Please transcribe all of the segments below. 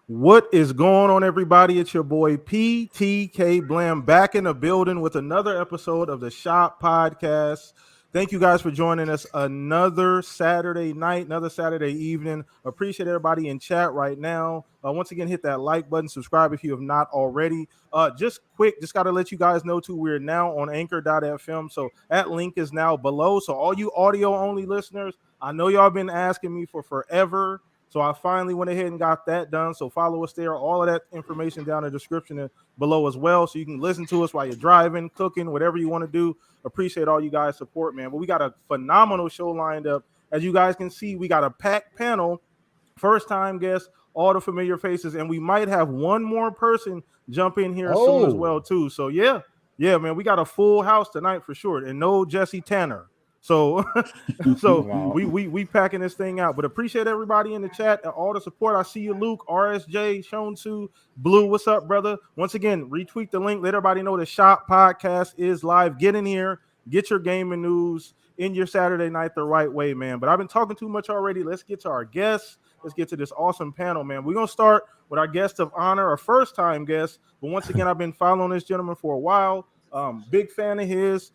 What is going on, everybody? It's your boy PTK Blam back in the building with another episode of the Shop Podcast. Thank you guys for joining us another Saturday night, another Saturday evening. Appreciate everybody in chat right now. Once again, hit that like button, subscribe if you have not already. Just got to let you guys know too, we're now on anchor.fm. So that link is now below. So all you audio only listeners, I know y'all been asking me for forever. So I finally went ahead and got that done. So follow us there. All of that information down in the description and below as well. So you can listen to us while you're driving, cooking, whatever you want to do. Appreciate all you guys' support, man. But we got a phenomenal show lined up. As you guys can see, we got a packed panel, first time guests, all the familiar faces, and we might have one more person jump in here soon as well, too. So yeah, man, we got a full house tonight for sure. And no Jesse Tanner. So, wow. we packing this thing out, but appreciate everybody in the chat and all the support. I see you, Luke, RSJ, Shonsu, Blue. What's up, brother? Once again, retweet the link. Let everybody know the Shop Podcast is live. Get in here, get your gaming news in your Saturday night the right way, man. But I've been talking too much already. Let's get to our guests. Let's get to this awesome panel, man. We're gonna start with our guest of honor, our first time guest. But once again, I've been following this gentleman for a while. Big fan of his.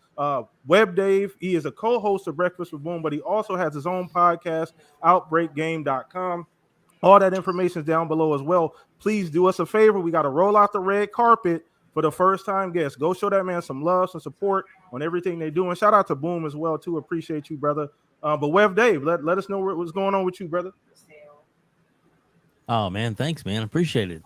Web Dave, he is a co-host of Breakfast with Boom, but he also has his own podcast, outbreakgame.com. All that information is down below as well. Please do us a favor. We got to roll out the red carpet for the first time guests. Go show that man some love, some support on everything they do. And shout out to Boom as well, too. Appreciate you, brother. But Web Dave, let us know what's going on with you, brother. Oh, man. Thanks, man. Appreciate it.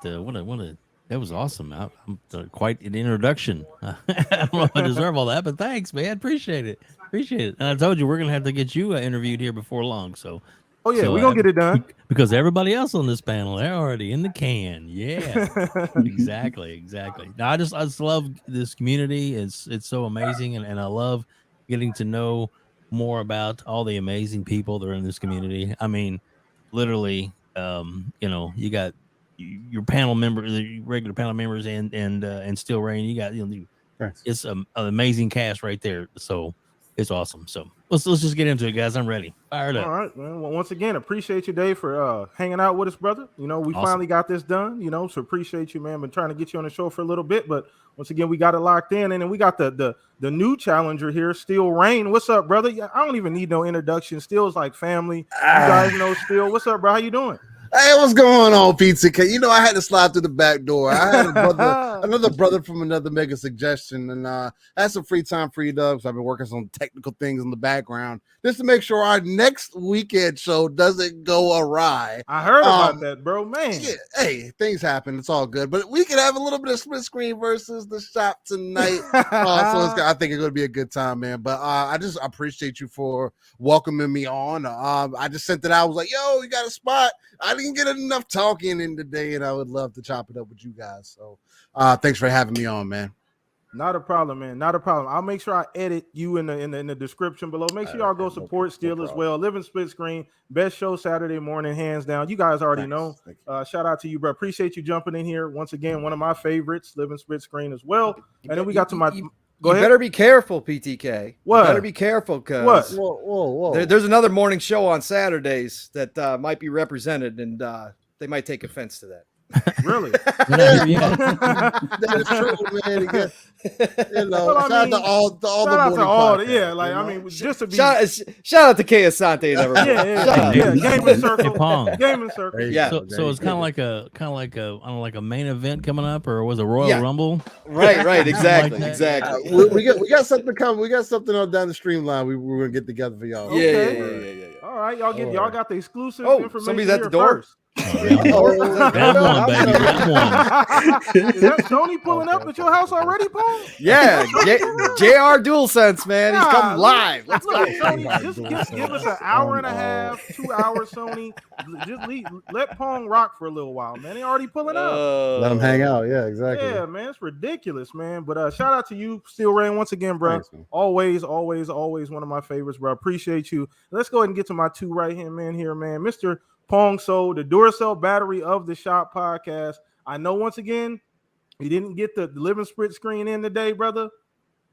That was awesome. I'm quite an introduction. I don't know if I deserve all that, but thanks, man. Appreciate it. And I told you we're gonna have to get you interviewed here before long. So, we're gonna get it done because everybody else on this panel, they're already in the can. Yeah, exactly. Now, I just love this community. It's so amazing, and I love getting to know more about all the amazing people that are in this community. I mean, literally, you got your panel members, the regular panel members, and Still Rain. You got it's an amazing cast right there. So it's awesome. So let's just get into it, guys. I'm ready. Fired up. All right, man. Well, once again, appreciate you, Dave, for hanging out with us, brother. We finally got this done. So appreciate you, man. Been trying to get you on the show for a little bit, but once again, we got it locked in, and then we got the new challenger here, Still Rain. What's up, brother? I don't even need no introduction. Still's like family. You guys know Still. What's up, bro? How you doing? Hey, what's going on, Pizza K? I had to slide through the back door. I had another brother from another mega suggestion, and I had some free time freed up. So I've been working on some technical things in the background just to make sure our next weekend show doesn't go awry. I heard about that, bro. Man, yeah, hey, things happen. It's all good, but we can have a little bit of split screen versus the shop tonight. I think it's going to be a good time, man. But I just appreciate you for welcoming me on. I just sent it out. I was like, yo, you got a spot? I didn't get enough talking in today, and I would love to chop it up with you guys. So thanks for having me on, man. Not a problem, man. Not a problem. I'll make sure I edit you in the description below. Make sure y'all go support Still as well. Living Split Screen, best show Saturday morning, hands down. You guys already know. Shout out to you, bro. Appreciate you jumping in here once again. One of my favorites, Living Split Screen as well. And then we got to my. Go ahead. Better be careful, PTK. What? You better be careful, because whoa. There's another morning show on Saturdays that might be represented, and they might take offense to that. Really? That is true, man. Shout out to all the morning podcasts, just to be shout out to K Asante and everybody. Yeah. Gaming Circle. Hey, Pong. Gaming Circle. Yeah. So it's kind of like a I don't know, like a main event coming up, or was a Royal Rumble? Right. Exactly. Like exactly. We got something coming. We got something on down the streamline. We're gonna get together for y'all. Okay. Yeah. All right, y'all got the exclusive information. Somebody's at the door. First. Round one, baby. Round one. Is that Sony pulling up at your house already, Paul? Yeah, JR DualSense, man. He's coming live. Let's Look, go. Sony, just give us an hour and a half, 2 hours, Sony. Just let Pong rock for a little while, man. They already pulling up. Let them hang out. Yeah, exactly. Yeah, man, it's ridiculous, man. But shout out to you, Still Rain, once again, bro. Thanks, always one of my favorites, bro. Appreciate you. Let's go ahead and get to my two right-hand men here, man. Mr. Pong Soul, the Duracell battery of the Shop Podcast. I know once again you didn't get the living split screen in today, brother.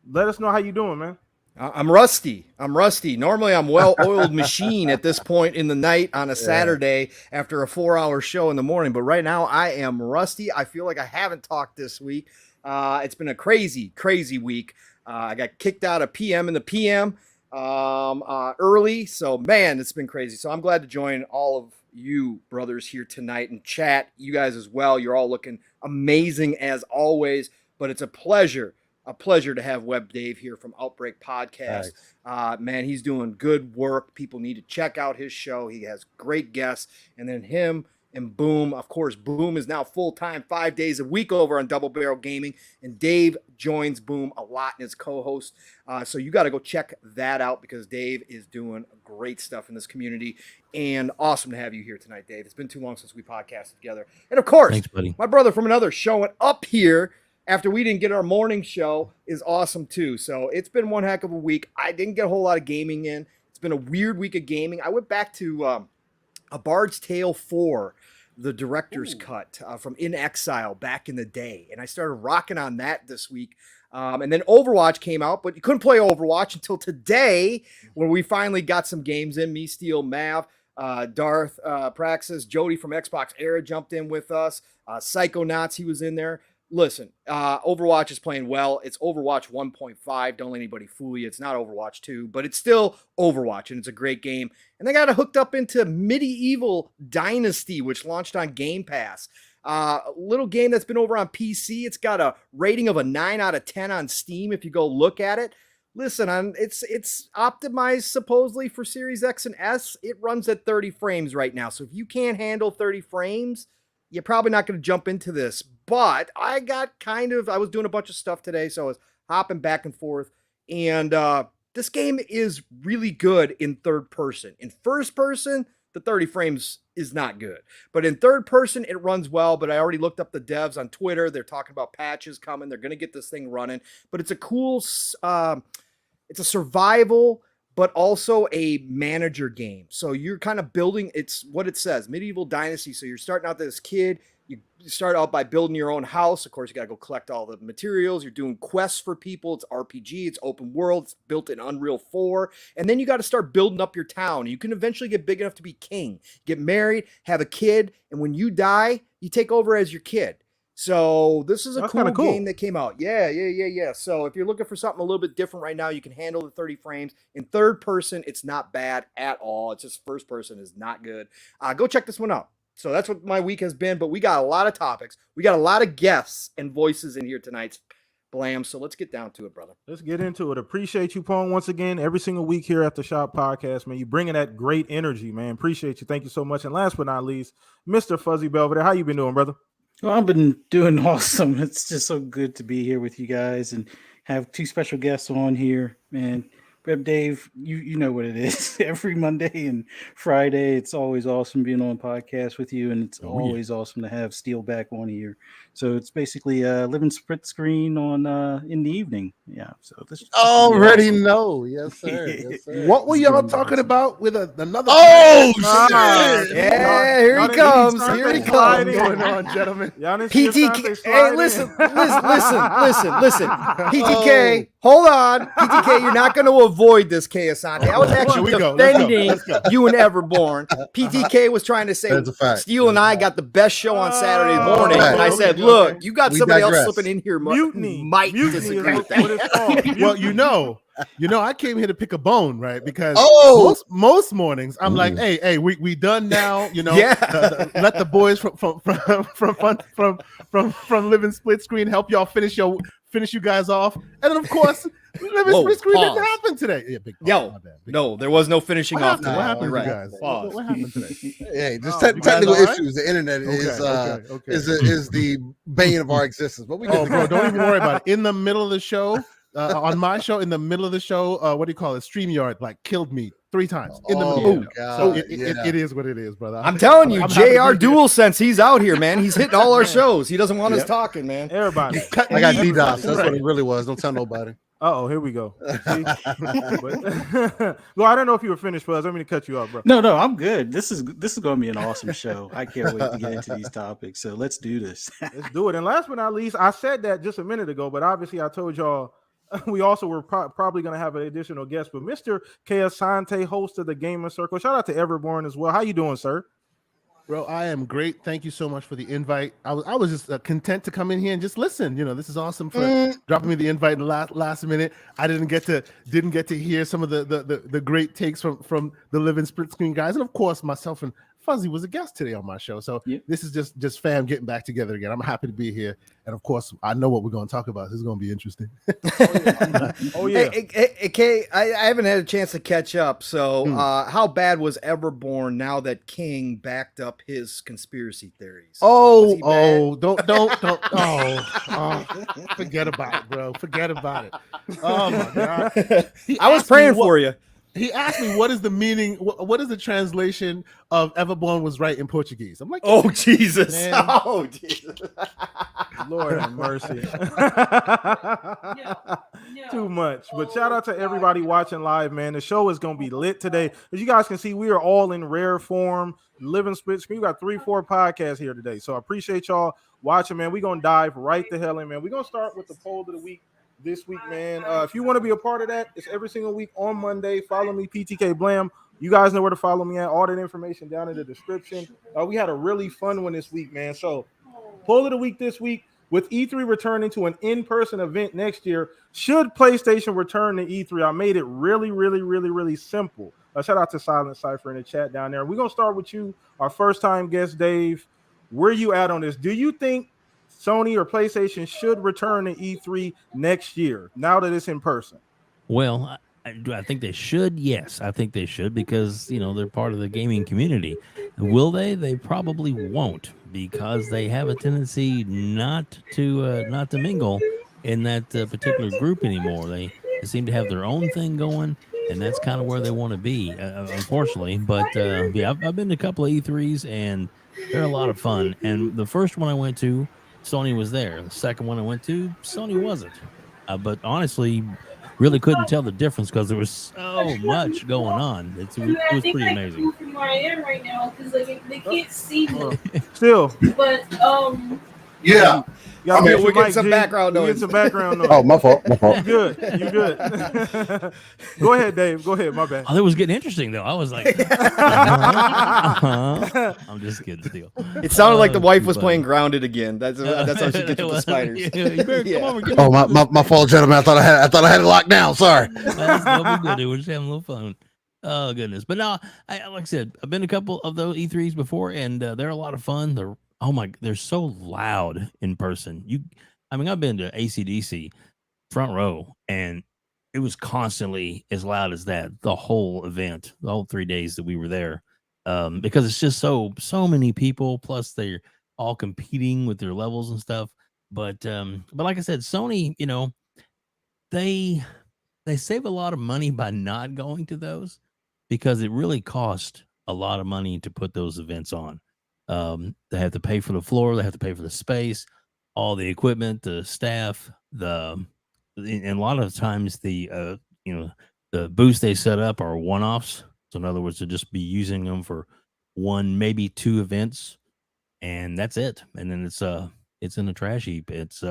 Let us know how you doing, man. I'm rusty. Normally, I'm well-oiled machine at this point in the night on a Saturday after a 4-hour show in the morning. But right now, I am rusty. I feel like I haven't talked this week. It's been a crazy week. I got kicked out of PM in the PM early. So, man, it's been crazy. So I'm glad to join all of you brothers here tonight and chat. You guys as well. You're all looking amazing as always. But it's a pleasure to have Web Dave here from Outbreak Podcast. Man, he's doing good work. People need to check out his show. He has great guests. And then him and Boom. Of course, Boom is now full-time 5 days a week over on Double Barrel Gaming. And Dave joins Boom a lot in his co-host. So you got to go check that out because Dave is doing great stuff in this community. And awesome to have you here tonight, Dave. It's been too long since we podcasted together. And of course, Thanks, buddy. My brother from another showing up here after we didn't get our morning show is awesome too. So it's been one heck of a week. I didn't get a whole lot of gaming in. It's been a weird week of gaming. I went back to A Bard's Tale 4, the director's cut from In Exile back in the day. And I started rocking on that this week. And then Overwatch came out, but you couldn't play Overwatch until today when we finally got some games in. Me, Steel, Mav, Darth, Praxis, Jody from Xbox Era jumped in with us. Psychonauts, he was in there. Listen, Overwatch is playing well. It's Overwatch 1.5. Don't let anybody fool you. It's not Overwatch 2, but it's still Overwatch, and it's a great game. And they got it hooked up into Medieval Dynasty, which launched on Game Pass. A little game that's been over on PC. It's got a rating of a 9 out of 10 on Steam if you go look at it. Listen, it's optimized supposedly for Series X and S. It runs at 30 frames right now. So if you can't handle 30 frames, you're probably not going to jump into this. But I was doing a bunch of stuff today, so I was hopping back and forth. And this game is really good in third person. In first person, the 30 frames is not good. But in third person, it runs well. But I already looked up the devs on Twitter. They're talking about patches coming. They're going to get this thing running. But it's a cool, it's a survival, but also a manager game. So you're kind of building, it's what it says, Medieval Dynasty. So you're starting out as a kid. You start out by building your own house. Of course, you got to go collect all the materials. You're doing quests for people. It's RPG. It's open world. It's built in Unreal 4. And then you got to start building up your town. You can eventually get big enough to be king, get married, have a kid. And when you die, you take over as your kid. So this is a cool game that came out. Yeah. So if you're looking for something a little bit different right now, you can handle the 30 frames. In third person, it's not bad at all. It's just first person is not good. Go check this one out. So that's what my week has been, but we got a lot of topics. We got a lot of guests and voices in here tonight, Blam. So let's get down to it, brother. Let's get into it. Appreciate you, Pong, once again, every single week here at the Shop Podcast, man. You bringing that great energy, man. Appreciate you. Thank you so much. And last but not least, Mr. Fuzzy Belvedere, how you been doing, brother? Well, I've been doing awesome. It's just so good to be here with you guys and have two special guests on here, man. Reb Dave, you know what it is. Every Monday and Friday, it's always awesome being on podcast with you, and it's always awesome to have Steel back on here. So it's basically living split screen on in the evening. Yeah. So this already know. Yes, sir. Yes, sir. What were y'all talking about with another? Oh, shit! Yeah, here he comes. Here he comes. What's going on, gentlemen? PTK. Hey, listen. PTK, hold on. PTK, you're not going to avoid this, K. Asante. I was actually defending you and Everborn. PTK was trying to say Steel and I got the best show on Saturday morning, and I said, look, you got somebody else slipping in here. Might disagree with that. Well, you know, I came here to pick a bone, right? Because most mornings I'm like, hey, we done now. You know, let the boys from living split screen help y'all finish you guys off, and then of course living split screen didn't happen today. Yeah, big pause. No, there was no finishing off. What happened, you guys? What happened today? Hey, just technical issues. The internet is the bane of our existence. But we bro, don't even worry about it. In the middle of the show, on my show, in the middle of the show, what do you call it? StreamYard killed me 3 times in the middle. So it is what it is, brother. I'm telling you, JR DualSense, he's out here, man. He's hitting all our shows. He doesn't want us talking, man. Everybody. I got DDoS. That's what it really was. Don't tell nobody. Here we go. Well, I don't know if you were finished, Fuzz. I'm going to cut you off, bro. No, I'm good. This is going to be an awesome show. I can't wait to get into these topics. So let's do this. Let's do it. And last but not least, I said that just a minute ago, but obviously I told y'all we also were probably going to have an additional guest, but Mr. K. Asante, host of the Gamer Circle. Shout out to Everborn as well. How you doing, sir? Bro, I am great. Thank you so much for the invite. I was just content to come in here and just listen. This is awesome for dropping me the invite in the last minute. I didn't get to hear some of the great takes from the Living Split Screen guys, and of course myself and Fuzzy was a guest today on my show. So This is just fam getting back together again. I'm happy to be here, and of course I know what we're going to talk about. This is going to be interesting. Oh yeah. Hey, Kay, I haven't had a chance to catch up. So how bad was Everborn now that King backed up his conspiracy theories? Don't forget about it, bro. Forget about it. Oh my God. I was praying for you. He asked me what is the meaning, what is the translation of Everborn was right in Portuguese. I'm like, oh Jesus, man. oh Jesus, Lord have mercy. Too much. But shout out to everybody watching live, man. The show is going to be lit today. As you guys can see, we are all in rare form, living split screen. We got 3-4 podcasts here today. So I appreciate y'all watching, man. We're going to dive right the hell in, man. We're going to start with the poll of the week. This week, man. If you want to be a part of that, it's every single week on Monday. Follow me, PTK Blam. You guys know where to follow me at. All that information down in the description. We had a really fun one this week, man. So, poll of the week this week: with E3 returning to an in-person event next year, should PlayStation return to E3? I made it really simple. Shout out to Silent Cypher in the chat down there. We're gonna start with you, our first-time guest, Dave. Where you at on this? Do you think Sony or PlayStation should return to E3 next year now that it's in person? Well, do I think they should? Yes, I think they should because, they're part of the gaming community. Will they? They probably won't because they have a tendency not to mingle in that particular group anymore. They seem to have their own thing going, and that's kind of where they want to be, unfortunately. But, I've been to a couple of E3s, and they're a lot of fun. And the first one I went to, Sony was there. The second one I went to, Sony wasn't. But honestly, really couldn't tell the difference because there was so much going on. It was pretty amazing. From where I am right now, because they can't see me. Still, but Yeah. We're getting some background noise. Oh, my fault. You good. Go ahead, Dave. Go ahead. My bad. Oh, that was getting interesting, though. I was like, I'm just kidding, still. It sounded like the wife was playing Grounded again. That's how she gets with the spiders. You better come over. Oh, my fault, gentlemen. I thought I had it locked down. Sorry. That's no big deal, dude. We're just having a little fun. Oh, goodness. But no, like I said, I've been to a couple of those E3s before, and they're a lot of fun. They're so loud in person. I've been to ACDC front row, and it was constantly as loud as that the whole event, the whole 3 days that we were there, because it's just so many people. Plus, they're all competing with their levels and stuff. But like I said, Sony, they save a lot of money by not going to those because it really costs a lot of money to put those events on. They have to pay for the floor, they have to pay for the space, all the equipment, the staff, and a lot of times the booths they set up are one-offs. So in other words, to just be using them for one, maybe two events, and that's it. And then it's in a trash heap. It's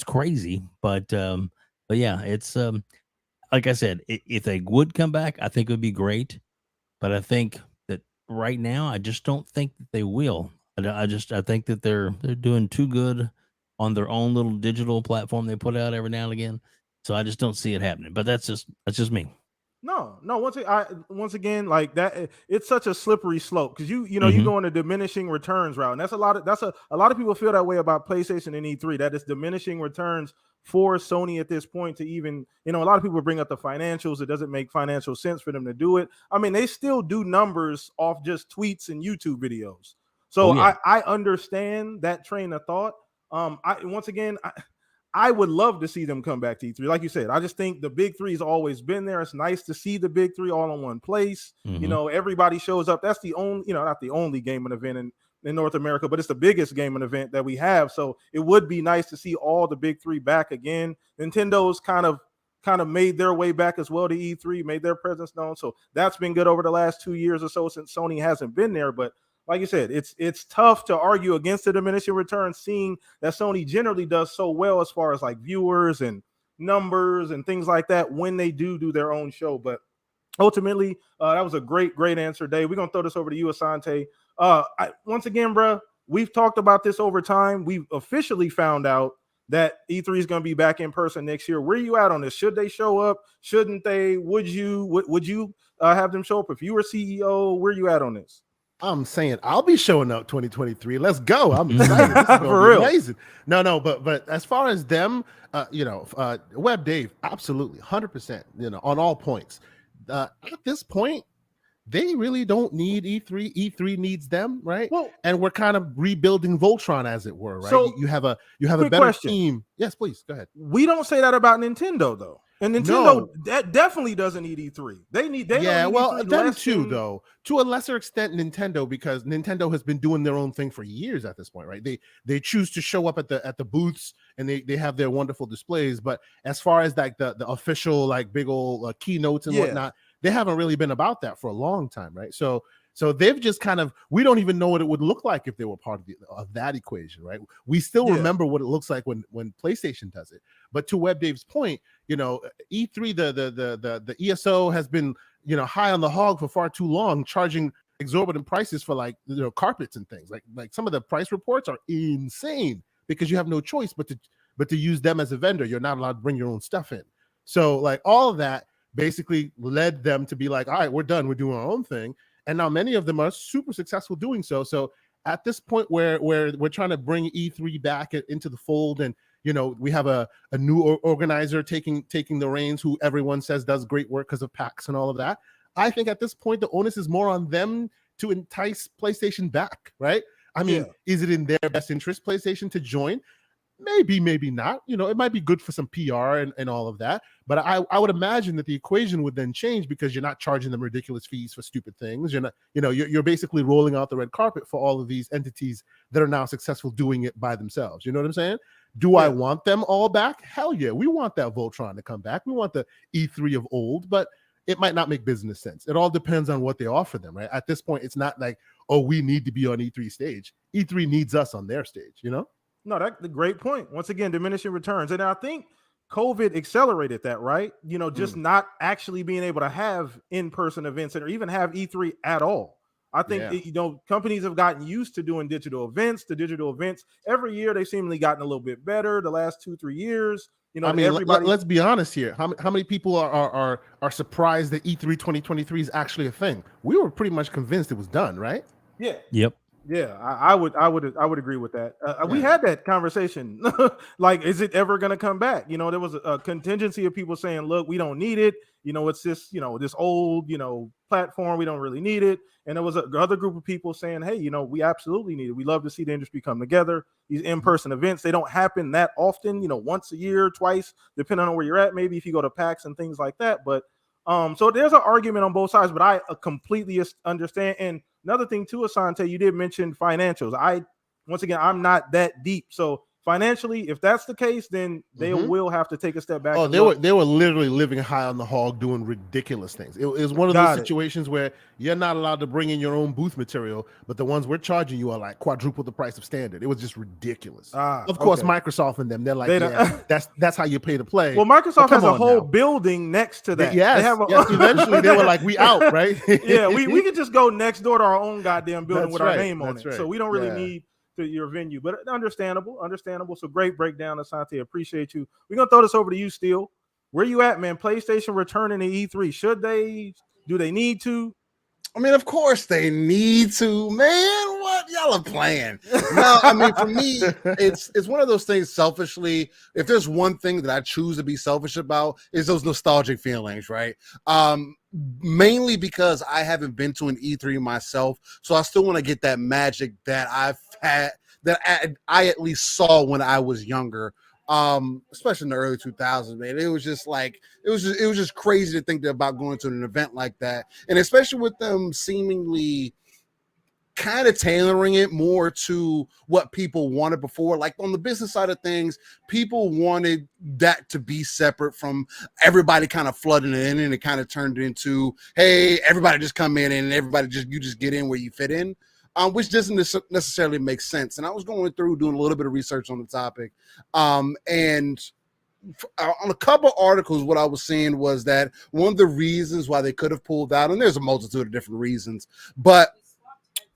crazy, but yeah, it's like I said, if they would come back, I think it would be great. But I think that right now, I just don't think that they will. I think that they're doing too good on their own little digital platform they put out every now and again. So I just don't see it happening. But that's just me. No. Once again, like that, it's such a slippery slope because you go in a diminishing returns route, and that's a lot of people feel that way about PlayStation and E3. That it's diminishing returns for Sony at this point to even, a lot of people bring up the financials. It doesn't make financial sense for them to do it. I mean, they still do numbers off just tweets and YouTube videos. So I understand that train of thought. I would love to see them come back to E3. Like you said, I just think the big three has always been there. It's nice to see the big three all in one place. Mm-hmm. Everybody shows up. That's the only, not the only gaming event in North America, but it's the biggest gaming event that we have. So it would be nice to see all the big three back again. Nintendo's kind of made their way back as well to E3, made their presence known. So that's been good over the last 2 years or so since Sony hasn't been there. But like you said, it's tough to argue against the diminishing return, seeing that Sony generally does so well as far as like viewers and numbers and things like that when they do their own show. But ultimately, that was a great answer, Dave. We're gonna throw this over to you, Asante. Once again, bro, we've talked about this over time. We've officially found out that E3 is going to be back in person next year. Where are you at on this? Should they show up? Shouldn't they? Would you have them show up if you were CEO? Where are you at on this? I'm saying I'll be showing up 2023. Let's go. I'm excited. This is gonna For be real. amazing. No, but as far as them, Web Dave, absolutely, 100%. On all points. At this point, they really don't need E3. E3 needs them, right? Well, and we're kind of rebuilding Voltron, as it were, right? So, you have a quick better question. team. Yes, please go ahead. We don't say that about Nintendo, though. And Nintendo that definitely doesn't need E3. They need them E3 too, though, to a lesser extent Nintendo, because Nintendo has been doing their own thing for years at this point, right? They choose to show up at the booths and they have their wonderful displays, but as far as like the official like big old keynotes and whatnot, they haven't really been about that for a long time, right? So they've just kind of, we don't even know what it would look like if they were part of that equation, right? We still remember what it looks like when PlayStation does it. But to Web Dave's point, E3, the ESO has been, high on the hog for far too long, charging exorbitant prices for like, carpets and things. Like some of the price reports are insane because you have no choice but to use them as a vendor. You're not allowed to bring your own stuff in. So like all of that basically led them to be like, all right, we're done. We're doing our own thing. And now many of them are super successful doing so. So at this point where we're trying to bring E3 back into the fold, and we have a new organizer taking the reins, who everyone says does great work because of PAX and all of that. I think at this point the onus is more on them to entice PlayStation back, right? I mean, is it in their best interest, PlayStation, to join? Maybe not. It might be good for some PR and all of that. But I would imagine that the equation would then change, because you're not charging them ridiculous fees for stupid things. You're not, you're basically rolling out the red carpet for all of these entities that are now successful doing it by themselves. You know what I'm saying? Do I want them all back? Hell yeah. We want that Voltron to come back. We want the E3 of old, but it might not make business sense. It all depends on what they offer them, right? At this point, it's not like, oh, we need to be on E3 stage. E3 needs us on their stage, No, that's a great point. Once again, diminishing returns. And I think COVID accelerated that, right? Just not actually being able to have in-person events or even have E3 at all. I think, companies have gotten used to doing digital events. The digital events, every year, they've seemingly gotten a little bit better the last 2-3 years. I mean, let's be honest here. How many people are surprised that E3 2023 is actually a thing? We were pretty much convinced it was done, right? Yeah. Yep. Yeah, I would agree with that. We had that conversation. Like, is it ever going to come back? There was a contingency of people saying, look, we don't need it. It's this, this old, platform. We don't really need it. And there was another group of people saying, hey, we absolutely need it. We love to see the industry come together. These in-person events, they don't happen that often, once a year, twice, depending on where you're at. Maybe if you go to PAX and things like that. But so there's an argument on both sides, but I completely understand. And another thing too, Asante, you did mention financials. I'm not that deep. So financially, if that's the case, then they will have to take a step back. Oh, they were literally living high on the hog, doing ridiculous things. It was one of those situations where you're not allowed to bring in your own booth material, but the ones we're charging you are like quadruple the price of standard. It was just ridiculous. Of course, Microsoft and them, they're like, that's how you pay to play. Well, Microsoft has a whole building next to that. Yes, eventually they were like, we out, right? we could just go next door to our own goddamn building with our name on it. Right. So we don't really need to your venue, but understandable. So great breakdown, Asante. Appreciate you. We're gonna throw this over to you, Steele. Where you at, man? PlayStation returning to E3. Should they? Do they need to? I mean, of course they need to, man. What y'all are playing? No, I mean, for me, it's one of those things. Selfishly, if there's one thing that I choose to be selfish about, is those nostalgic feelings, right? Mainly because I haven't been to an E3 myself, so I still want to get that magic that I've had, that I at least saw when I was younger. Especially in the early 2000s, man. It was just like, it was just crazy to think about going to an event like that. And especially with them seemingly kind of tailoring it more to what people wanted before. Like on the business side of things, people wanted that to be separate from everybody kind of flooding in, and it kind of turned into, hey, everybody just come in and you just get in where you fit in. Which doesn't necessarily make sense. And I was going through doing a little bit of research on the topic. And on a couple articles, what I was seeing was that one of the reasons why they could have pulled out, and there's a multitude of different reasons, but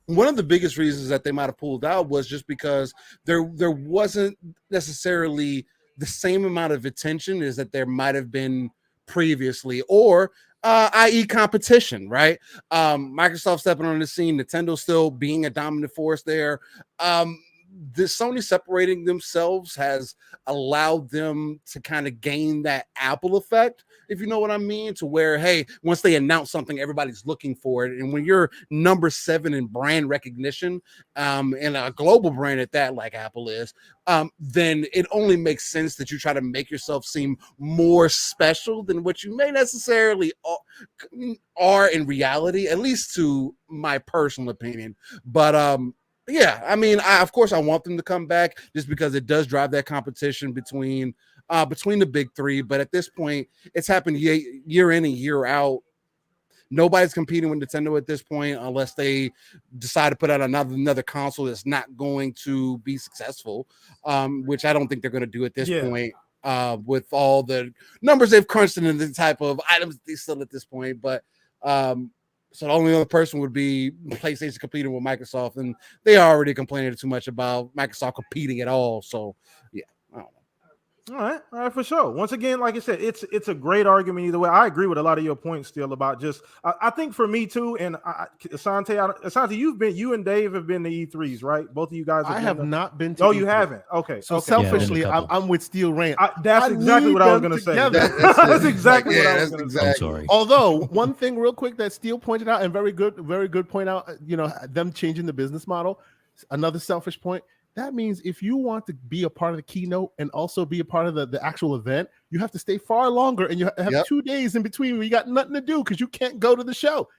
one of the biggest reasons that they might have pulled out was just because there wasn't necessarily the same amount of attention as that there might have been previously, or i.e. competition, right? Microsoft stepping on the scene, Nintendo still being a dominant force there. The Sony separating themselves has allowed them to kind of gain that Apple effect, if you know what I mean, to where, hey, once they announce something, everybody's looking for it. And when you're number 7 in brand recognition, and a global brand at that, like Apple is, then it only makes sense that you try to make yourself seem more special than what you may necessarily are in reality, at least to my personal opinion. But yeah, I mean, of course I want them to come back just because it does drive that competition between the big three. But at this point, it's happened year in and year out. Nobody's competing with Nintendo at this point unless they decide to put out another console that's not going to be successful, which I don't think they're going to do at this point. With all the numbers they've crunched and the type of items they sell at this point. But so the only other person would be PlayStation competing with Microsoft, and they are already complaining too much about Microsoft competing at all. So yeah, I don't know. All right, for sure. Once again, like I said, it's a great argument either way. I agree with a lot of your points still about just. I think for me too, and Asante, you and Dave have been to E3s, right? Both of you guys. I have not been to. Oh, you E3. haven't. Okay. So okay. selfishly, Yeah, I'm with Steel Rain. That's exactly what I was going to say. That's exactly what I was going to say. I'm sorry. Although one thing, real quick, that Steel pointed out, and very good point out. You know, them changing the business model. Another selfish point. That means if you want to be a part of the keynote and also be a part of the actual event, you have to stay far longer, and you have 2 days in between where you got nothing to do because you can't go to the show.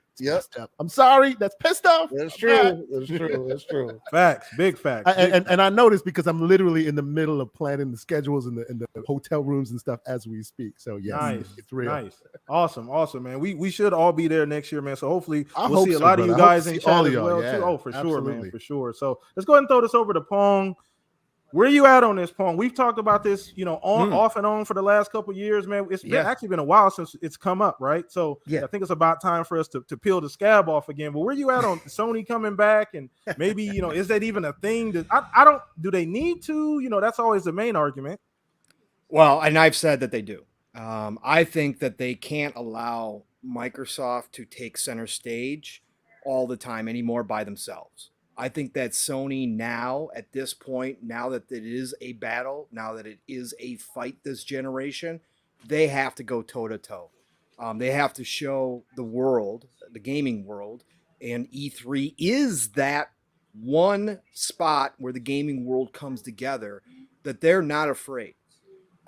I'm sorry, that's pissed off. That's true. That's true. Facts, big facts. And I noticed because I'm literally in the middle of planning the schedules and the hotel rooms and stuff as we speak. So yeah, nice, it's real. Nice, awesome, man. We should all be there next year, man. So hopefully we'll see a so, lot brother. of you guys in chat all as y'all, well yeah, too. Oh, for absolutely. sure, man, for sure. So let's go ahead and throw this over to Pong. Where you at on this, Pong? We've talked about this, off and on for the last couple of years, man. It's actually been a while since it's come up, right? So I think it's about time for us to peel the scab off again. But where you at on Sony coming back, and maybe is that even a thing? I don't. Do they need to? That's always the main argument. Well, and I've said that they do. I think that they can't allow Microsoft to take center stage all the time anymore by themselves. I think that Sony now, at this point, now that it is a battle, now that it is a fight this generation, they have to go toe-to-toe. They have to show the world, the gaming world, and E3 is that one spot where the gaming world comes together, that they're not afraid.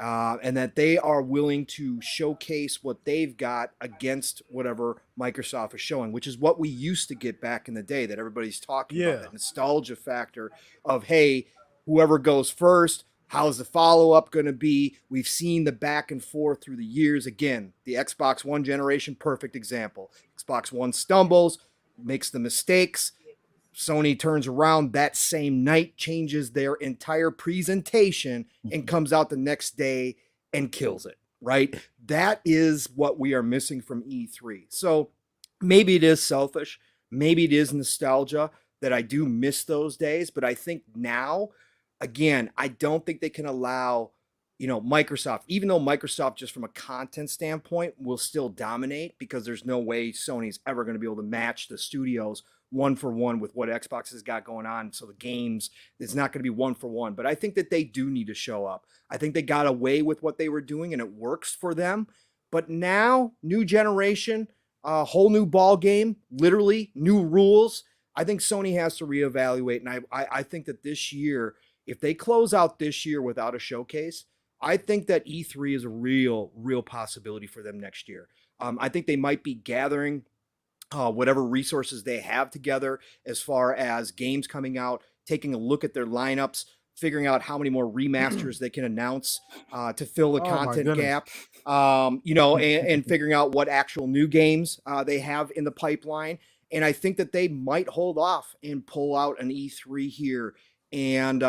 And that they are willing to showcase what they've got against whatever Microsoft is showing, which is what we used to get back in the day that everybody's talking about, that nostalgia factor of, hey, whoever goes first, how's the follow-up going to be? We've seen the back and forth through the years. Again, the Xbox One generation, perfect example. Xbox One stumbles, makes the mistakes. Sony turns around that same night, changes their entire presentation, and comes out the next day and kills it, right? That is what we are missing from E3. So maybe it is selfish. Maybe it is nostalgia that I do miss those days. But I think now, again, I don't think they can allow, Microsoft, even though Microsoft, just from a content standpoint, will still dominate, because there's no way Sony's ever going to be able to match the studios one for one with what Xbox has got going on. So the games, it's not going to be one for one. But I think that they do need to show up. I think they got away with what they were doing and it works for them. But now, new generation, a whole new ball game, literally new rules. I think Sony has to reevaluate. And I think that this year, if they close out this year without a showcase, I think that E3 is a real possibility for them next year. I think they might be gathering whatever resources they have together as far as games coming out, taking a look at their lineups, figuring out how many more remasters they can announce to fill the content gap, and figuring out what actual new games they have in the pipeline. And I think that they might hold off and pull out an E3 here and,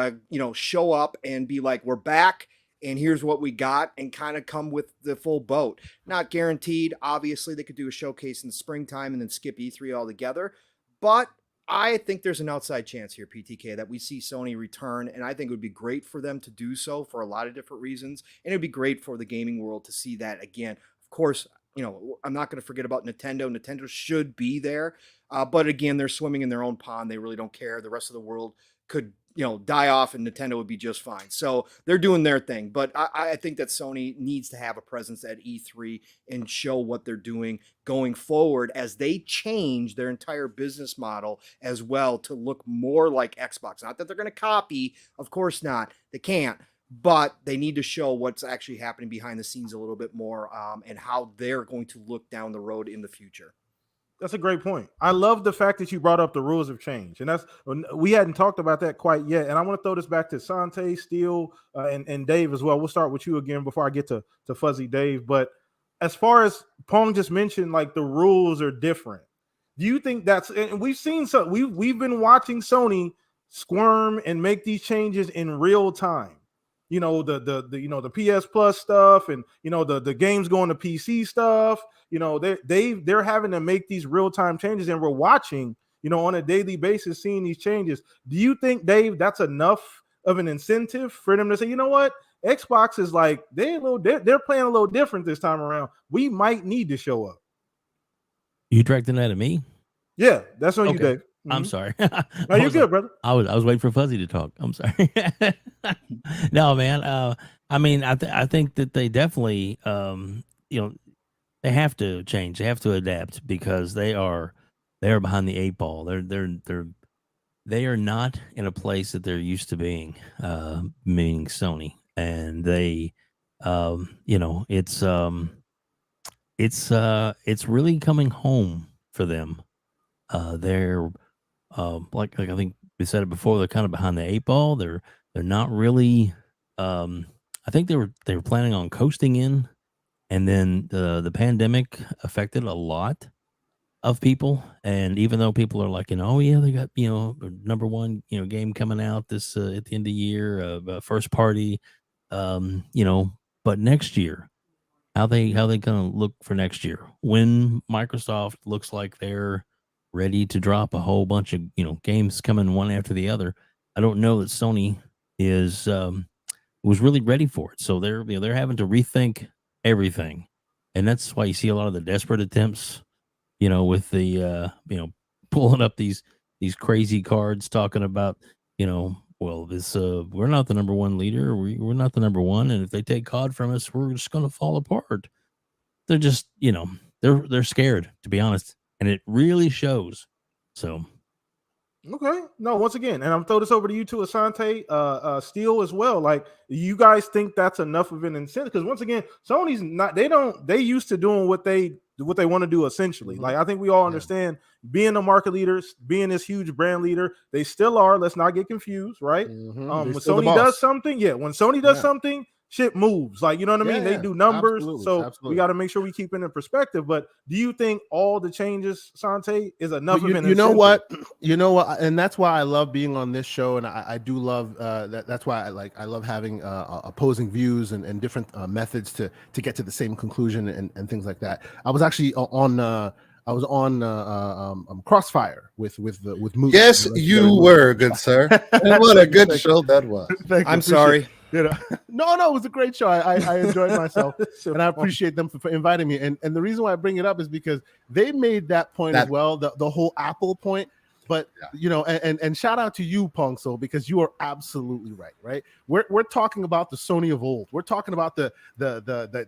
show up and be like, we're back. and here's what we got, and kind of come with the full boat. Not guaranteed. Obviously, they could do a showcase in the springtime and then skip E3 altogether. But I think there's an outside chance here, PTK, that we see Sony return, and I think it would be great for them to do so for a lot of different reasons, and it'd be great for the gaming world to see that again. Of course, I'm not going to forget about Nintendo. Nintendo should be there, but again, they're swimming in their own pond. They really don't care. The rest of the world could die off and Nintendo would be just fine. So they're doing their thing. But I think that Sony needs to have a presence at E3 and show what they're doing going forward as they change their entire business model as well to look more like Xbox. Not that they're going to copy, of course not. They can't. But they need to show what's actually happening behind the scenes a little bit more and how they're going to look down the road in the future. That's a great point. I love the fact that you brought up the rules of change, and we hadn't talked about that quite yet. And I want to throw this back to Sante, Steele, and Dave as well. We'll start with you again before I get to Fuzzy Dave. But as far as Pong just mentioned, like the rules are different. Do you think that's? And we've seen we've been watching Sony squirm and make these changes in real time. The PS Plus stuff, and the games going to PC stuff. They're having to make these real-time changes, and we're watching, on a daily basis, seeing these changes. Do you think, Dave, that's enough of an incentive for them to say, you know what, Xbox is like they're playing a little different this time around. We might need to show up. You directing that at me? Yeah, that's on you, Dave. Mm-hmm. I'm sorry. No, you're good, brother. I was waiting for Fuzzy to talk. I'm sorry. No, man. I think that they definitely, they have to change. They have to adapt because they are behind the eight ball. They are not in a place that they're used to being, meaning Sony, and they, it's really coming home for them. They're like I think we said it before. They're kind of behind the eight ball. They're not really. I think they were planning on coasting in. And then the pandemic affected a lot of people. And even though people are like, oh yeah, they got, number one, game coming out this at the end of the year, first party, but next year, how they going to look for next year when Microsoft looks like they're ready to drop a whole bunch of, games coming one after the other. I don't know that Sony was really ready for it. So they're having to rethink everything, and that's why you see a lot of the desperate attempts, with the pulling up these crazy cards talking about, well, this we're not the number one leader, we're not the number one, and if they take COD from us, we're just going to fall apart. They're just they're scared, to be honest, and it really shows. So okay, no, once again, and I'm throw this over to you too, Asante, Steele as well. Like, you guys think that's enough of an incentive? Because once again, Sony's not. They used to doing what they want to do essentially. Mm-hmm. Like, I think we all understand being the market leaders, being this huge brand leader. They still are. Let's not get confused, right? Mm-hmm. When Sony does something, when Sony does something, shit moves. Like, you know what I mean? They do numbers. Absolutely. We got to make sure we keep it in perspective. But do you think all the changes, Sante, is enough of an incentive? You know what? And that's why I love being on this show. And I do love that. That's why I love having opposing views and different methods to get to the same conclusion and things like that. I was actually on Crossfire with Moose. Yes, you were, good sir. And what a good show that was. I'm sorry. No, it was a great show. I enjoyed myself, and I appreciate them for inviting me. And the reason why I bring it up is because they made that point as well, the whole Apple point. But and shout out to you, Pong Soul, because you are absolutely right. We're talking about the Sony of old. We're talking about the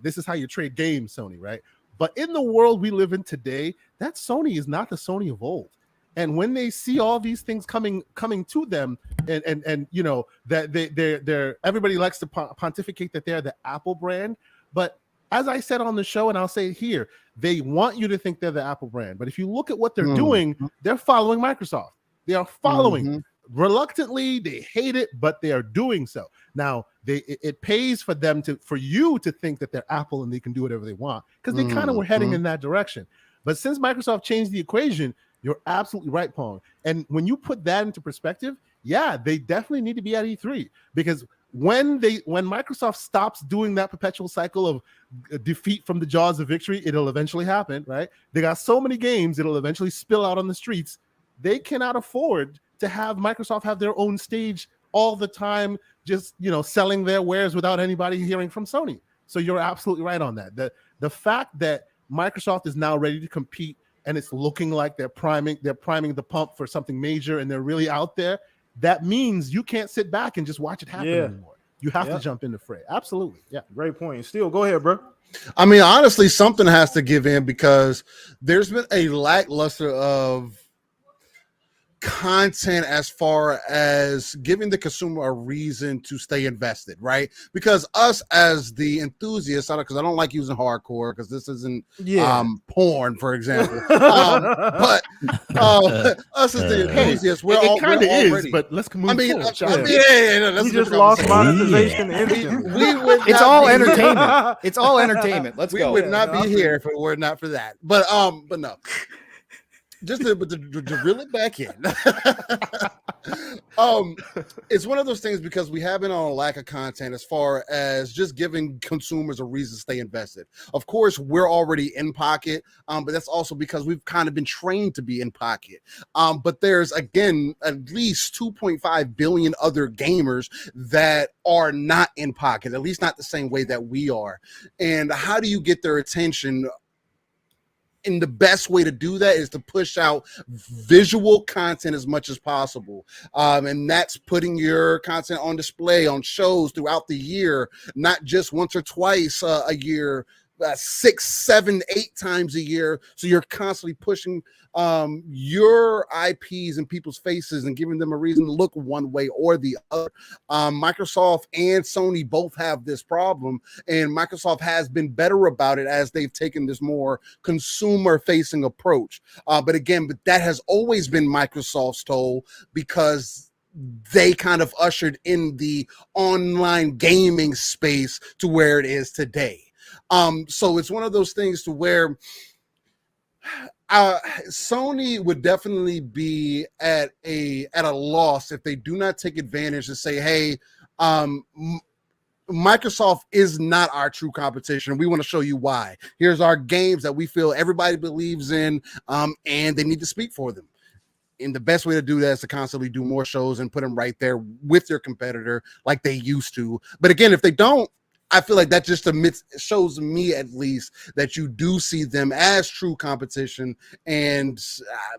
this is how you trade games, Sony, right? But in the world we live in today, that Sony is not the Sony of old. And when they see all these things coming to them, and that they're everybody likes to pontificate that they're the Apple brand, but as I said on the show, and I'll say it here, they want you to think they're the Apple brand. But if you look at what they're doing, they're following Microsoft. They are following reluctantly. They hate it, but they are doing so. Now it pays for them for you to think that they're Apple and they can do whatever they want, because they kind of were heading in that direction. But since Microsoft changed the equation, you're absolutely right, Pong. And when you put that into perspective, they definitely need to be at E3, because when Microsoft stops doing that perpetual cycle of defeat from the jaws of victory, it'll eventually happen, right? They got so many games, it'll eventually spill out on the streets. They cannot afford to have Microsoft have their own stage all the time, just selling their wares without anybody hearing from Sony. So you're absolutely right on that. The fact that Microsoft is now ready to compete and it's looking like they're priming the pump for something major and they're really out there, that means you can't sit back and just watch it happen anymore. You have to jump in the fray. Absolutely. Yeah. Great point. Still, go ahead, bro. I mean, honestly, something has to give in because there's been a lackluster of content as far as giving the consumer a reason to stay invested, right? Because us as the enthusiasts, because I don't like using hardcore because this isn't porn, for example. But us as the enthusiasts, we're it kind of is, already, but let's move forward. We just lost monetization instantly. It's all entertainment. It's all entertainment. Let's go. We would not be here if it were not for that. But no. Just to reel it back in. It's one of those things because we have been on a lack of content as far as just giving consumers a reason to stay invested. Of course, we're already in pocket, but that's also because we've kind of been trained to be in pocket. But there's, again, at least 2.5 billion other gamers that are not in pocket, at least not the same way that we are. And how do you get their attention? And the best way to do that is to push out visual content as much as possible. And that's putting your content on display on shows throughout the year, not just once or twice a year, 6, 7, 8 times a year. So you're constantly pushing your IPs in people's faces and giving them a reason to look one way or the other. Microsoft and Sony both have this problem, and Microsoft has been better about it as they've taken this more consumer-facing approach. But that has always been Microsoft's toll because they kind of ushered in the online gaming space to where it is today. So it's one of those things to where Sony would definitely be at a loss if they do not take advantage and say, hey, Microsoft is not our true competition. We want to show you why. Here's our games that we feel everybody believes in, and they need to speak for them. And the best way to do that is to constantly do more shows and put them right there with your competitor like they used to. But again, if they don't, I feel like that just shows me at least that you do see them as true competition, and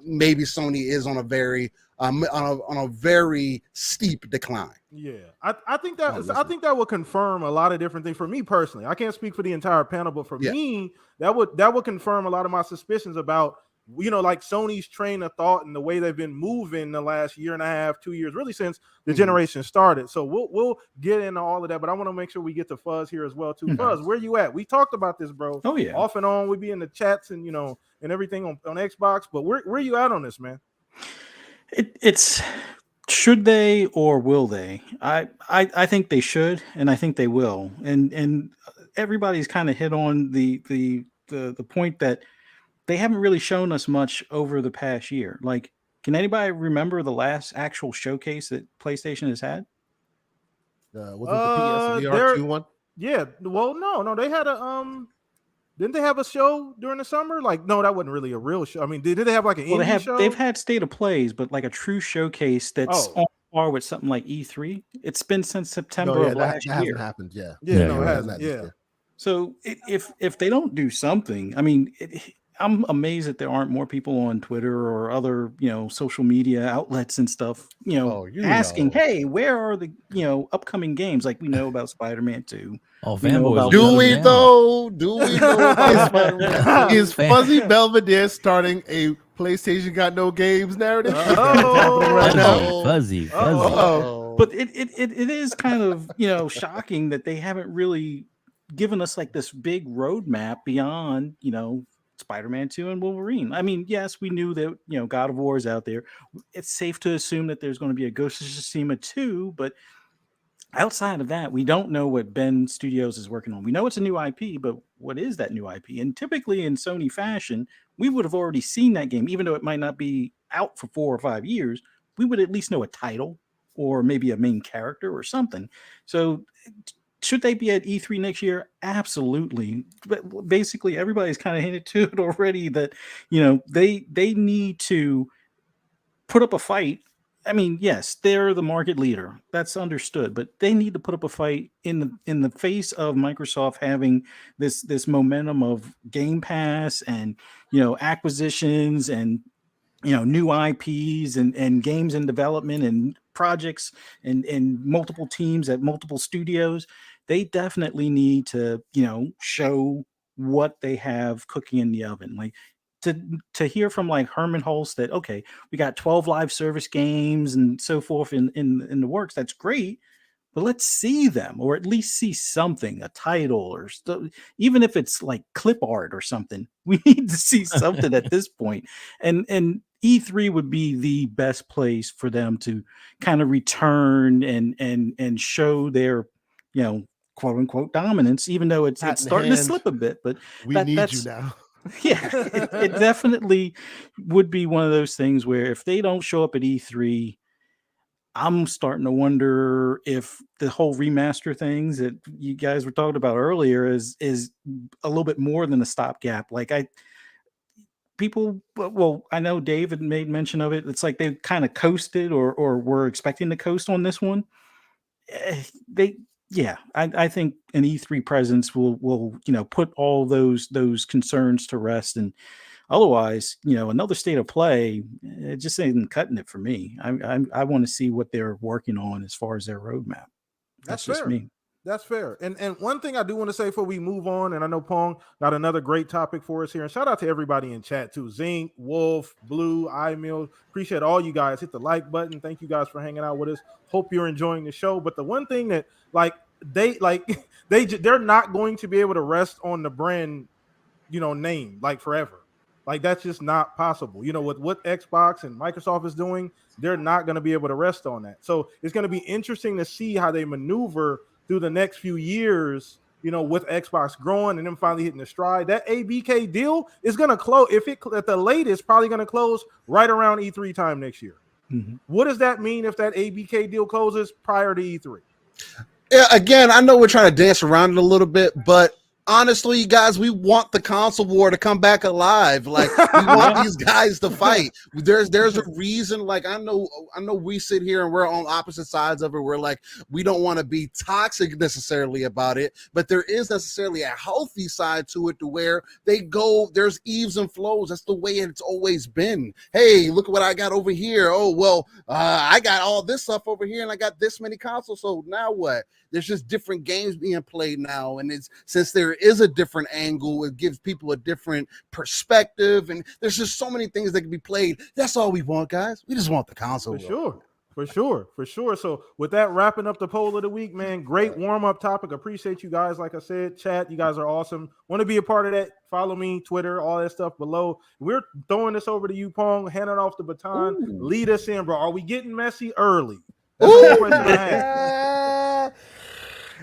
maybe Sony is on a very steep decline. Yeah, I think that would confirm a lot of different things for me personally. I can't speak for the entire panel, but for me, that would confirm a lot of my suspicions about like Sony's train of thought and the way they've been moving the last year and a half, 2 years, really since the generation started. So we'll get into all of that, but I want to make sure we get to Fuzz here as well too. Mm-hmm. Fuzz, where you at? We talked about this, bro. Oh yeah, off and on. We be in the chats and and everything on Xbox. But where you at on this, man? It's should they or will they? I think they should, and I think they will. And everybody's kind of hit on the point that they haven't really shown us much over the past year. Like, can anybody remember the last actual showcase that PlayStation has had? Wasn't the PSVR2 one? Yeah. Well, no, they had a didn't they have a show during the summer? Like, no, that wasn't really a real show. I mean, did they have like an indie show? They've had state of plays, but like a true showcase that's on par with something like E3. It's been since September of last year. Hasn't happened. Yeah. No, it hasn't. Yeah. So if they don't do something, I mean, I'm amazed that there aren't more people on Twitter or other, social media outlets and stuff, asking, hey, where are the, upcoming games? Like we know about Spider-Man 2. Oh, fanboys. Do we know about Spider-Man? Is Fuzzy Belvedere starting a PlayStation Got No Games narrative? Right now? Fuzzy. But it is kind of, shocking that they haven't really given us like this big roadmap beyond, Spider-Man 2 and Wolverine. I mean, yes, we knew that, God of War is out there. It's safe to assume that there's going to be a Ghost of Tsushima 2, but outside of that, we don't know what Ben Studios is working on. We know it's a new IP, but what is that new IP? And typically in Sony fashion, we would have already seen that game, even though it might not be out for 4 or 5 years. We would at least know a title. or maybe a main character or something. So should they be at E3 next year? Absolutely. But basically, everybody's kind of hinted to it already that they need to put up a fight. I mean, yes, they're the market leader. That's understood, but they need to put up a fight in the face of Microsoft having this momentum of Game Pass and acquisitions and new IPs and games in development and projects and multiple teams at multiple studios. They definitely need to show what they have cooking in the oven. Like to hear from like Herman Hulst that okay, we got 12 live service games and so forth in the works. That's great, but let's see them, or at least see something, a title or even if it's like clip art or something. We need to see something at this point. And E3 would be the best place for them to kind of return and show their, quote unquote dominance, even though it's starting to slip a bit. But we need you now. Yeah, it definitely would be one of those things where if they don't show up at E3, I'm starting to wonder if the whole remaster things that you guys were talking about earlier is a little bit more than a stopgap. Like I know David made mention of it. It's like they kind of coasted or were expecting to coast on this one. I think an E3 presence will put all those concerns to rest. And otherwise, another state of play, it just ain't cutting it for me. I want to see what they're working on as far as their roadmap. That's just fair. me. That's fair. And one thing I do want to say before we move on, and I know Pong got another great topic for us here. And shout out to everybody in chat too. Zinc, Wolf, Blue, iMill. Appreciate all you guys. Hit the like button. Thank you guys for hanging out with us. Hope you're enjoying the show. But the one thing that they're not going to be able to rest on the brand, name like forever. Like that's just not possible. With what Xbox and Microsoft is doing, they're not going to be able to rest on that. So it's going to be interesting to see how they maneuver through the next few years, with Xbox growing and then finally hitting the stride. That ABK deal is going to close, at the latest, probably going to close right around E3 time next year. Mm-hmm. What does that mean if that ABK deal closes prior to E3? Yeah, again, I know we're trying to dance around it a little bit, but honestly, guys, we want the console war to come back alive. Like we want these guys to fight. There's a reason. Like I know we sit here and we're on opposite sides of it. We're like we don't want to be toxic necessarily about it, but there is necessarily a healthy side to it to where there's eves and flows. That's the way it's always been. Hey, look at what I got over here. Oh well, I got all this stuff over here, and I got this many consoles. So now what? There's just different games being played now, and since there is a different angle, it gives people a different perspective, and there's just so many things that can be played. That's all we want, guys. We just want the console. For sure. So with that, wrapping up the poll of the week, man, great warm-up topic. Appreciate you guys. Like I said, chat, you guys are awesome. Want to be a part of that? Follow me, Twitter, all that stuff below. We're throwing this over to you, Pong, handing off the baton. Ooh. Lead us in, bro. Are we getting messy early? That's the question I have.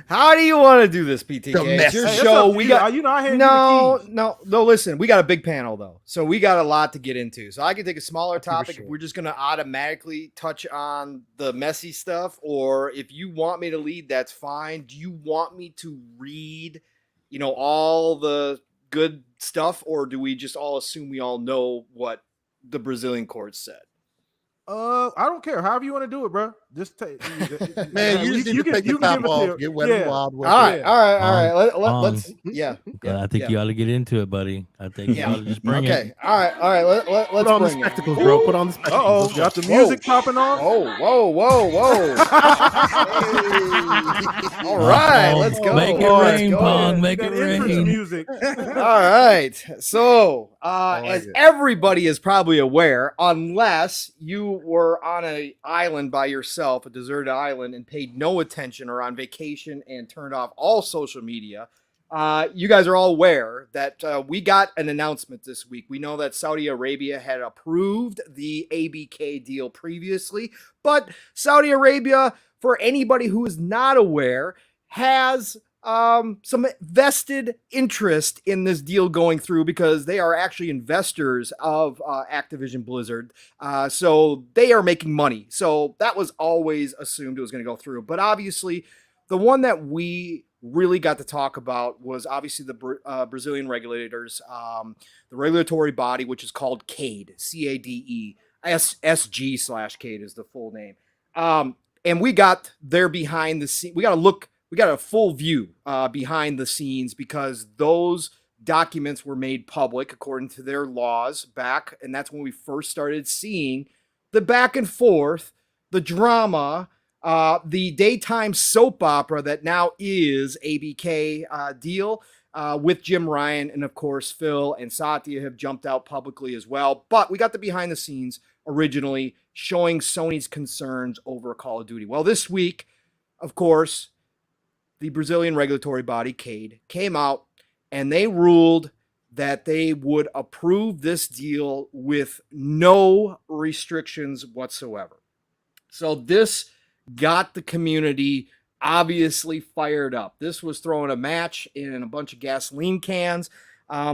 How do you want to do this, PTK? It's your show. We got no. Listen, we got a big panel though, so we got a lot to get into. So I can take a smaller topic if we're just going to automatically touch on the messy stuff, or if you want me to lead, that's fine. Do you want me to read, all the good stuff, or do we just all assume we all know what the Brazilian courts said? I don't care. However you want to do it, bro. Just take. Man, you can take the top off. Get wet and wild. All right. Let's. Yeah. I think you ought to get into it, buddy. I think you ought to just bring it. Okay. All right. Let's put on the spectacles, bro. Put on the spectacles. Got the music popping off. Whoa. Hey. All right. Let's go. Make it rain, Pong. Make it rain. Music. All right. So, as everybody is probably aware, unless you were on an island by yourself, a deserted island, and paid no attention, or on vacation and turned off all social media, you guys are all aware that we got an announcement this week. We know that Saudi Arabia had approved the ABK deal previously, but Saudi Arabia, for anybody who is not aware, has some vested interest in this deal going through because they are actually investors of Activision Blizzard. So they are making money. So that was always assumed it was going to go through. But obviously, the one that we really got to talk about was obviously the Brazilian regulators, the regulatory body, which is called CADE, CADE, SG/CADE is the full name. And we got there behind the scene. We got a full view behind the scenes because those documents were made public according to their laws back. And that's when we first started seeing the back and forth, the drama, the daytime soap opera that now is ABK deal with Jim Ryan. And of course, Phil and Satya have jumped out publicly as well. But we got the behind the scenes originally showing Sony's concerns over Call of Duty. Well, this week, of course, the Brazilian regulatory body, CADE, came out and they ruled that they would approve this deal with no restrictions whatsoever. So this got the community obviously fired up. This was throwing a match in a bunch of gasoline cans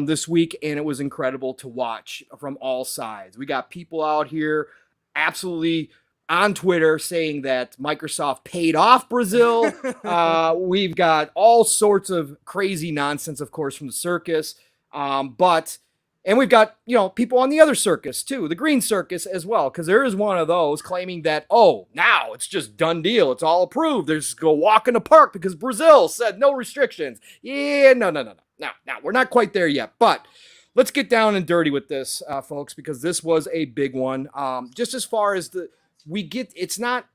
this week, and it was incredible to watch from all sides. We got people out here absolutely on Twitter saying that Microsoft paid off Brazil. We've got all sorts of crazy nonsense, of course, from the circus. And we've got, people on the other circus too, the green circus as well, because there is one of those claiming that, now it's just done deal. It's all approved. There's go walk in the park because Brazil said no restrictions. Yeah, no. Now, we're not quite there yet, but let's get down and dirty with this, folks, because this was a big one. Just as far as it's not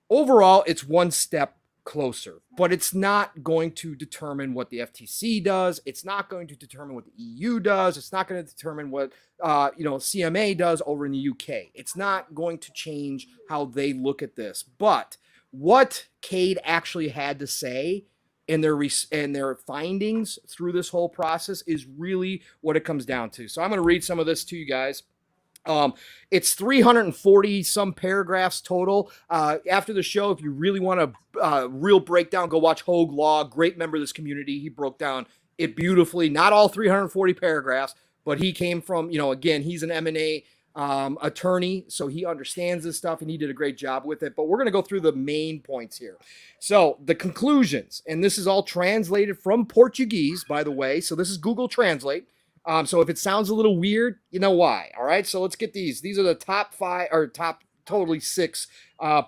overall, it's one step closer, but it's not going to determine what the FTC does. It's not going to determine what the EU does. It's not going to determine what, CMA does over in the UK. It's not going to change how they look at this. But what CADE actually had to say in their findings through this whole process is really what it comes down to. So I'm going to read some of this to you guys. It's 340 some paragraphs total. After the show, if you really want a real breakdown, go watch Hogue Law, great member of this community. He broke down it beautifully. Not all 340 paragraphs, but he came from, again, he's an M&A attorney, so he understands this stuff and he did a great job with it. But we're going to go through the main points here. So the conclusions, and this is all translated from Portuguese, by the way. So this is Google Translate. So if it sounds a little weird, you know why. All right. So let's get these. These are the top totally 6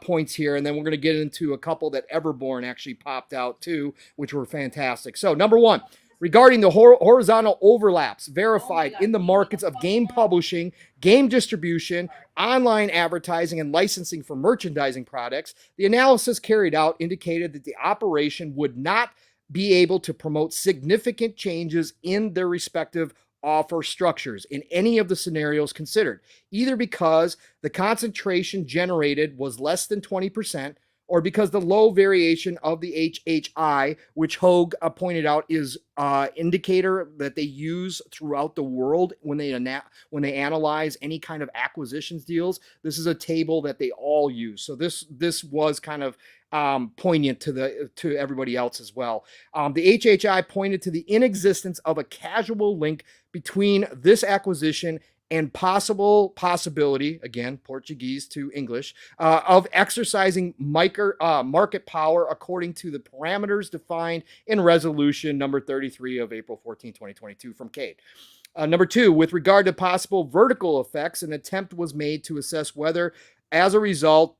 points here. And then we're going to get into a couple that Everborn actually popped out too, which were fantastic. So number 1, regarding the horizontal overlaps verified in the markets of game publishing, game distribution, online advertising, and licensing for merchandising products, the analysis carried out indicated that the operation would not be able to promote significant changes in their respective offer structures in any of the scenarios considered, either because the concentration generated was less than 20%, or because the low variation of the HHI, which Hogue pointed out is indicator that they use throughout the world when they analyze any kind of acquisitions deals. This is a table that they all use. So this was kind of poignant to everybody else as well. The HHI pointed to the inexistence of a causal link between this acquisition and possibility, again, Portuguese to English, of exercising market power according to the parameters defined in resolution number 33 of April 14, 2022 from CADE. Number 2, with regard to possible vertical effects, an attempt was made to assess whether, as a result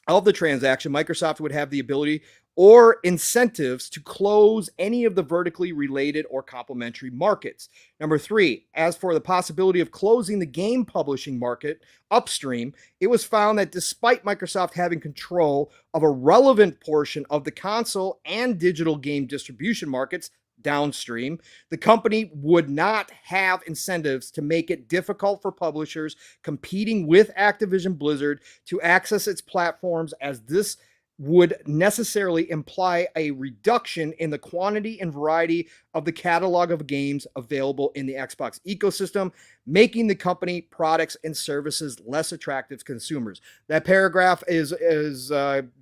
of the transaction, Microsoft would have the ability or incentives to close any of the vertically related or complementary markets. Number 3, as for the possibility of closing the game publishing market upstream, it was found that despite Microsoft having control of a relevant portion of the console and digital game distribution markets downstream, the company would not have incentives to make it difficult for publishers competing with Activision Blizzard to access its platforms, as this would necessarily imply a reduction in the quantity and variety of the catalog of games available in the Xbox ecosystem, making the company products and services less attractive to consumers. That paragraph is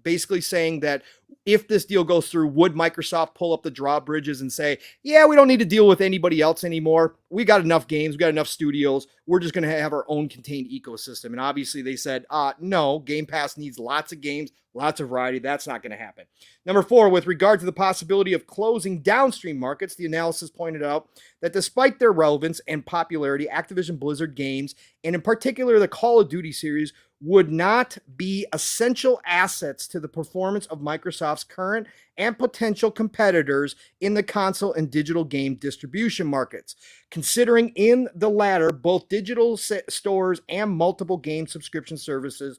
basically saying that if this deal goes through, would Microsoft pull up the drawbridges and say, yeah, we don't need to deal with anybody else anymore. We got enough games. We got enough studios. We're just going to have our own contained ecosystem. And obviously they said, no, Game Pass needs lots of games, lots of variety. That's not going to happen. Number 4, with regard to the possibility of closing downstream markets, the analysis pointed out that despite their relevance and popularity, Activision Blizzard games, and in particular the Call of Duty series, would not be essential assets to the performance of Microsoft's current and potential competitors in the console and digital game distribution markets, considering in the latter both digital stores and multiple game subscription services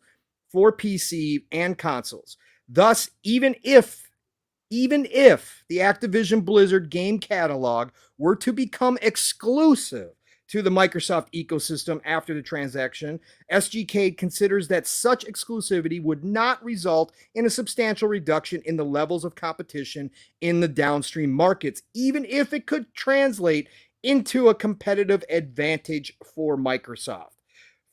for PC and consoles. Thus, even if the Activision Blizzard game catalog were to become exclusive to the Microsoft ecosystem after the transaction, SGK considers that such exclusivity would not result in a substantial reduction in the levels of competition in the downstream markets, even if it could translate into a competitive advantage for Microsoft.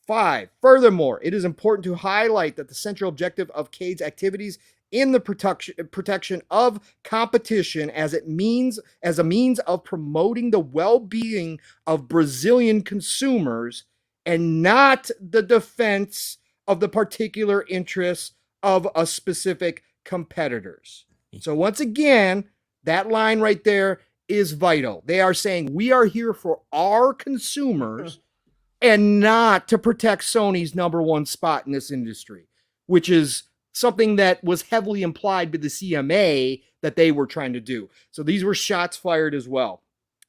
5. Furthermore, it is important to highlight that the central objective of CADE's activities in the protection of competition as a means of promoting the well-being of Brazilian consumers and not the defense of the particular interests of a specific competitors. So once again, that line right there is vital. They are saying we are here for our consumers and not to protect Sony's number one spot in this industry, which is something that was heavily implied by the CMA that they were trying to do. So these were shots fired as well.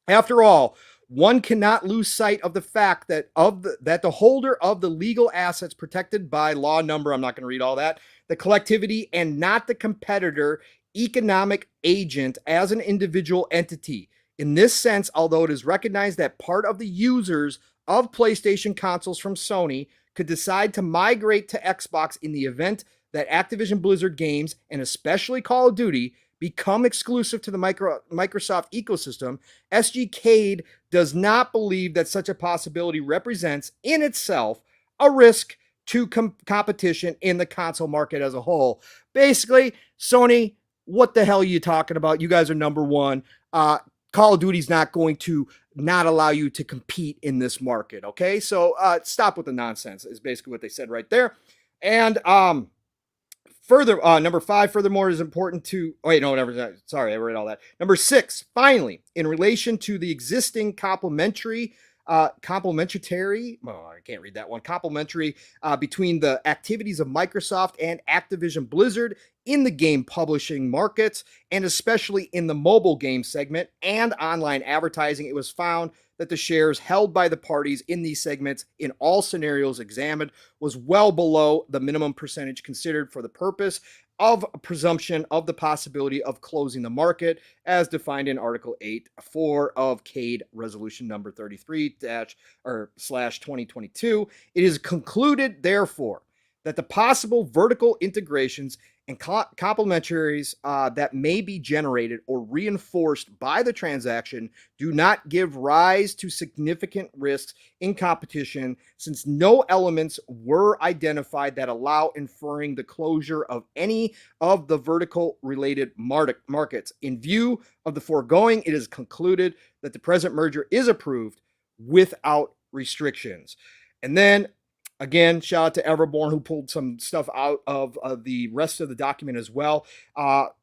After all, one cannot lose sight of the fact that the holder of the legal assets protected by law number, I'm not going to read all that, the collectivity and not the competitor economic agent as an individual entity. In this sense, although it is recognized that part of the users of PlayStation consoles from Sony could decide to migrate to Xbox in the event that Activision Blizzard games, and especially Call of Duty, become exclusive to the Microsoft ecosystem, SG Cade does not believe that such a possibility represents in itself a risk to competition in the console market as a whole. Basically, Sony, what the hell are you talking about? You guys are number one. Call of Duty's not going to not allow you to compete in this market, okay? So stop with the nonsense is basically what they said right there. And number 5, furthermore, is important to, sorry, I read all that. Number 6, finally, in relation to the existing complementary between the activities of Microsoft and Activision Blizzard in the game publishing markets, and especially in the mobile game segment and online advertising, it was found that the shares held by the parties in these segments in all scenarios examined was well below the minimum percentage considered for the purpose of a presumption of the possibility of closing the market as defined in Article 8.4 of CADE Resolution number 33/2022. It is concluded, therefore, that the possible vertical integrations and complementaries that may be generated or reinforced by the transaction do not give rise to significant risks in competition, since no elements were identified that allow inferring the closure of any of the vertical related markets. In view of the foregoing, it is concluded that the present merger is approved without restrictions. And then again, shout out to Everborn who pulled some stuff out of the rest of the document as well.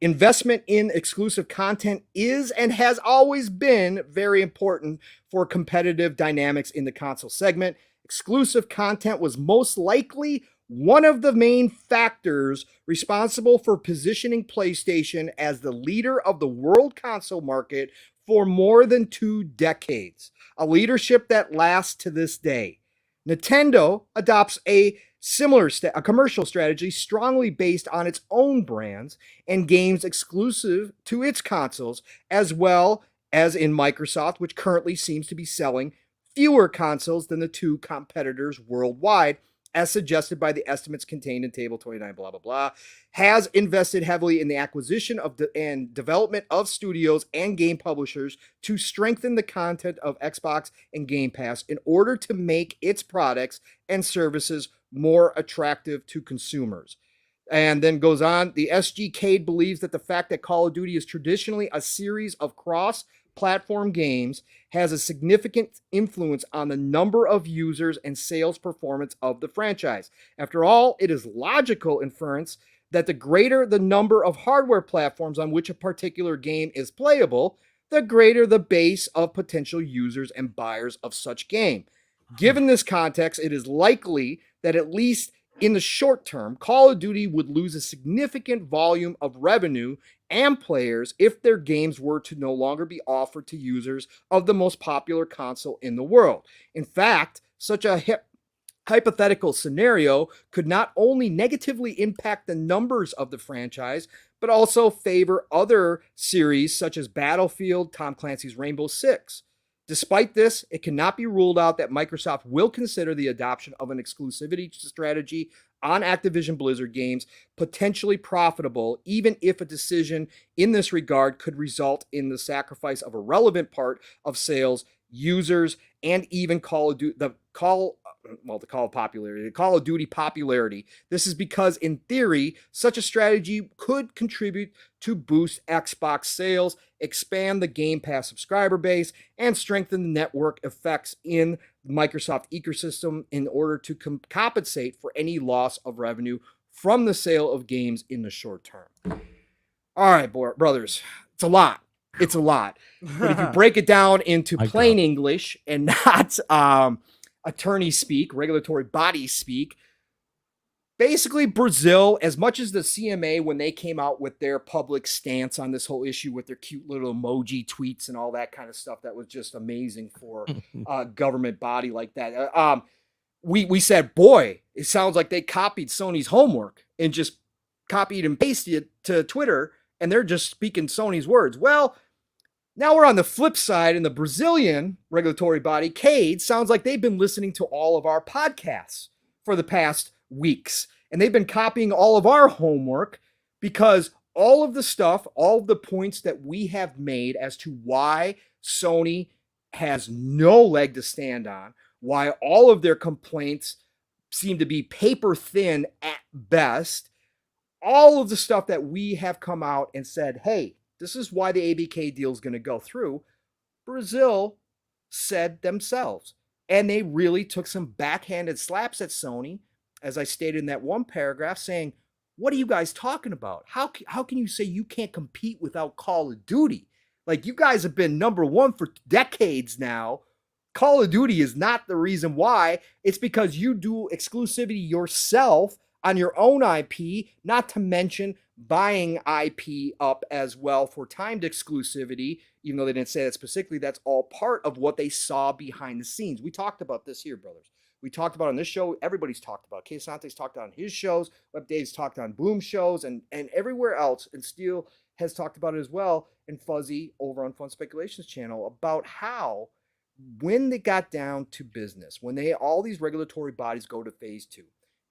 Investment in exclusive content is and has always been very important for competitive dynamics in the console segment. Exclusive content was most likely one of the main factors responsible for positioning PlayStation as the leader of the world console market for more than 2 decades, a leadership that lasts to this day. Nintendo adopts a similar commercial strategy strongly based on its own brands and games exclusive to its consoles, as well as in Microsoft, which currently seems to be selling fewer consoles than the 2 competitors worldwide, as suggested by the estimates contained in Table 29, blah, blah, blah, has invested heavily in the acquisition of and development of studios and game publishers to strengthen the content of Xbox and Game Pass in order to make its products and services more attractive to consumers. And then goes on, the SGK believes that the fact that Call of Duty is traditionally a series of cross-platform games has a significant influence on the number of users and sales performance of the franchise. After all, it is logical inference that the greater the number of hardware platforms on which a particular game is playable, the greater the base of potential users and buyers of such game. Given this context, it is likely that at least in the short term, Call of Duty would lose a significant volume of revenue and players if their games were to no longer be offered to users of the most popular console in the world. In fact, such a hypothetical scenario could not only negatively impact the numbers of the franchise, but also favor other series such as Battlefield, Tom Clancy's Rainbow Six. Despite this, it cannot be ruled out that Microsoft will consider the adoption of an exclusivity strategy on Activision Blizzard games potentially profitable, even if a decision in this regard could result in the sacrifice of a relevant part of sales, users, and even Call of Duty popularity. This is because, in theory, such a strategy could contribute to boost Xbox sales, expand the Game Pass subscriber base, and strengthen the network effects in the Microsoft ecosystem in order to compensate for any loss of revenue from the sale of games in the short term. All right, brothers, it's a lot. It's a lot. But if you break it down into plain English and not attorney speak, regulatory body speak, basically Brazil, as much as the CMA, when they came out with their public stance on this whole issue with their cute little emoji tweets and all that kind of stuff, that was just amazing for a government body like that. We said, boy, it sounds like they copied Sony's homework and just copied and pasted it to Twitter, and they're just speaking Sony's words. Well, now we're on the flip side, and the Brazilian regulatory body, CADE, sounds like they've been listening to all of our podcasts for the past weeks. And they've been copying all of our homework, because all of the stuff, all of the points that we have made as to why Sony has no leg to stand on, why all of their complaints seem to be paper thin at best, all of the stuff that we have come out and said, hey, this is why the ABK deal is going to go through, Brazil said themselves. And they really took some backhanded slaps at Sony, as I stated in that one paragraph, saying, what are you guys talking about? How can you say you can't compete without Call of Duty? Like, you guys have been number one for decades now. Call of Duty is not the reason why. It's because you do exclusivity yourself on your own IP, not to mention buying IP up as well for timed exclusivity, even though they didn't say that specifically. That's all part of what they saw behind the scenes. We talked about this here, brothers. We talked about on this show. Everybody's talked about. Kay Sante's talked on his shows. Web Dave's talked on Boom shows, and everywhere else. And Steele has talked about it as well. And Fuzzy over on Fun Speculations channel about how, when they got down to business, when all these regulatory bodies go to phase 2,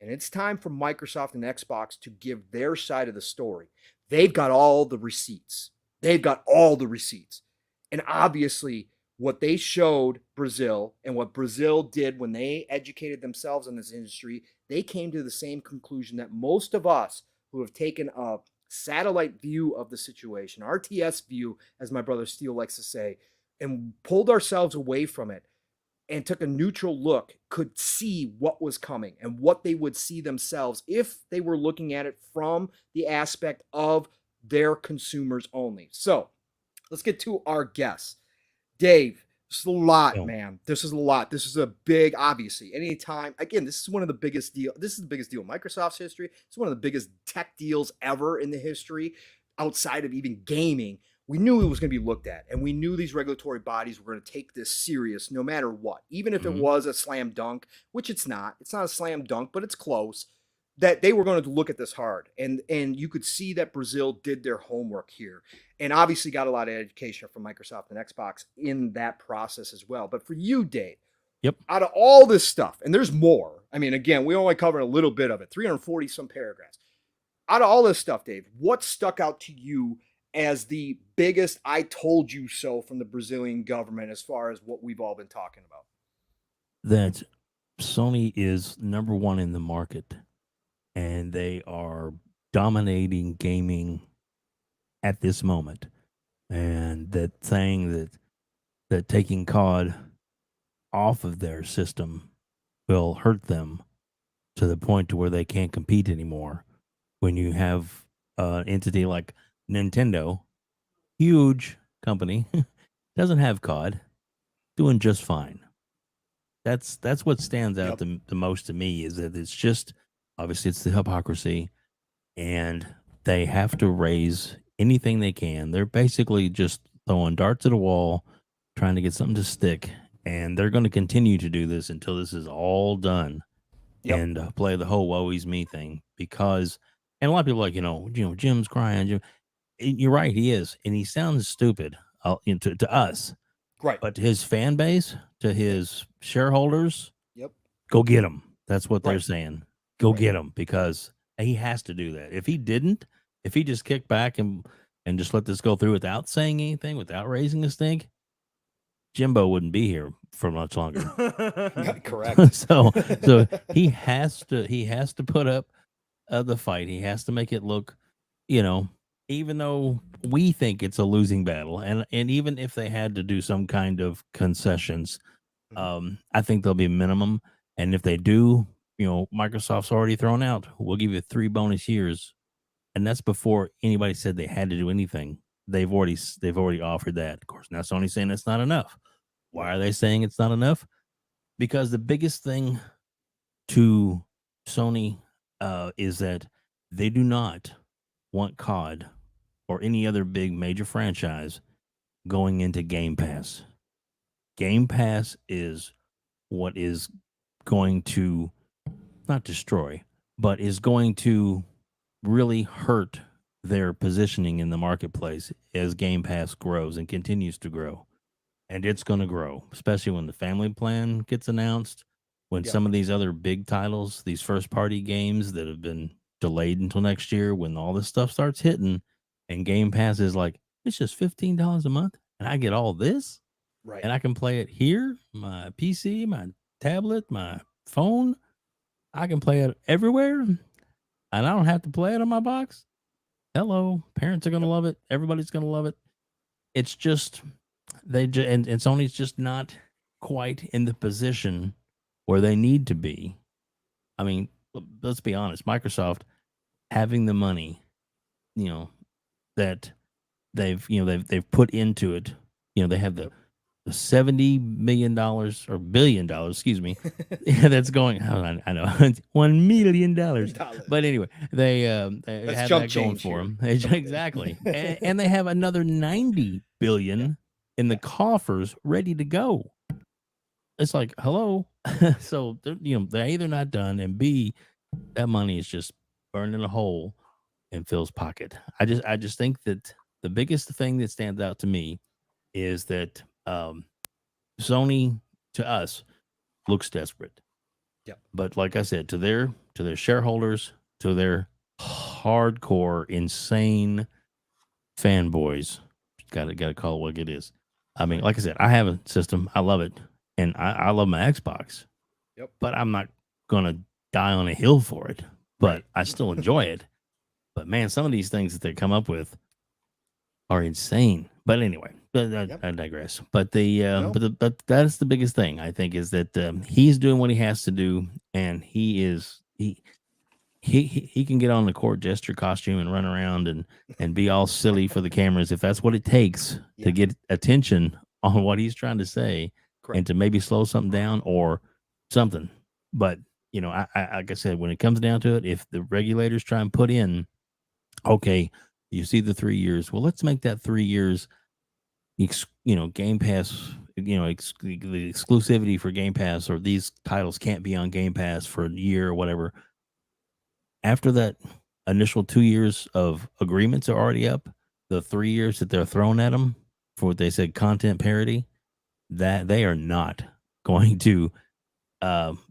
and it's time for Microsoft and Xbox to give their side of the story, they've got all the receipts. They've got all the receipts. And obviously, what they showed Brazil and what Brazil did when they educated themselves in this industry, they came to the same conclusion that most of us who have taken a satellite view of the situation, RTS view, as my brother Steele likes to say, and pulled ourselves away from it and took a neutral look, could see what was coming and what they would see themselves if they were looking at it from the aspect of their consumers only. So let's get to our guests. Dave, this is a lot, man. This is a lot. This is a big, obviously, anytime, again, this is one of the biggest deal. This is the biggest deal in Microsoft's history. It's one of the biggest tech deals ever in the history outside of even gaming. We knew it was going to be looked at, and we knew these regulatory bodies were going to take this serious no matter what, even if it was a slam dunk, which it's not. It's not a slam dunk, but it's close, that they were going to look at this hard. And you could see that Brazil did their homework here and obviously got a lot of education from Microsoft and Xbox in that process as well. But for you, Dave, out of all this stuff, and there's more, I mean, again, we only covered a little bit of it, 340 some paragraphs. Out of all this stuff, Dave, what stuck out to you as the biggest I told you so from the Brazilian government as far as what we've all been talking about? That Sony is number one in the market, and they are dominating gaming at this moment, and that saying that taking COD off of their system will hurt them to the point to where they can't compete anymore. When you have an entity like Nintendo, huge company, doesn't have COD, doing just fine. That's what stands out the most to me, is that it's just, obviously it's the hypocrisy, and they have to raise anything they can. They're basically just throwing darts at a wall, trying to get something to stick, and they're going to continue to do this until this is all done. Yep. And play the whole woe is me thing, because, and a lot of people are like, Jim's crying. You're right, he is, and he sounds stupid to us, Right. but to his fan base, to his shareholders, Yep. go get him. That's what they're Right. saying. Go Right. get him, because he has to do that. If he didn't, if he just kicked back and just let this go through without saying anything, without raising a stink, Jimbo wouldn't be here for much longer. Correct. so he has to put up the fight. He has to make it look, even though we think it's a losing battle, and even if they had to do some kind of concessions, I think there'll be minimum. And if they do, Microsoft's already thrown out, we'll give you 3 bonus years, and that's before anybody said they had to do anything. They've already offered that. Of course, now Sony's saying that's not enough. Why are they saying it's not enough? Because the biggest thing to Sony is that they do not want COD or any other big major franchise going into Game Pass. Game Pass is what is going to not destroy, but is going to really hurt their positioning in the marketplace as Game Pass grows and continues to grow. And it's going to grow, especially when the family plan gets announced, when some of these other big titles, these first party games that have been delayed until next year, when all this stuff starts hitting, and Game Pass is like, it's just $15 a month and I get all this, Right. and I can play it here, my PC, my tablet, my phone. I can play it everywhere, and I don't have to play it on my box. Hello, parents are going to love it. Everybody's going to love it. It's just, and Sony's just not quite in the position where they need to be. I mean, let's be honest. Microsoft having the money, that they've put into it. They have the $70 million or $1 billion, excuse me, that's going. I know $1 million, but anyway, they have that going for them. Exactly, and they have another $90 billion in the coffers ready to go. It's like, hello. So they're either not done, and B, that money is just burning a hole in Phil's pocket. I just think that the biggest thing that stands out to me is that Sony, to us, looks desperate. Yep. But like I said, to their shareholders, to their hardcore, insane fanboys, gotta call it what it is. I mean, like I said, I have a system. I love it. And I love my Xbox. Yep. But I'm not gonna die on a hill for it. But I still enjoy it. But man, some of these things that they come up with are insane. But anyway, I digress. But but that's the biggest thing, I think, is that he's doing what he has to do, and he can get on the court jester costume and run around and be all silly for the cameras if that's what it takes to get attention on what he's trying to say. Correct. And to maybe slow something down or something. But I like I said, when it comes down to it, if the regulators try and put in, okay, you see the 3 years, well, let's make that 3 years, Game Pass, the exclusivity for Game Pass, or these titles can't be on Game Pass for a year or whatever. After that initial 2 years of agreements are already up, the 3 years that they're throwing at them for what they said content parity, that they are not going to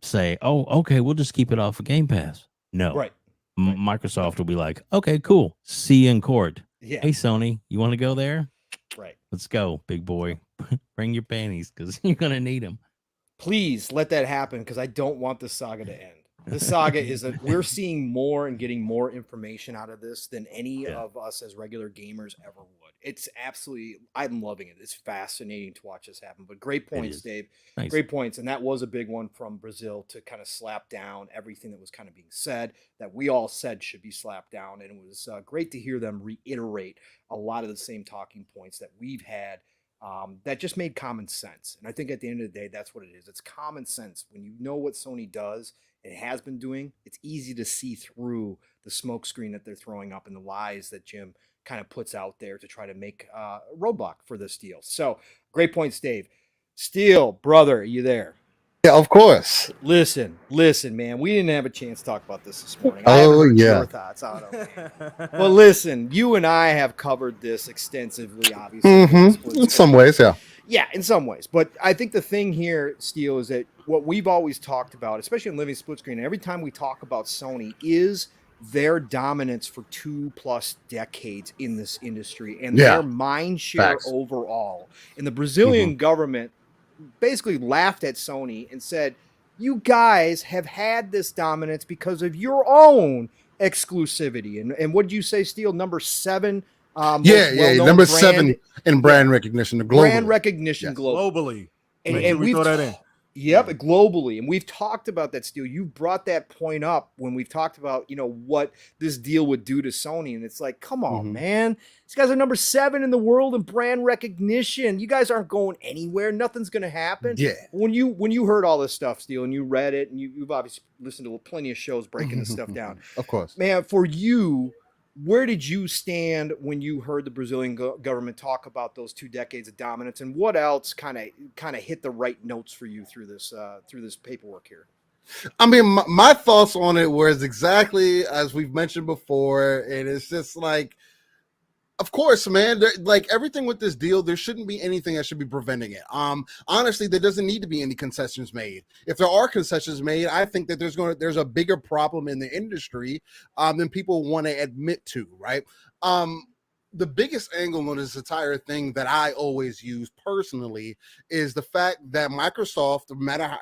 say, oh, okay, we'll just keep it off of Game Pass. No. Right. Microsoft will be like, okay, cool. See you in court. Yeah. Hey, Sony, you want to go there? Right. Let's go, big boy. Bring your panties, because you're going to need them. Please let that happen, because I don't want this saga to end. The saga is that we're seeing more and getting more information out of this than any Yeah. of us as regular gamers ever would. It's absolutely, I'm loving it. It's fascinating to watch this happen. But great points, is. Dave. Thanks. Great points. And that was a big one from Brazil to kind of slap down everything that was kind of being said that we all said should be slapped down. And it was great to hear them reiterate a lot of the same talking points that we've had. That just made common sense. And I think at the end of the day, that's what it is. It's common sense. When you know what Sony does, it has been doing, it's easy to see through the smoke screen that they're throwing up and the lies that Jim kind of puts out there to try to make a roadblock for this deal. So great points, Dave. Steel, brother, are you there? Yeah, of course. Listen, man. We didn't have a chance to talk about this morning. Oh, I haven't heard yeah. your thoughts on it. Well, listen, you and I have covered this extensively, obviously. In some ways, yeah. Yeah, in some ways. But I think the thing here, Steele, is that what we've always talked about, especially in Living Split Screen, every time we talk about Sony, is their dominance for 2+ decades in this industry and their mind share Facts. overall. And the Brazilian government basically laughed at Sony and said, you guys have had this dominance because of your own exclusivity. And what did you say, Steele? Number 7? Number 7 in brand recognition. Globally. Brand recognition Yes. Globally. And, Make sure we we've throw that in. Yep, globally. And we've talked about that, Steele. You brought that point up when we've talked about, what this deal would do to Sony. And it's like, come on, man. These guys are number 7 in the world in brand recognition. You guys aren't going anywhere. Nothing's going to happen. Yeah. When you heard all this stuff, Steele, and you read it, and you've obviously listened to plenty of shows breaking this stuff down. Of course. Man, for you, where did you stand when you heard the Brazilian government talk about those 2 decades of dominance, and what else kind of hit the right notes for you through this paperwork here? I mean, my thoughts on it was exactly as we've mentioned before, and it's just like, of course, man, like everything with this deal, there shouldn't be anything that should be preventing it. Honestly, there doesn't need to be any concessions made. If there are concessions made, I think that there's a bigger problem in the industry than people want to admit to, right? The biggest angle on this entire thing that I always use personally is the fact that Microsoft,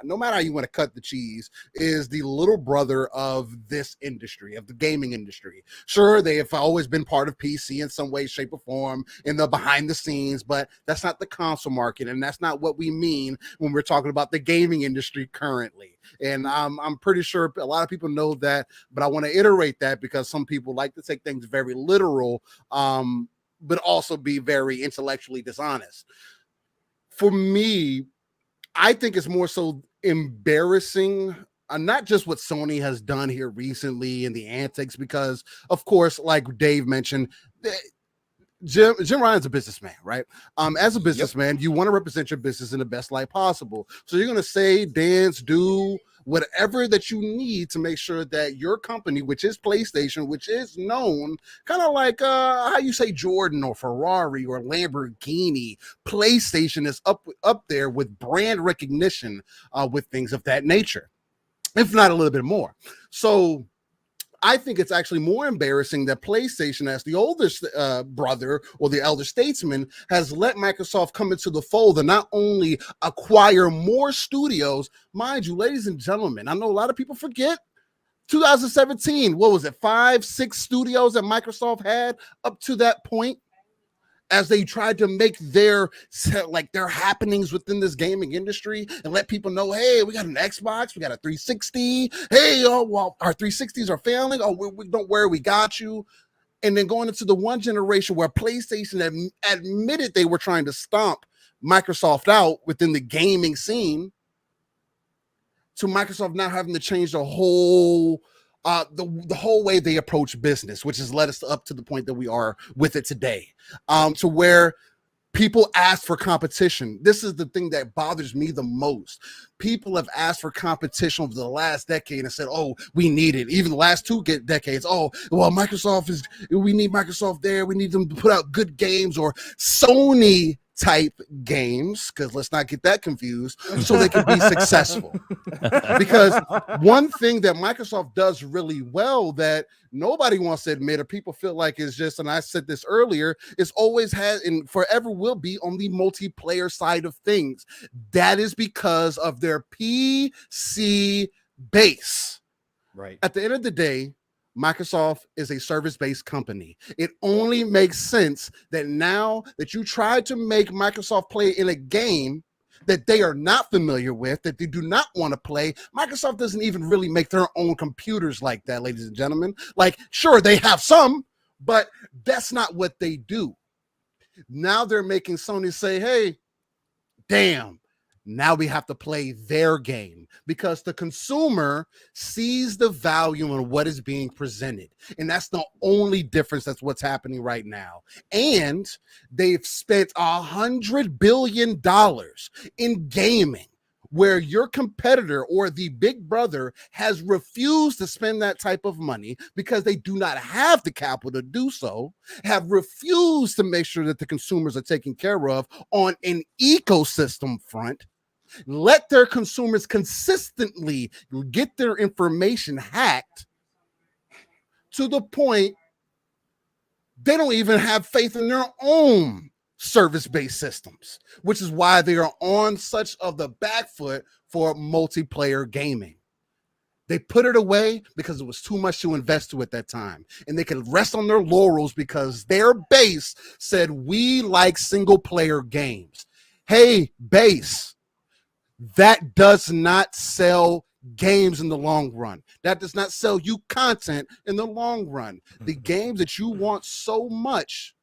no matter how you want to cut the cheese, is the little brother of this industry, of the gaming industry. Sure, they have always been part of PC in some way, shape, or form in the behind the scenes, but that's not the console market, and that's not what we mean when we're talking about the gaming industry currently. And I'm pretty sure a lot of people know that, but I want to iterate that because some people like to take things very literal, but also be very intellectually dishonest. For me, I think it's more so embarrassing, not just what Sony has done here recently and the antics, because, of course, like Dave mentioned, Jim Ryan's a businessman, right? As a businessman, you want to represent your business in the best light possible. So you're going to say, dance, do whatever that you need to make sure that your company, which is PlayStation, which is known kind of like how you say Jordan or Ferrari or Lamborghini, PlayStation is up there with brand recognition with things of that nature, if not a little bit more. So I think it's actually more embarrassing that PlayStation, as the oldest brother or the elder statesman, has let Microsoft come into the fold and not only acquire more studios. Mind you, ladies and gentlemen, I know a lot of people forget 2017, what was it, 5-6 studios that Microsoft had up to that point, as they tried to make their happenings within this gaming industry and let people know, hey, we got an Xbox, we got a 360. Hey, well, our 360s are failing. Oh, we don't worry, we got you. And then going into the one generation where PlayStation admitted they were trying to stomp Microsoft out within the gaming scene, to Microsoft now having to change the whole way they approach business, which has led us up to the point that we are with it today, to where people ask for competition. This is the thing that bothers me the most. People have asked for competition over the last decade and said, oh, we need it. Even the last 2 decades. Oh, well, we need Microsoft there. We need them to put out good games or Sony type games, because let's not get that confused, so they can be successful. Because one thing that Microsoft does really well that nobody wants to admit, or people feel like is just, and I said this earlier, is always has and forever will be on the multiplayer side of things. That is because of their PC base. Right. At the end of the day, Microsoft is a service-based company. It only makes sense that now that you try to make Microsoft play in a game that they are not familiar with, that they do not want to play. Microsoft doesn't even really make their own computers like that, ladies and gentlemen. Like, sure, they have some, but that's not what they do. Now they're making Sony say, hey, damn, now we have to play their game because the consumer sees the value in what is being presented. And that's the only difference. That's what's happening right now. And they've spent $100 billion in gaming, where your competitor or the big brother has refused to spend that type of money because they do not have the capital to do so, have refused to make sure that the consumers are taken care of on an ecosystem front, let their consumers consistently get their information hacked to the point they don't even have faith in their own service-based systems, which is why they are on such of the back foot for multiplayer gaming. They put it away because it was too much to invest to at that time. And they could rest on their laurels because their base said, we like single-player games. Hey, base, that does not sell games in the long run. That does not sell you content in the long run. The games that you want so much,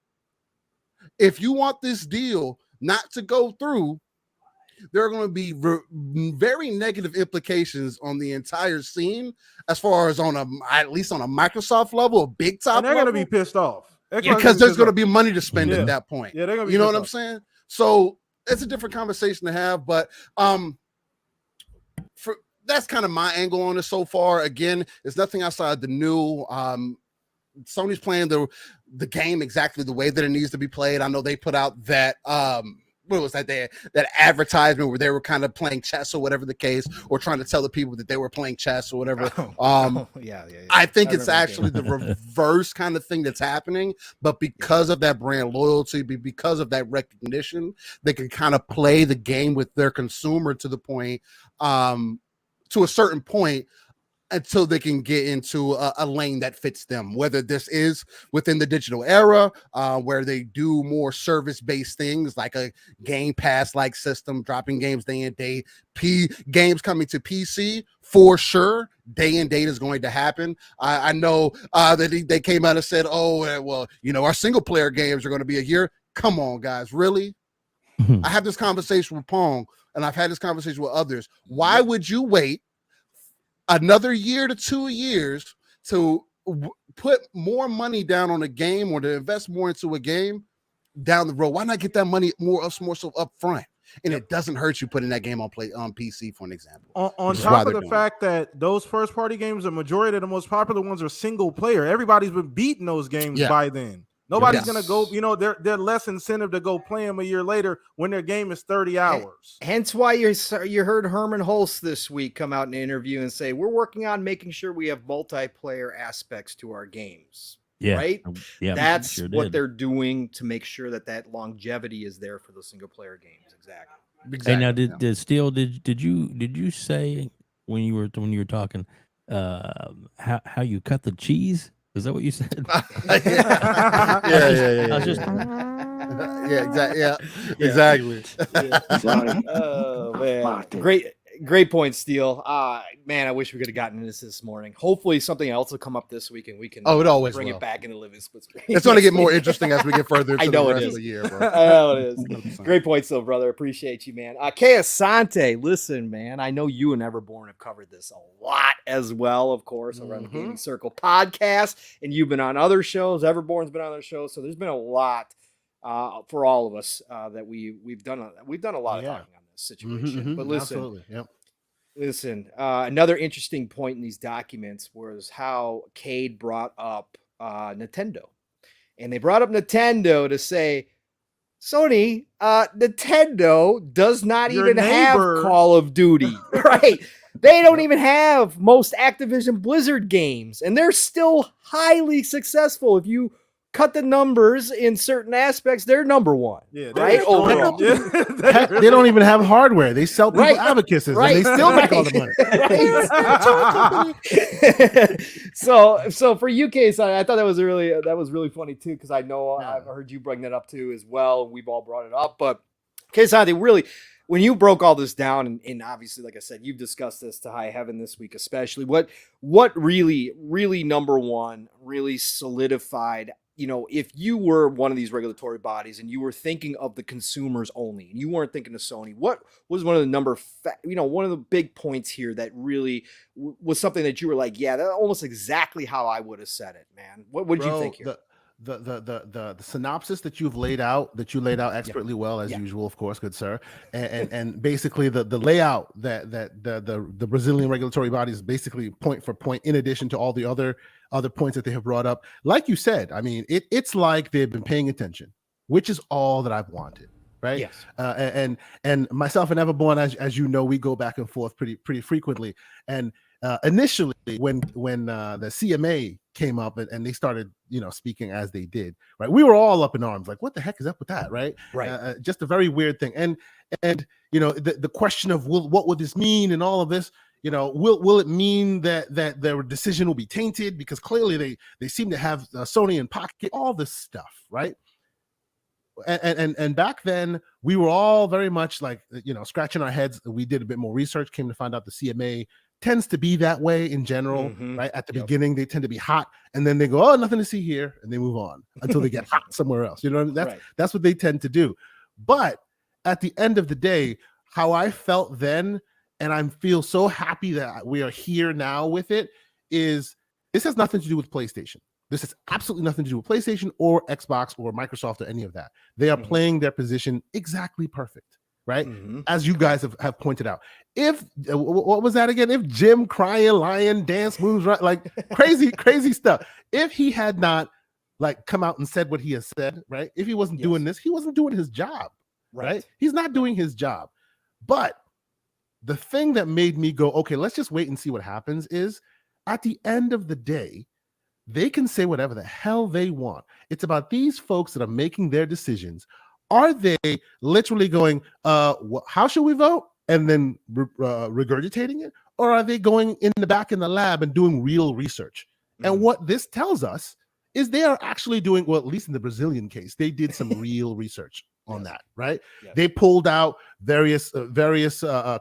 if you want this deal not to go through, there are going to be very negative implications on the entire scene, as far as at least on a Microsoft level, a big top And they're level, going to be pissed off. because there's going to be money to spend Yeah. at that point. Yeah, they're going to be. You know what pissed I'm off. saying? So it's a different conversation to have, but that's kind of my angle on it so far. Again, it's nothing outside the new. Sony's playing the game exactly the way that it needs to be played. I know they put out that what was that that advertisement where they were kind of playing chess or whatever the case, or trying to tell the people that they were playing chess or whatever. Yeah. I think it's remember that actually the reverse kind of thing that's happening, but because of that brand loyalty, because of that recognition, they can kind of play the game with their consumer to the point, to a certain point, until they can get into a lane that fits them, whether this is within the digital era, where they do more service-based things like a Game Pass-like system, dropping games day and date, games coming to PC, for sure, day and date is going to happen. I know that they came out and said, oh, well, our single-player games are going to be a year. Come on, guys, really? I have this conversation with Pong, and I've had this conversation with others. Why would you wait another year to 2 years to put more money down on a game, or to invest more into a game down the road? Why not get that money more so up front? And it doesn't hurt you putting that game on PC, for an example. On top of the fact that those first party games, the majority of the most popular ones are single player. Everybody's been beating those games by then. Nobody's going to go, they're less incentive to go play them a year later when their game is 30 hours. Hence why you heard Herman Hulse this week come out in an interview and say, we're working on making sure we have multiplayer aspects to our games. Yeah. Right? Yeah. That's sure what did. they're doing to make sure that longevity is there for the single player games. Exactly. Hey, now did you say when you were talking how you cut the cheese? Is that what you said? Yeah. I was just Exactly. Oh man, great point, Steele. Man, I wish we could have gotten this morning. Hopefully, something else will come up this week, and we can. It always bring will. it back into living split screen. It's going to get more interesting as we get further into know the it rest is. of the year, bro. I know it is. 100%. Great point, still, brother. Appreciate you, man. Kay Asante, listen, man. I know you and Everborn have covered this a lot as well, of course, over on the Gaming Circle podcast, and you've been on other shows. Everborn's been on other shows, so there's been a lot for all of us that we've done a lot of talking on this situation. But listen. Absolutely. Yep. Listen, another interesting point in these documents was how Cade brought up Nintendo. And they brought up Nintendo to say, Sony, Nintendo does not even have Call of Duty. Right? They don't even have most Activision Blizzard games. And they're still highly successful. If you cut the numbers in certain aspects, they're number one. Yeah, right? Overall. Heck, they don't even have hardware. They sell people advocacies, and they still make all the money. So for you, Case, I thought that was really funny too, because I know I've heard you bring that up too as well. We've all brought it up, but Case, they really, when you broke all this down, and obviously, like I said, you've discussed this to high heaven this week, especially what really number one really solidified, if you were one of these regulatory bodies and you were thinking of the consumers only, and you weren't thinking of Sony, what was one of the one of the big points here that really was something that you were like, yeah, that's almost exactly how I would have said it, man. What did you think here? The synopsis that you laid out expertly well, as usual, of course, good sir, and basically the layout that the Brazilian regulatory bodies basically point for point, in addition to all the other points that they have brought up. Like you said, I mean, it's like they've been paying attention, which is all that I've wanted, right? Yes. And myself and Everborn, as you know, we go back and forth pretty frequently. And initially, when the CMA came up and they started, speaking as they did, right? We were all up in arms, like, what the heck is up with that, right? Right. Just a very weird thing. And the question of what would this mean and all of this, will it mean that their decision will be tainted, because clearly they seem to have Sony in pocket, all this stuff, right? And back then we were all very much like, scratching our heads. We did a bit more research, came to find out the CMA tends to be that way in general, right? At the beginning, they tend to be hot, and then they go, oh, nothing to see here, and they move on until they get hot somewhere else. That's what they tend to do. But at the end of the day, how I felt then, and I feel so happy that we are here now with it, is this has nothing to do with PlayStation. This has absolutely nothing to do with PlayStation or Xbox or Microsoft or any of that. They are playing their position exactly perfect, right? As you guys have pointed out. If what was that again? If Jim crying, lion, dance moves, right? Like crazy stuff. If he had not like come out and said what he has said, right? If he wasn't doing this, he wasn't doing his job, right? He's not doing his job. But the thing that made me go, okay, let's just wait and see what happens, is at the end of the day, they can say whatever the hell they want. It's about these folks that are making their decisions. Are they literally going, how should we vote? And then regurgitating it? Or are they going in the back in the lab and doing real research? And what this tells us is they are actually doing, well, at least in the Brazilian case, they did some real research on that, right? Yes. They pulled out various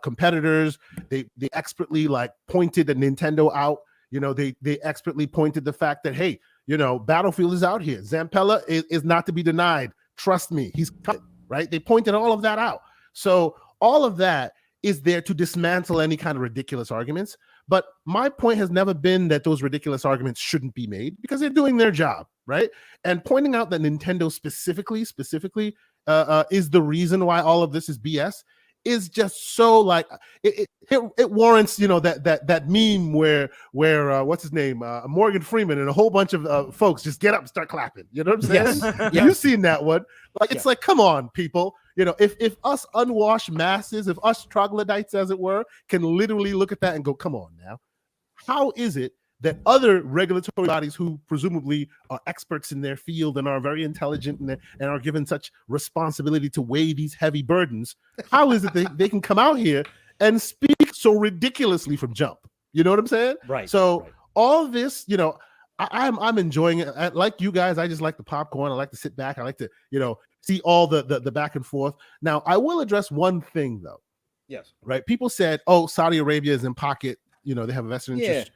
competitors. They expertly like pointed the Nintendo out. They expertly pointed the fact that, hey, Battlefield is out here. Zampella is not to be denied. Trust me, he's coming, right? They pointed all of that out. So all of that is there to dismantle any kind of ridiculous arguments. But my point has never been that those ridiculous arguments shouldn't be made, because they're doing their job, right? And pointing out that Nintendo specifically is the reason why all of this is BS is just so like it warrants that meme where what's his name, Morgan Freeman and a whole bunch of folks just get up and start clapping. You know what I'm saying? Yes. You've seen that one. Like it's like, come on, people. If us unwashed masses, if us troglodytes, as it were, can literally look at that and go, come on now, how is it that other regulatory bodies who presumably are experts in their field and are very intelligent and are given such responsibility to weigh these heavy burdens, how is it they can come out here and speak so ridiculously from jump? You know what I'm saying? Right. So all this, I'm enjoying it. Like you guys, I just like the popcorn. I like to sit back. I like to, see all the back and forth. Now, I will address one thing though. Yes. Right. People said, oh, Saudi Arabia is in pocket. They have a vested interest.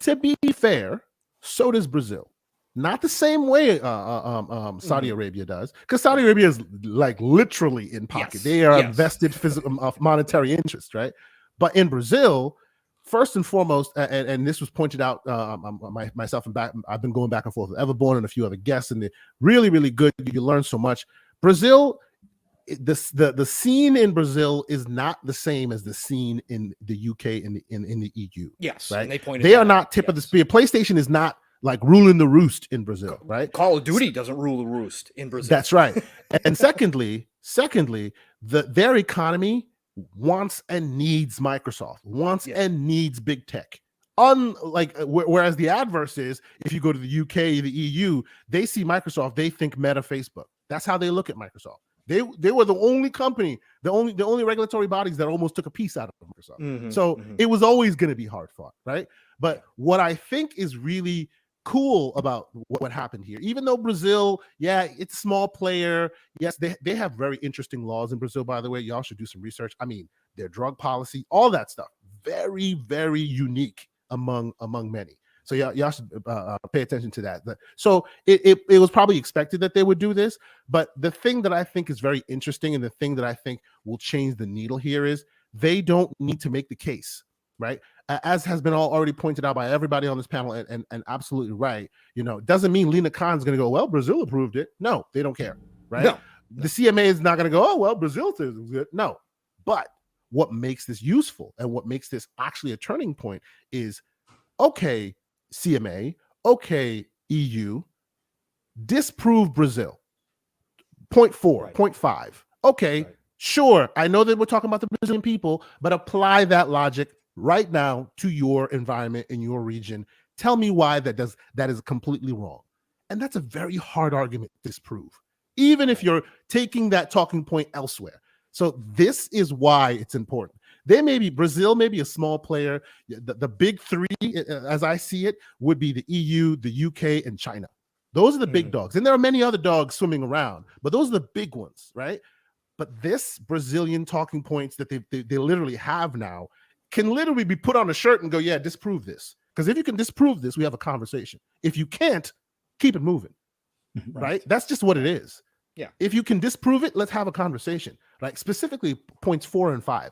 To be fair, so does Brazil. Not the same way Saudi Arabia does, because Saudi Arabia is like literally in pocket. They are vested monetary interest, right? But in Brazil, first and foremost, and this was pointed out, myself and I've been going back and forth with Everborn and a few other guests, and they're really, really good. You learn so much. Brazil, the scene in Brazil is not the same as the scene in the UK and in the EU. Yes, right. And they are not tip of the spear. PlayStation is not like ruling the roost in Brazil, right? Call of Duty doesn't rule the roost in Brazil. That's right. And secondly, their economy wants and needs Microsoft, and needs big tech. Whereas the adverse is, if you go to the UK, the EU, they see Microsoft, they think Meta, Facebook. That's how they look at Microsoft. They were the only company, the only regulatory bodies that almost took a piece out of Microsoft. So it was always going to be hard fought, right? But what I think is really cool about what happened here, even though Brazil, it's a small player. Yes, they have very interesting laws in Brazil, by the way. Y'all should do some research. I mean, their drug policy, all that stuff, very, very unique among many. So y'all should pay attention to that. So it was probably expected that they would do this. But the thing that I think is very interesting and the thing that I think will change the needle here is they don't need to make the case, right? As has been already pointed out by everybody on this panel, and absolutely right. It doesn't mean Lena Khan's going to go, well, Brazil approved it. No, they don't care, right? No. The CMA is not going to go, oh, well, Brazil says it's good. No. But what makes this useful and what makes this actually a turning point is, okay, CMA, okay, EU, disprove Brazil. 0.4, 0.5. Okay, sure. I know that we're talking about the Brazilian people, but apply that logic right now to your environment in your region. Tell me why that is completely wrong. And that's a very hard argument to disprove, even if you're taking that talking point elsewhere. So this is why it's important. Brazil may be a small player. The big three, as I see it, would be the EU, the UK, and China. Those are the big dogs. And there are many other dogs swimming around, but those are the big ones, right? But this Brazilian talking points that they literally have now can literally be put on a shirt and go, yeah, disprove this. Because if you can disprove this, we have a conversation. If you can't, keep it moving, right? That's just what it is. Yeah. If you can disprove it, let's have a conversation. Like specifically points 4 and 5.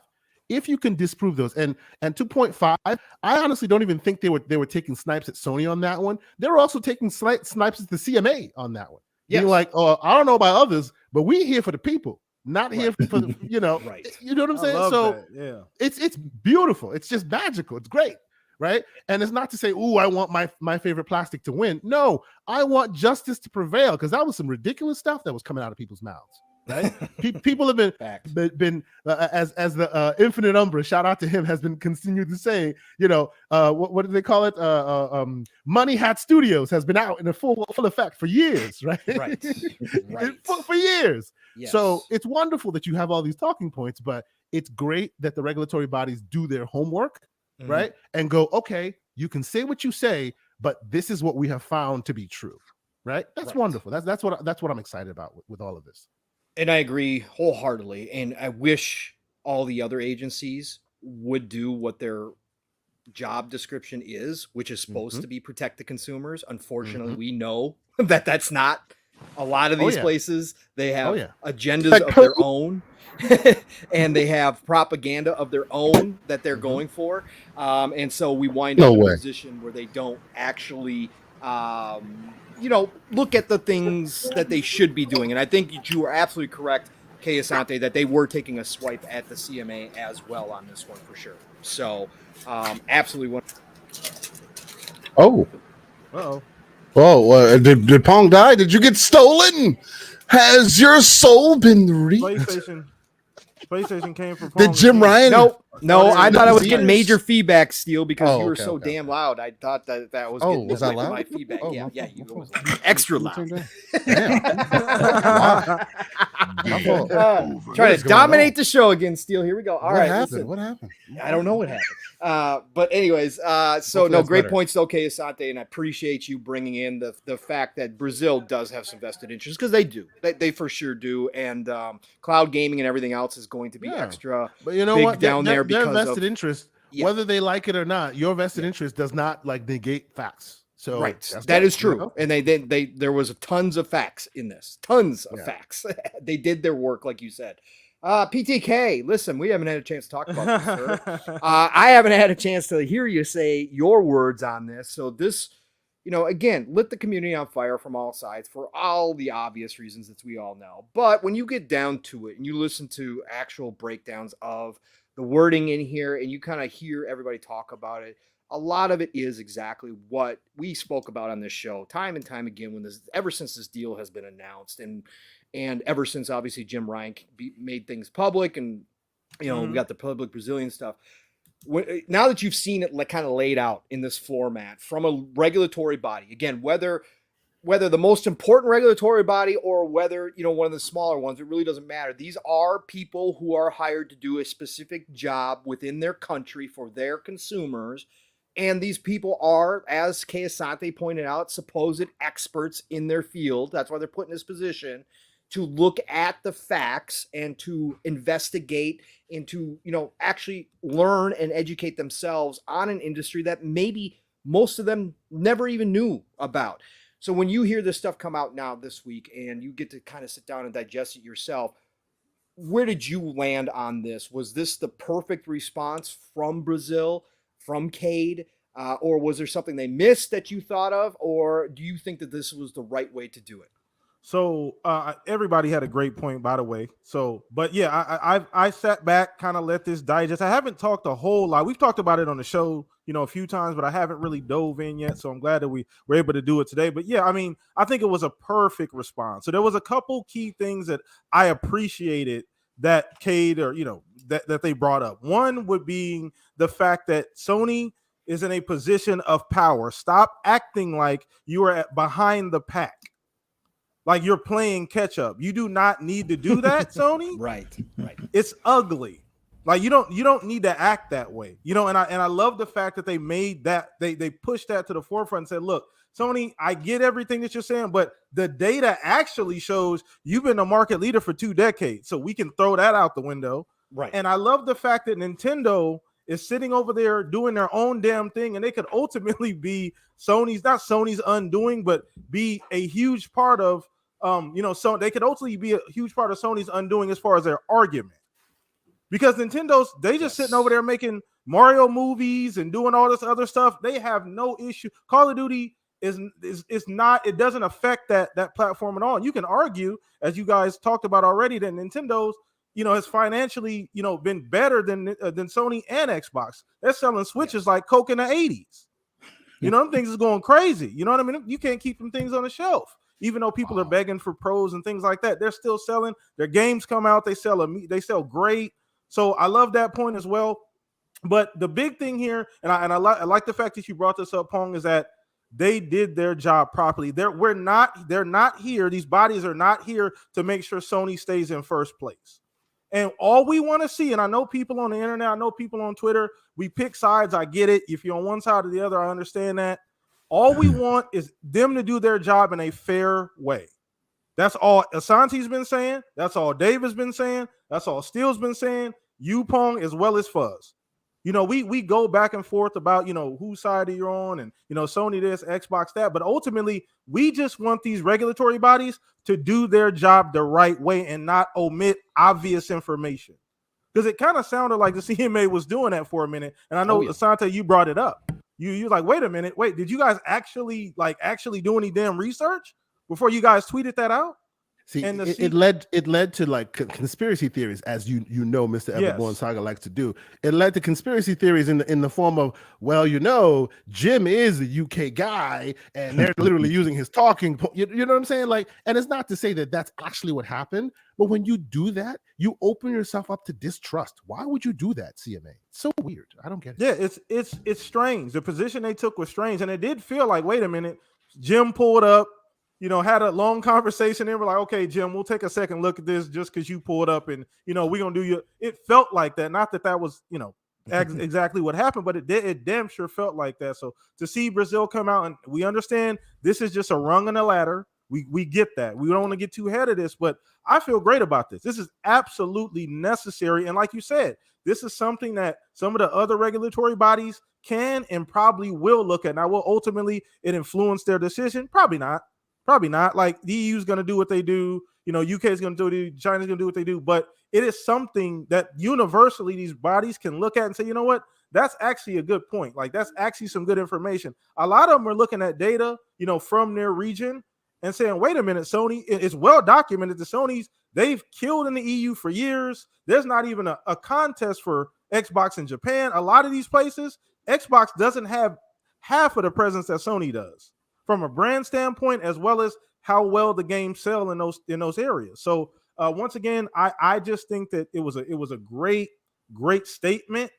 If you can disprove those, and 2.5, I honestly don't even think they were taking snipes at Sony on that one. They were also taking snipes at the CMA on that one. Yes. Being like, oh, I don't know about others, but we here for the people, not here for right. You know what I'm saying? So it's beautiful. It's just magical. It's great. Right. And it's not to say, oh, I want my favorite plastic to win. No, I want justice to prevail, because that was some ridiculous stuff that was coming out of people's mouths. Right. People have been as the Infinite Umbra, shout out to him, has been continued to say, what do they call it? Money Hat Studios has been out in a full effect for years. Right. For years. Yes. So it's wonderful that you have all these talking points, but it's great that the regulatory bodies do their homework. Right. And go, okay, you can say what you say, but this is what we have found to be true. Right. That's wonderful. That's what I'm excited about with all of this. And I agree wholeheartedly. And I wish all the other agencies would do what their job description is, which is supposed to be protect the consumers. Unfortunately, we know that that's not a lot of these places. They have agendas of their own. And they have propaganda of their own that they're going for. And so we wind up in a position where they don't actually, look at the things that they should be doing. And I think you are absolutely correct, Kay Asante, that they were taking a swipe at the CMA as well on this one for sure. So absolutely. Did Pong die? Did you get stolen? Has your soul been reached? PlayStation came from Pong. Did Jim Ryan? No, I thought I was getting major feedback, Steel, because you were so damn loud. I thought that was getting was that loud? My feedback. You was extra loud. Trying to dominate the show again, Steel. Here we go. All right. What happened? I don't know what happened. But anyways, great points though, Kay Asante, and I appreciate you bringing in the fact that Brazil does have some vested interest, because they do. They for sure do, and cloud gaming and everything else is going to be extra. But you know big what? Down there. Their vested interest, whether they like it or not, your vested interest does not negate facts. So that is true. And they there was tons of facts in this. Tons of facts. They did their work, like you said. PTK, listen, we haven't had a chance to talk about this, sir. I haven't had a chance to hear you say your words on this. So this, again, lit the community on fire from all sides for all the obvious reasons that we all know. But when you get down to it and you listen to actual breakdowns of the wording in here and you kind of hear everybody talk about it, a lot of it is exactly what we spoke about on this show time and time again ever since this deal has been announced and ever since obviously Jim Ryan made things public and we got the public Brazilian stuff. now that you've seen it kind of laid out in this format from a regulatory body, again, whether the most important regulatory body or whether, one of the smaller ones, it really doesn't matter. These are people who are hired to do a specific job within their country for their consumers. And these people are, as Kay Asante pointed out, supposed experts in their field. That's why they're put in this position to look at the facts and to investigate and to, actually learn and educate themselves on an industry that maybe most of them never even knew about. So when you hear this stuff come out now this week and you get to kind of sit down and digest it yourself, where did you land on this? Was this the perfect response from Brazil, from Cade, or was there something they missed that you thought of, or do you think that this was the right way to do it? So everybody had a great point, by the way. So, but yeah, I sat back, kind of let this digest. I haven't talked a whole lot. We've talked about it on the show, a few times, but I haven't really dove in yet. So I'm glad that we were able to do it today. But yeah, I mean, I think it was a perfect response. So there was a couple key things that I appreciated that Cade or that they brought up. One would be the fact that Sony is in a position of power. Stop acting like you are behind the pack. Like you're playing catch up. You do not need to do that, Sony. Right. It's ugly. Like you don't need to act that way. And I love the fact that they made that they pushed that to the forefront and said, look, Sony, I get everything that you're saying, but the data actually shows you've been a market leader for 2 decades. So we can throw that out the window. Right. And I love the fact that Nintendo is sitting over there doing their own damn thing, and they could ultimately be not Sony's undoing, but be a huge part of so they could ultimately be a huge part of Sony's undoing as far as their argument. Because they just sitting over there making Mario movies and doing all this other stuff. They have no issue. Call of Duty is not, it doesn't affect that platform at all. You can argue, as you guys talked about already, that Nintendo's has financially been better than Sony and Xbox. They're selling Switches like Coke in the 80s. Them things is going crazy. You know what I mean? You can't keep them things on the shelf. Even though people are begging for pros and things like that, they're still selling. Their games come out, they sell great. So I love that point as well. But the big thing here, and I like the fact that you brought this up, Pong, is that they did their job properly. They're not here. These bodies are not here to make sure Sony stays in first place. And all we want to see, and I know people on the internet, I know people on Twitter, we pick sides. I get it. If you're on one side or the other, I understand that. All we want is them to do their job in a fair way. That's all Asante's been saying. That's all Dave has been saying. That's all Steele's been saying. You, Pong, as well as Fuzz. We go back and forth about, whose side you're on and, Sony this, Xbox that. But ultimately, we just want these regulatory bodies to do their job the right way and not omit obvious information. Because it kind of sounded like the CMA was doing that for a minute. And I know, Asante, you brought it up. You're like, wait a minute, did you guys actually do any damn research before you guys tweeted that out? See, it led to like conspiracy theories, as Mr. Everborn Saga likes to do. It led to conspiracy theories in the form of, Jim is a UK guy, and they're literally using his talking. You know what I'm saying? Like, and it's not to say that that's actually what happened, but when you do that, you open yourself up to distrust. Why would you do that, CMA? It's so weird. I don't get it. Yeah, it's strange. The position they took was strange, and it did feel like, wait a minute, Jim pulled up. Had a long conversation and we're like, okay, Jim, we'll take a second look at this just because you pulled up and, we're going to do you. It felt like that. Not that was, exactly what happened, but it damn sure felt like that. So to see Brazil come out, and we understand this is just a rung on the ladder. We get that. We don't want to get too ahead of this, but I feel great about this. This is absolutely necessary. And like you said, this is something that some of the other regulatory bodies can and probably will look at. Now, will ultimately it influence their decision? Probably not. Like the EU is going to do what they do. UK is going to do it. China's going to do what they do. But it is something that universally these bodies can look at and say, you know what? That's actually a good point. Like that's actually some good information. A lot of them are looking at data, from their region and saying, wait a minute, Sony, it's well documented the Sonys, they've killed in the EU for years. There's not even a contest for Xbox in Japan. A lot of these places, Xbox doesn't have half of the presence that Sony does, from a brand standpoint, as well as how well the games sell in those areas. So once again, I just think that it was a great statement.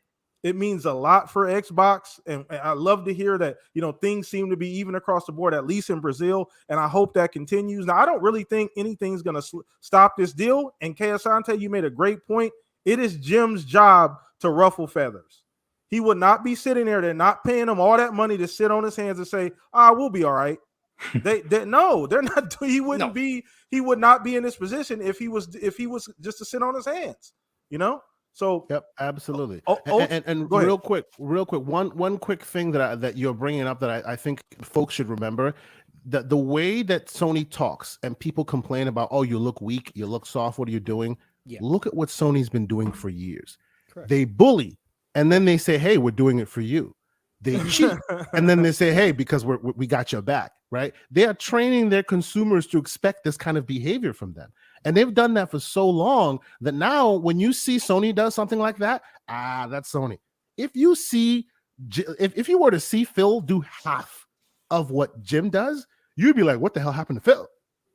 It means a lot for Xbox, and I love to hear that, things seem to be even across the board, at least in Brazil, and I hope that continues. Now, I don't really think anything's going to stop this deal, and Kay Asante, you made a great point. It is Jim's job to ruffle feathers. He would not be sitting there. They're not paying him all that money to sit on his hands and say, we'll be all right. No, they're not. He wouldn't be. He would not be in this position if he was just to sit on his hands. So yep, absolutely. And go real quick, one quick thing that you're bringing up that I think folks should remember, that the way that Sony talks and people complain about, oh, you look weak, you look soft, what are you doing? Yeah. Look at what Sony's been doing for years. Correct. They bully, and then they say, hey, we're doing it for you. They cheat, and then they say, hey, because we got your back, right? They are training their consumers to expect this kind of behavior from them. And they've done that for so long that now when you see Sony does something like that, that's Sony. If you were to see Phil do half of what Jim does, you'd be like, what the hell happened to Phil?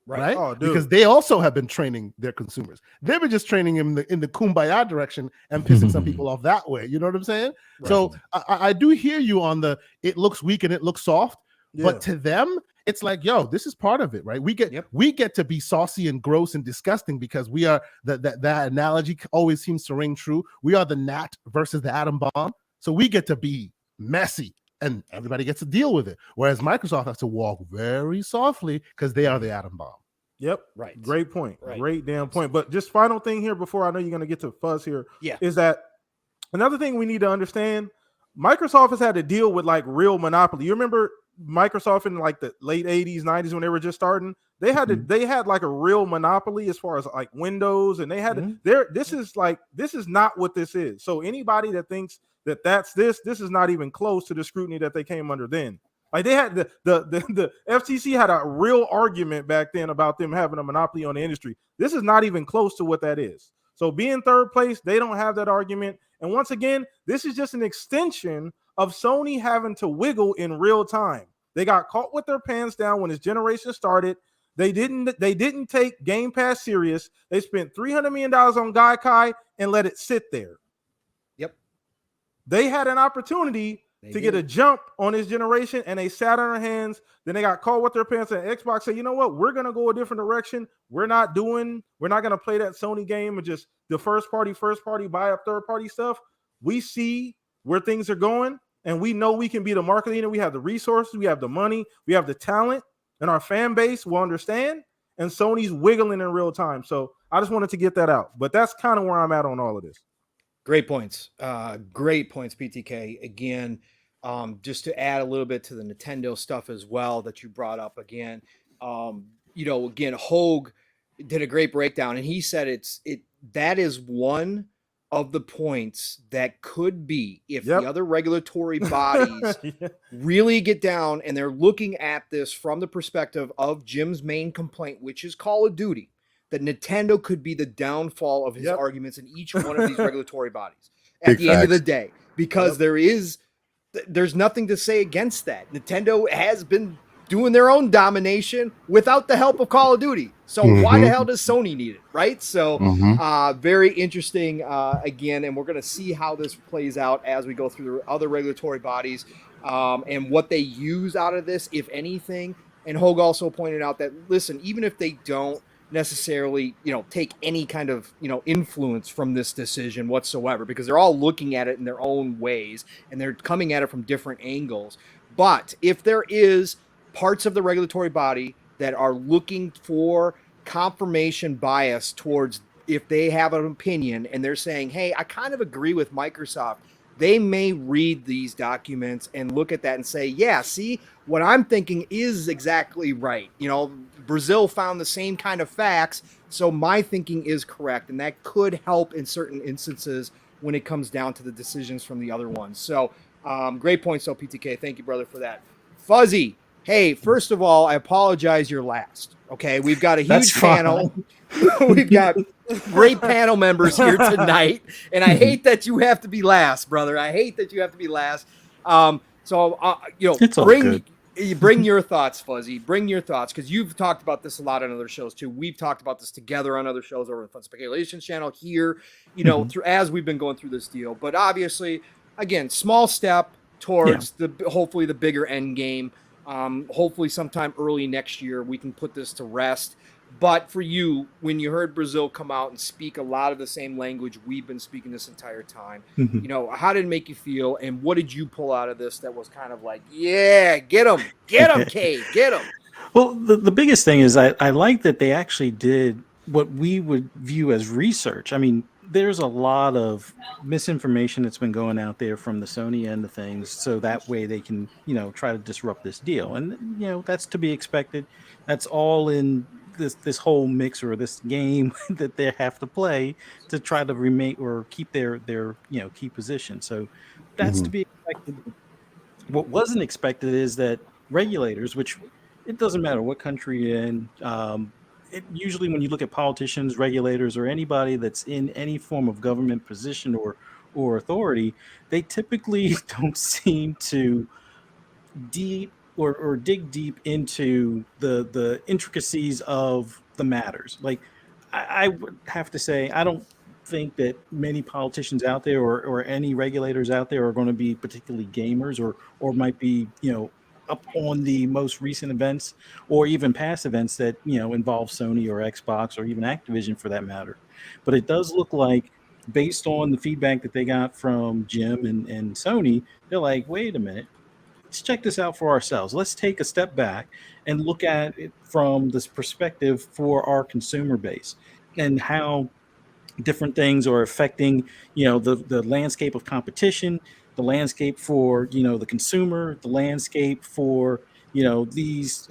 Right? Oh, because they also have been training their consumers. They've been just training him in the kumbaya direction and pissing some people off that way. You know what I'm saying? Right. So I do hear you on it looks weak and it looks soft, but to them, it's like, yo, this is part of it, right? We get to be saucy and gross and disgusting because we are that analogy always seems to ring true. We are the gnat versus the atom bomb. So we get to be messy and everybody gets to deal with it. Whereas Microsoft has to walk very softly because they are the atom bomb. Yep. Right. Great point. Right. Great damn point. But just final thing here before I know you're going to get to fuzz here is that another thing we need to understand, Microsoft has had to deal with like real monopoly. You remember Microsoft in like the late 80s, 90s when they were just starting? They had they had like a real monopoly as far as like Windows, and they had this is not what this is. So anybody that thinks that's this is not even close to the scrutiny that they came under then. Like they had the FTC had a real argument back then about them having a monopoly on the industry. This is not even close to what that is. So being third place, they don't have that argument. And once again, this is just an extension of Sony having to wiggle in real time. They got caught with their pants down when this generation started. They didn't take Game Pass serious. They spent $300 million on Gaikai and let it sit there. Yep. They had an opportunity to get a jump on this generation, and they sat on their hands. Then they got caught with their pants, and Xbox said, you know what? We're going to go a different direction. We're not going to play that Sony game of just the first party, buy up third party stuff. We see where things are going, and we know we can be the market leader. We have the resources, we have the money, we have the talent, and our fan base will understand. And Sony's wiggling in real time. So I just wanted to get that out. But that's kind of where I'm at on all of this. Great points. Great points, PTK. Again, just to add a little bit to the Nintendo stuff as well that you brought up again. Again, Hogue did a great breakdown, and he said that is one of the points that could be if the other regulatory bodies really get down and they're looking at this from the perspective of Jim's main complaint, which is Call of Duty, that Nintendo could be the downfall of his arguments in each one of these regulatory bodies at the end of the day, because there's nothing to say against that. Nintendo has been doing their own domination without the help of Call of Duty. So why the hell does Sony need it, right? So very interesting again, and we're going to see how this plays out as we go through the other regulatory bodies and what they use out of this, if anything. And Hogue also pointed out that, listen, even if they don't necessarily, take any kind of, influence from this decision whatsoever, because they're all looking at it in their own ways and they're coming at it from different angles. But if there is parts of the regulatory body that are looking for confirmation bias towards, if they have an opinion and they're saying, hey, I kind of agree with Microsoft, they may read these documents and look at that and say, yeah, see, what I'm thinking is exactly right. Brazil found the same kind of facts, so my thinking is correct. And that could help in certain instances when it comes down to the decisions from the other ones. So great point, so PTK. Thank you, brother, for that. Fuzzy, hey, first of all, I apologize you're last. Okay, we've got a huge panel. We've got great panel members here tonight, and I hate that you have to be last, brother. I hate that you have to be last. Bring your thoughts, Fuzzy. Bring your thoughts, because you've talked about this a lot on other shows too. We've talked about this together on other shows over the Fun Speculations channel here, through as we've been going through this deal. But obviously, again, small step towards hopefully the bigger end game. Hopefully sometime early next year we can put this to rest. But for you, when you heard Brazil come out and speak a lot of the same language we've been speaking this entire time, Mhm. you know, how did it make you feel? And what did you pull out of this that was kind of like, yeah, get him, Cade, get him. Well, the biggest thing is I like that they actually did what we would view as research. I mean, there's a lot of misinformation that's been going out there from the Sony end of things, so that way they can, try to disrupt this deal. And that's to be expected. That's all in this whole mix or this game that they have to play to try to remain or keep their key position. So that's to be expected. What wasn't expected is that regulators, which it doesn't matter what country you're in, usually when you look at politicians, regulators, or anybody that's in any form of government position or authority, they typically don't seem to deep or dig deep into the intricacies of the matters. Like I would have to say, I don't think that many politicians out there or any regulators out there are going to be particularly gamers or might be up on the most recent events or even past events that involve Sony or Xbox or even Activision for that matter. But it does look like, based on the feedback that they got from Jim and Sony, they're like, wait a minute, let's check this out for ourselves. Let's take a step back and look at it from this perspective for our consumer base and how different things are affecting the landscape of competition, the landscape for the consumer, the landscape for these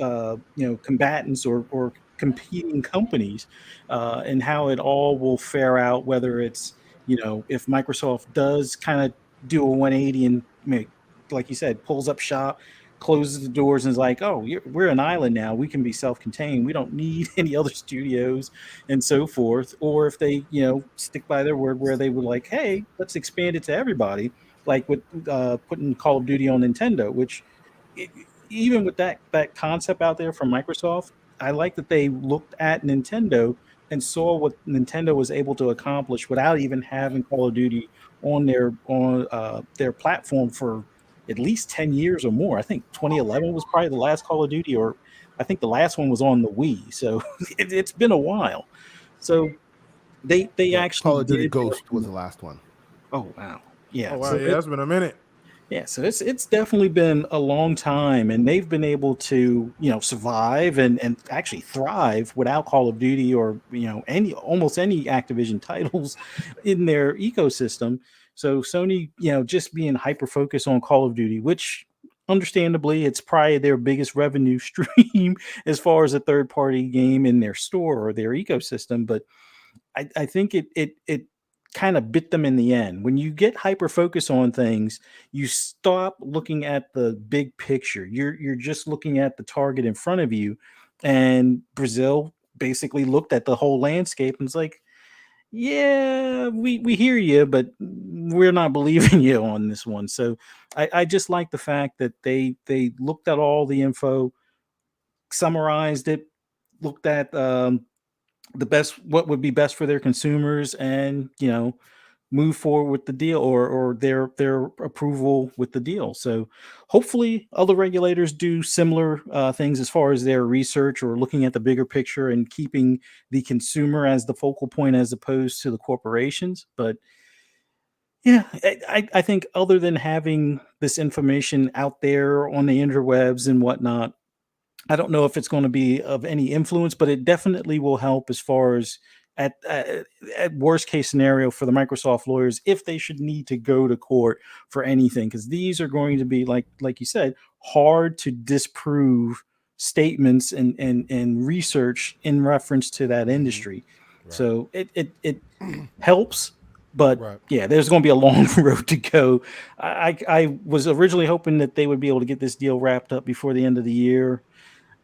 combatants or competing companies, and how it all will fare out, whether it's if Microsoft does kind of do a 180 and make, like you said, pulls up shop, closes the doors, and is like, oh, we're an island now, we can be self-contained, we don't need any other studios and so forth. Or if they stick by their word where they were like, hey, let's expand it to everybody, like with putting Call of Duty on Nintendo, which e- even with that concept out there from Microsoft, I like that they looked at Nintendo and saw what Nintendo was able to accomplish without even having Call of Duty on their platform for at least 10 years or more. I think 2011 was probably the last Call of Duty, or I think the last one was on the Wii. So it's been a while. So they Yeah, actually Call of Duty did. Ghost was the last one. Oh wow, yeah. Oh wow, So yeah, it's been a minute. it's definitely been a long time, and they've been able to survive and actually thrive without Call of Duty or any almost any Activision titles in their ecosystem. So Sony, just being hyper focused on Call of Duty, which understandably it's probably their biggest revenue stream as far as a third party game in their store or their ecosystem, but I think it kind of bit them in the end. When you get hyper focus on things, you stop looking at the big picture. You're just looking at the target in front of you. And Brazil basically looked at the whole landscape and was like, yeah, we hear you, but we're not believing you on this one. So I just like the fact that they looked at all the info, summarized it, looked at the best, what would be best for their consumers, and move forward with the deal, or their approval with the deal. So hopefully other regulators do similar things as far as their research or looking at the bigger picture and keeping the consumer as the focal point as opposed to the corporations. But yeah, I think other than having this information out there on the interwebs and whatnot, I don't know if it's going to be of any influence, but it definitely will help as far as at worst case scenario for the Microsoft lawyers if they should need to go to court for anything, because these are going to be like you said, hard to disprove statements and research in reference to that industry. Right. So it helps, but Right. yeah, there's going to be a long road to go. I was originally hoping that they would be able to get this deal wrapped up before the end of the year.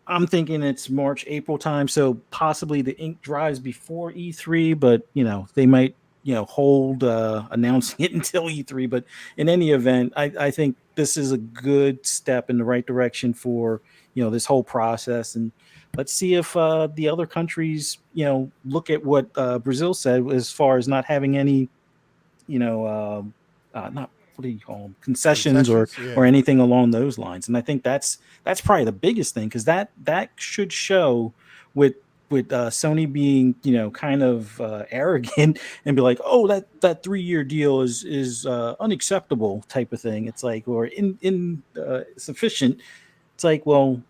I'm thinking it's March, April time, so possibly the ink dries before E3, but they might hold announcing it until E3. But in any event, I think this is a good step in the right direction for this whole process, and let's see if the other countries look at what Brazil said as far as not having any not what do you call them, concessions Yeah. or anything along those lines. And I think that's probably the biggest thing, because that should show with Sony being, you know, kind of arrogant and be like, oh, that 3-year deal is unacceptable type of thing. It's like, or in sufficient. It's like, well,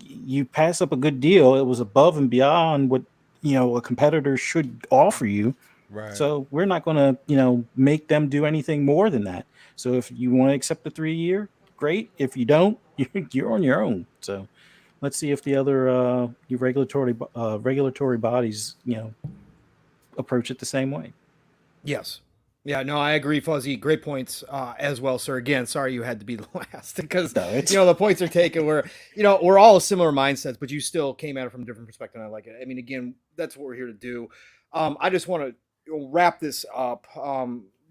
you pass up a good deal. It was above and beyond what, you know, a competitor should offer you. Right. So we're not going to, you know, make them do anything more than that. So if you want to accept the 3-year, great. If you don't, you're on your own. So let's see if the other your regulatory bodies, you know, approach it the same way. Yes. Yeah, no, I agree, Fuzzy. Great points as well, sir. Again, sorry you had to be the last, because No, it's- you know the points are taken. We're all similar mindsets, but you still came at it from a different perspective. And I like it. I mean, again, that's what we're here to do. I just want to wrap this up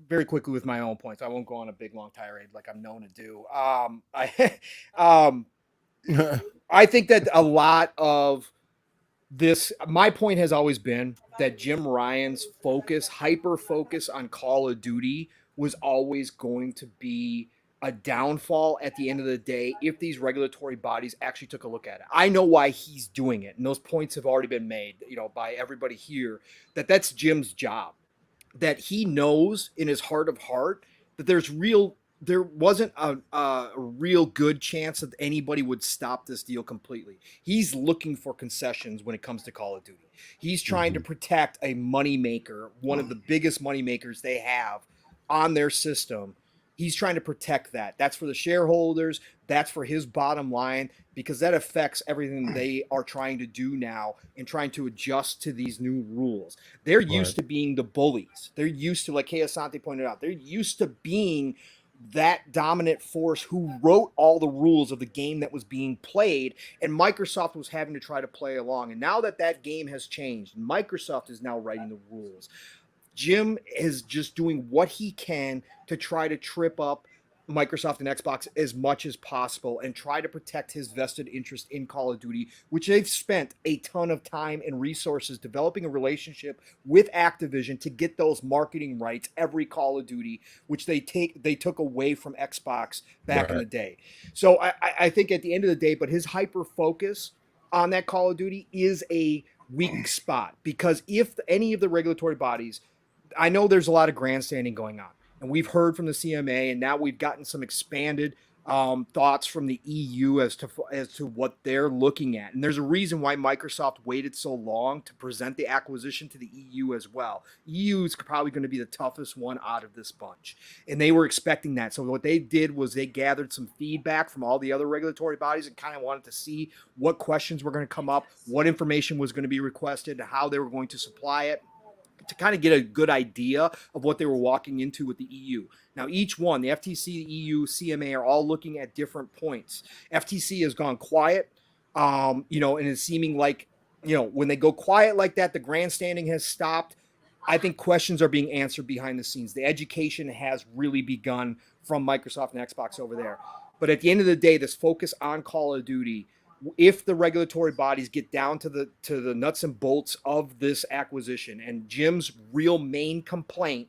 very quickly with my own points. I won't go on a big long tirade like I'm known to do. I think that a lot of this, my point has always been that Jim Ryan's hyper focus on Call of Duty was always going to be a downfall at the end of the day if these regulatory bodies actually took a look at it. I know why he's doing it, and those points have already been made, you know, by everybody here, that's Jim's job. That he knows in his heart of heart that there wasn't a real good chance that anybody would stop this deal completely. He's looking for concessions when it comes to Call of Duty. He's trying to protect a moneymaker, one of the biggest moneymakers they have on their system. He's trying to protect that. That's for the shareholders. That's for his bottom line, because that affects everything they are trying to do now and trying to adjust to these new rules. They're used to being the bullies. They're used to, like Kay Asante pointed out, they're used to being that dominant force who wrote all the rules of the game that was being played, and Microsoft was having to try to play along. And now that game has changed, Microsoft is now writing the rules. Jim is just doing what he can to try to trip up Microsoft and Xbox as much as possible and try to protect his vested interest in Call of Duty, which they've spent a ton of time and resources developing a relationship with Activision to get those marketing rights every Call of Duty, which they took away from Xbox back in the day. So I think at the end of the day, but his hyper focus on that Call of Duty is a weak spot, because if any of the regulatory bodies, I know there's a lot of grandstanding going on, and we've heard from the CMA, and now we've gotten some expanded thoughts from the EU as to what they're looking at. And there's a reason why Microsoft waited so long to present the acquisition to the EU as well. EU is probably going to be the toughest one out of this bunch, and they were expecting that. So what they did was they gathered some feedback from all the other regulatory bodies and kind of wanted to see what questions were going to come up, what information was going to be requested, how they were going to supply it, to kind of get a good idea of what they were walking into with the EU. Now, each one, the FTC, the EU, CMA, are all looking at different points. FTC has gone quiet, and it's seeming like, when they go quiet like that, the grandstanding has stopped. I think questions are being answered behind the scenes. The education has really begun from Microsoft and Xbox over there. But at the end of the day, this focus on Call of Duty, if the regulatory bodies get down to the nuts and bolts of this acquisition, and Jim's real main complaint,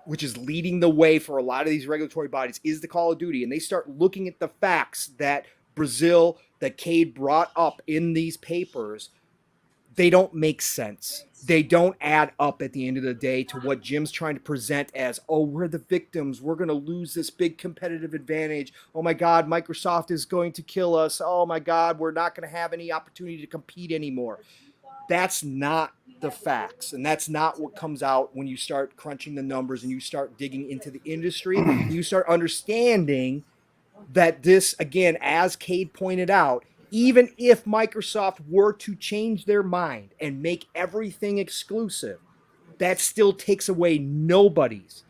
which is leading the way for a lot of these regulatory bodies, is the Call of Duty, and they start looking at the facts that Cade brought up in these papers, they don't make sense. They don't add up at the end of the day to what Jim's trying to present as, oh, we're the victims. We're going to lose this big competitive advantage. Oh, my God, Microsoft is going to kill us. Oh, my God, we're not going to have any opportunity to compete anymore. That's not the facts, and that's not what comes out when you start crunching the numbers and you start digging into the industry. You start understanding that this, again, as Cade pointed out, even if Microsoft were to change their mind and make everything exclusive, that still takes away nobody's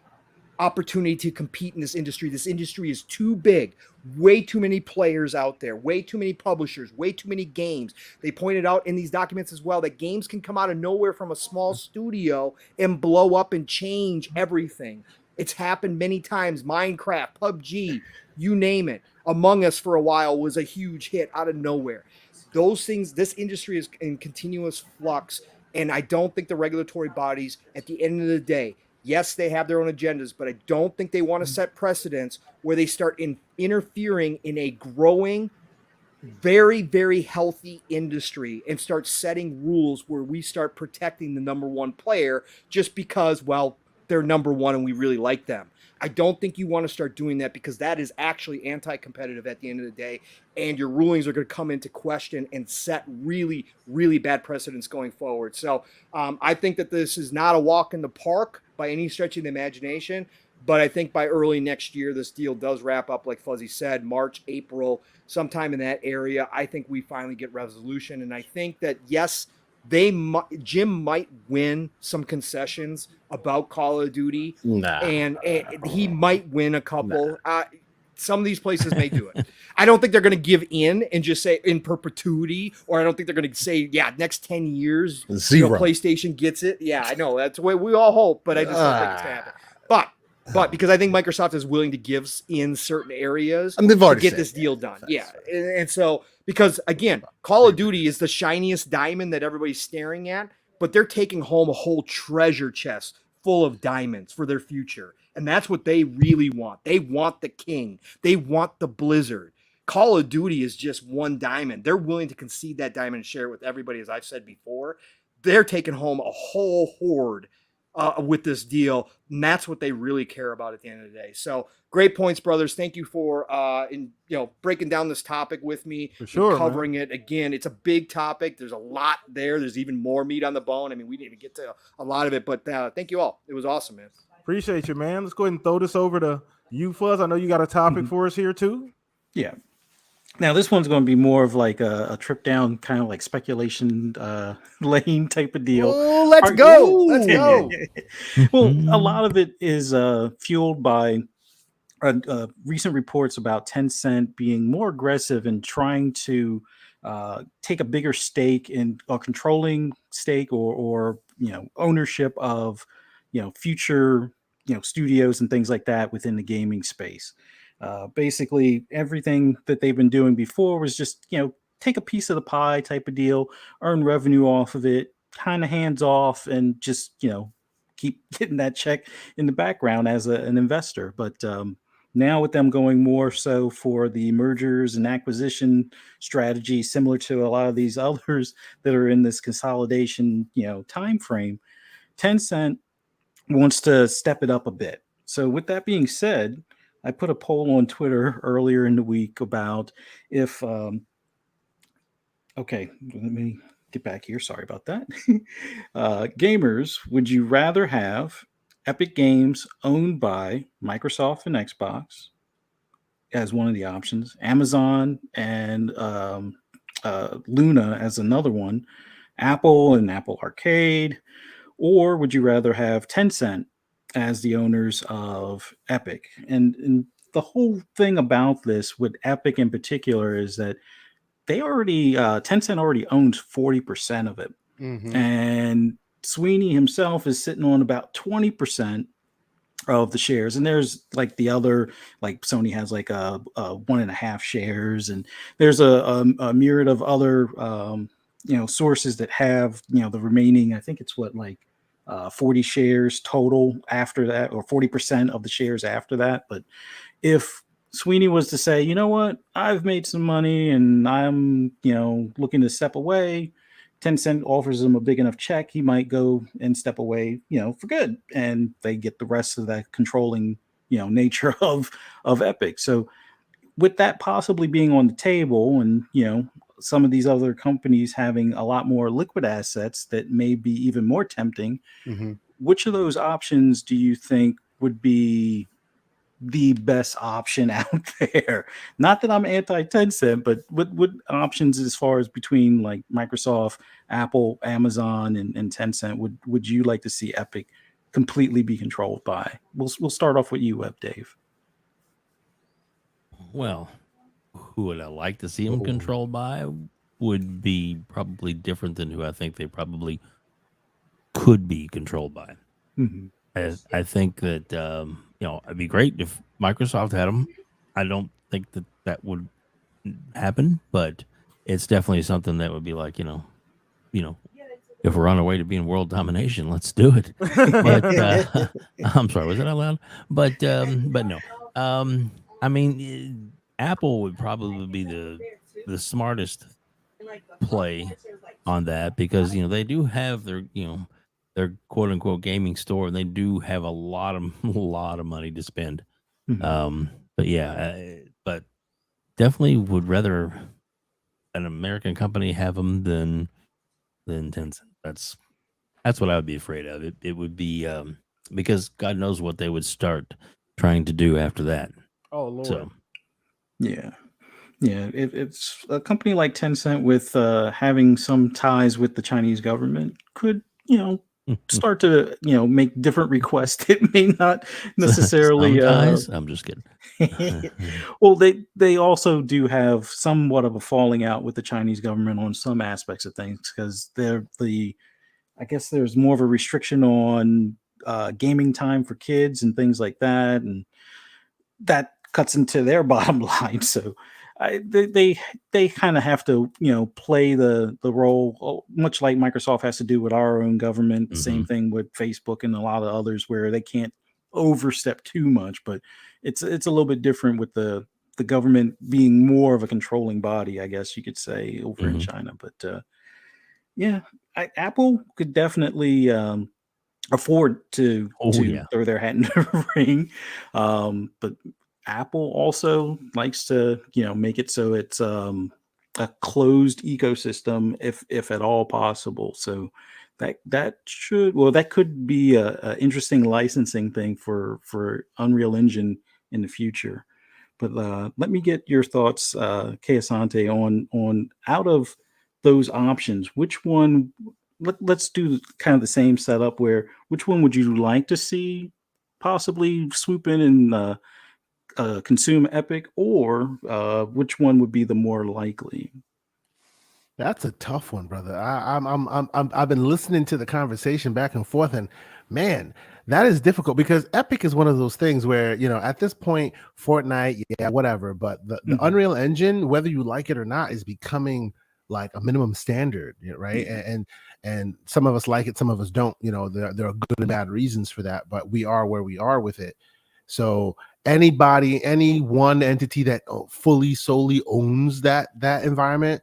opportunity to compete in this industry. This industry is too big, way too many players out there, way too many publishers, way too many games. They pointed out in these documents as well that games can come out of nowhere from a small studio and blow up and change everything. It's happened many times. Minecraft, PUBG, you name it. Among Us for a while was a huge hit out of nowhere. Those things, this industry is in continuous flux, and I don't think the regulatory bodies, at the end of the day, Yes, they have their own agendas, but I don't think they want to set precedents where they start interfering in a growing, very, very healthy industry and start setting rules where we start protecting the number one player just because, well, they're number one and we really like them. I don't think you want to start doing that, because that is actually anti-competitive at the end of the day, and your rulings are going to come into question and set really, really bad precedents going forward. So I think that this is not a walk in the park by any stretch of the imagination, but I think by early next year, this deal does wrap up, like Fuzzy said, March, April, sometime in that area. I think we finally get resolution, and I think that, yes, Jim might win some concessions about Call of Duty, and he might win a couple. Some of these places may do it. I don't think they're going to give in and just say in perpetuity, or I don't think they're going to say, yeah, next 10 years, PlayStation gets it. Yeah, I know. That's the way we all hope, but I just don't think it's going to happen. But because I think Microsoft is willing to give in certain areas to get this deal done. Yeah. And so, because again, Call of Duty is the shiniest diamond that everybody's staring at, but they're taking home a whole treasure chest full of diamonds for their future. And that's what they really want. They want the king. They want the Blizzard. Call of Duty is just one diamond. They're willing to concede that diamond and share it with everybody, as I've said before. They're taking home a whole horde with this deal, and that's what they really care about at the end of the day. So great points, brothers. Thank you for breaking down this topic with me, For sure, covering it. Again, it's a big topic. There's a lot there. There's even more meat on the bone. I mean, we didn't even get to a lot of it, but thank you all. It was awesome, man. Appreciate you, man. Let's go ahead and throw this over to you, Fuzz. I know you got a topic for us here too. Yeah. Now this one's going to be more of like a trip down kind of like speculation lane type of deal. Oh, let's go. Let's go. Well, a lot of it is fueled by recent reports about Tencent being more aggressive in trying to take a bigger stake in a controlling stake or ownership of future studios and things like that within the gaming space. Basically, everything that they've been doing before was just take a piece of the pie type of deal, earn revenue off of it, kind of hands off, and just keep getting that check in the background as an investor. But now with them going more so for the mergers and acquisition strategy, similar to a lot of these others that are in this consolidation time frame, Tencent wants to step it up a bit. So with that being said, I put a poll on Twitter earlier in the week about if okay, let me get back here. Sorry about that. Gamers, would you rather have Epic Games owned by Microsoft and Xbox as one of the options, Amazon and Luna as another one, Apple and Apple Arcade, or would you rather have Tencent as the owners of Epic? And the whole thing about this with Epic in particular is that they already Tencent already owns 40% of it, and Sweeney himself is sitting on about 20% of the shares. And there's like the other, like Sony has like a 1.5 shares, and there's a myriad of other sources that have the remaining. I think it's 40 shares total after that, or 40% of the shares after that. But if Sweeney was to say, you know what, I've made some money and I'm, looking to step away, Tencent offers him a big enough check, he might go and step away, for good. And they get the rest of that controlling, nature of Epic. So with that possibly being on the table, and, some of these other companies having a lot more liquid assets that may be even more tempting, which of those options do you think would be the best option out there? Not that I'm anti-Tencent, but what options as far as between like Microsoft, Apple, Amazon, and Tencent would you like to see Epic completely be controlled by? We'll start off with you, Dave. Well, who would I like to see them controlled by would be probably different than who I think they probably could be controlled by. I think that it'd be great if Microsoft had them. I don't think that would happen, but it's definitely something that would be like, it if we're on our way to being world domination, let's do it. But I'm sorry, was that out loud? But no. I mean, Apple would probably be the smartest play on that, because they do have their quote unquote gaming store, and they do have a lot of money to spend. But yeah, but definitely would rather an American company have them than Tencent. That's what I would be afraid of. It would be because God knows what they would start trying to do after that. Oh Lord. So Yeah. It's a company like Tencent with having some ties with the Chinese government could, start to, make different requests. It may not necessarily. I'm just kidding. Well, they also do have somewhat of a falling out with the Chinese government on some aspects of things, because I guess there's more of a restriction on gaming time for kids and things like that, and that cuts into their bottom line. So they kind of have to play the role, much like Microsoft has to do with our own government. Same thing with Facebook and a lot of others, where they can't overstep too much. But it's a little bit different with the government being more of a controlling body, I guess you could say, over in China. But yeah, Apple could definitely afford to throw their hat in the ring. But Apple also likes to, make it so it's a closed ecosystem, if at all possible. So that could be a interesting licensing thing for Unreal Engine in the future. But let me get your thoughts, Kay Asante, on out of those options, which one? Let's do kind of the same setup. Which one would you like to see possibly swoop in and consume Epic, or which one would be the more likely? That's a tough one, brother. I've been listening to the conversation back and forth, and man, that is difficult, because Epic is one of those things where, at this point, Fortnite, yeah, whatever, but the Unreal Engine, whether you like it or not, is becoming like a minimum standard, right? And some of us like it, some of us don't. There are good and bad reasons for that, but we are where we are with it. So any one entity that solely owns that environment,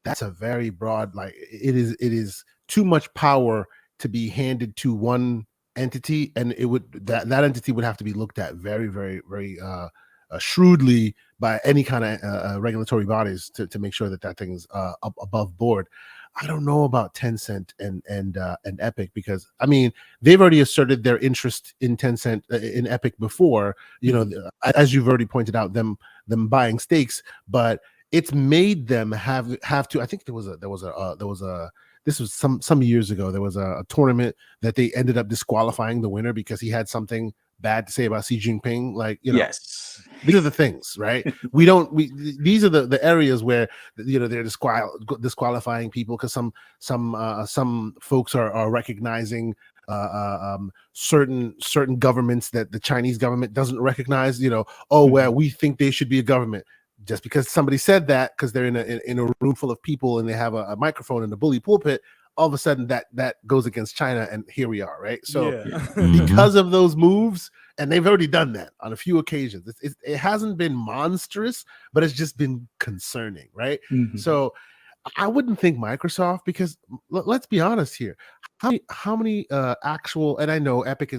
that's a very broad, like, it is too much power to be handed to one entity, and that entity would have to be looked at very, very, very shrewdly by any kind of regulatory bodies to make sure that thing's up above board. I don't know about Tencent and Epic, because I mean, they've already asserted their interest in Tencent in Epic before, as you've already pointed out, them buying stakes, but it's made them have to. I think this was some years ago. There was a tournament that they ended up disqualifying the winner because he had something bad to say about Xi Jinping. Like, yes, these are the things, right? These are the areas where, they're disqualifying people, because some folks are recognizing certain governments that the Chinese government doesn't recognize. Well, we think they should be a government. Just because somebody said that, because they're in a room full of people and they have a microphone in the bully pulpit, all of a sudden that goes against China, and here we are, right? So because of those moves, and they've already done that on a few occasions, it hasn't been monstrous, but it's just been concerning, right? So I wouldn't think Microsoft, because let's be honest here, how many actual, and I know Epic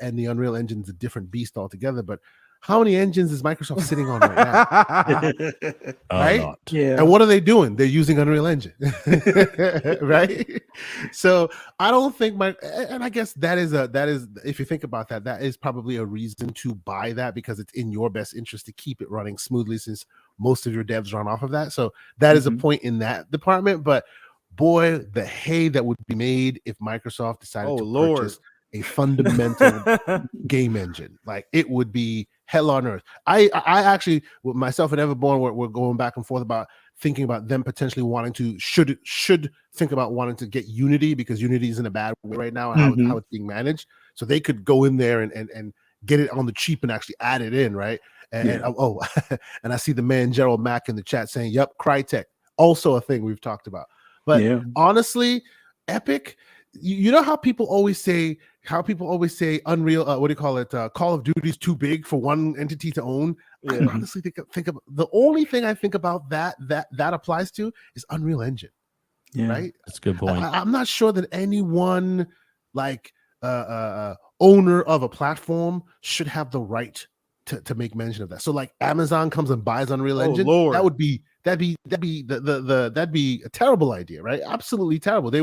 and the Unreal Engine is a different beast altogether, but how many engines is Microsoft sitting on right now? Right? Yeah. And what are they doing? They're using Unreal Engine, right? So I don't think and I guess that is if you think about that is probably a reason to buy that, because it's in your best interest to keep it running smoothly, since most of your devs run off of that. So that is a point in that department. But boy, the hay that would be made if Microsoft decided to purchase a fundamental game engine. Like, it would be hell on earth. I actually, with myself and Everborn, we're going back and forth about thinking about them potentially wanting to should think about wanting to get Unity, because Unity is in a bad way right now, and how it's being managed. So they could go in there and get it on the cheap and actually add it in, right? And and I see the man Gerald Mack in the chat saying, "Yep, Crytek, also a thing we've talked about." But honestly, Epic, you know how people always say Unreal, what do you call it? Call of Duty is too big for one entity to own. I Yeah. honestly think of the only thing I think about that applies to is Unreal Engine, Yeah. right? That's a good point. I'm not sure that anyone like owner of a platform should have the right to make mention of that. So like Amazon comes and buys Unreal Engine, Lord. that'd be that'd be a terrible idea, right? Absolutely terrible. They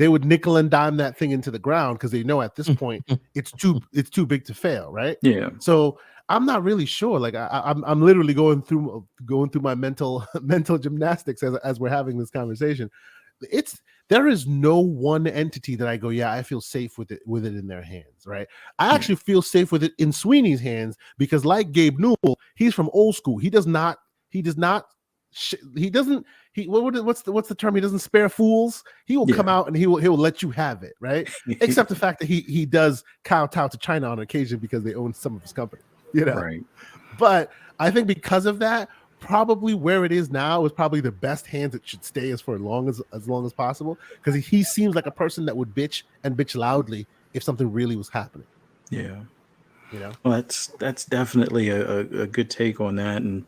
would nickel and dime that thing into the ground because they know at this point it's too big to fail, right? Yeah. So I'm not really sure. Like I'm literally going through my mental gymnastics as we're having this conversation. There is no one entity that I go, yeah, I feel safe with it in their hands, right? I actually feel safe with it in Sweeney's hands because, like Gabe Newell, he's from old school. What's the term? He doesn't spare fools. He will come out and he will let you have it, right? Except the fact that he does kowtow to China on occasion because they own some of his company, you know. Right. But I think because of that, probably where it is now is probably the best hands it should stay as long as possible, because he seems like a person that would bitch loudly if something really was happening. Yeah. You know, well, that's definitely a good take on that, and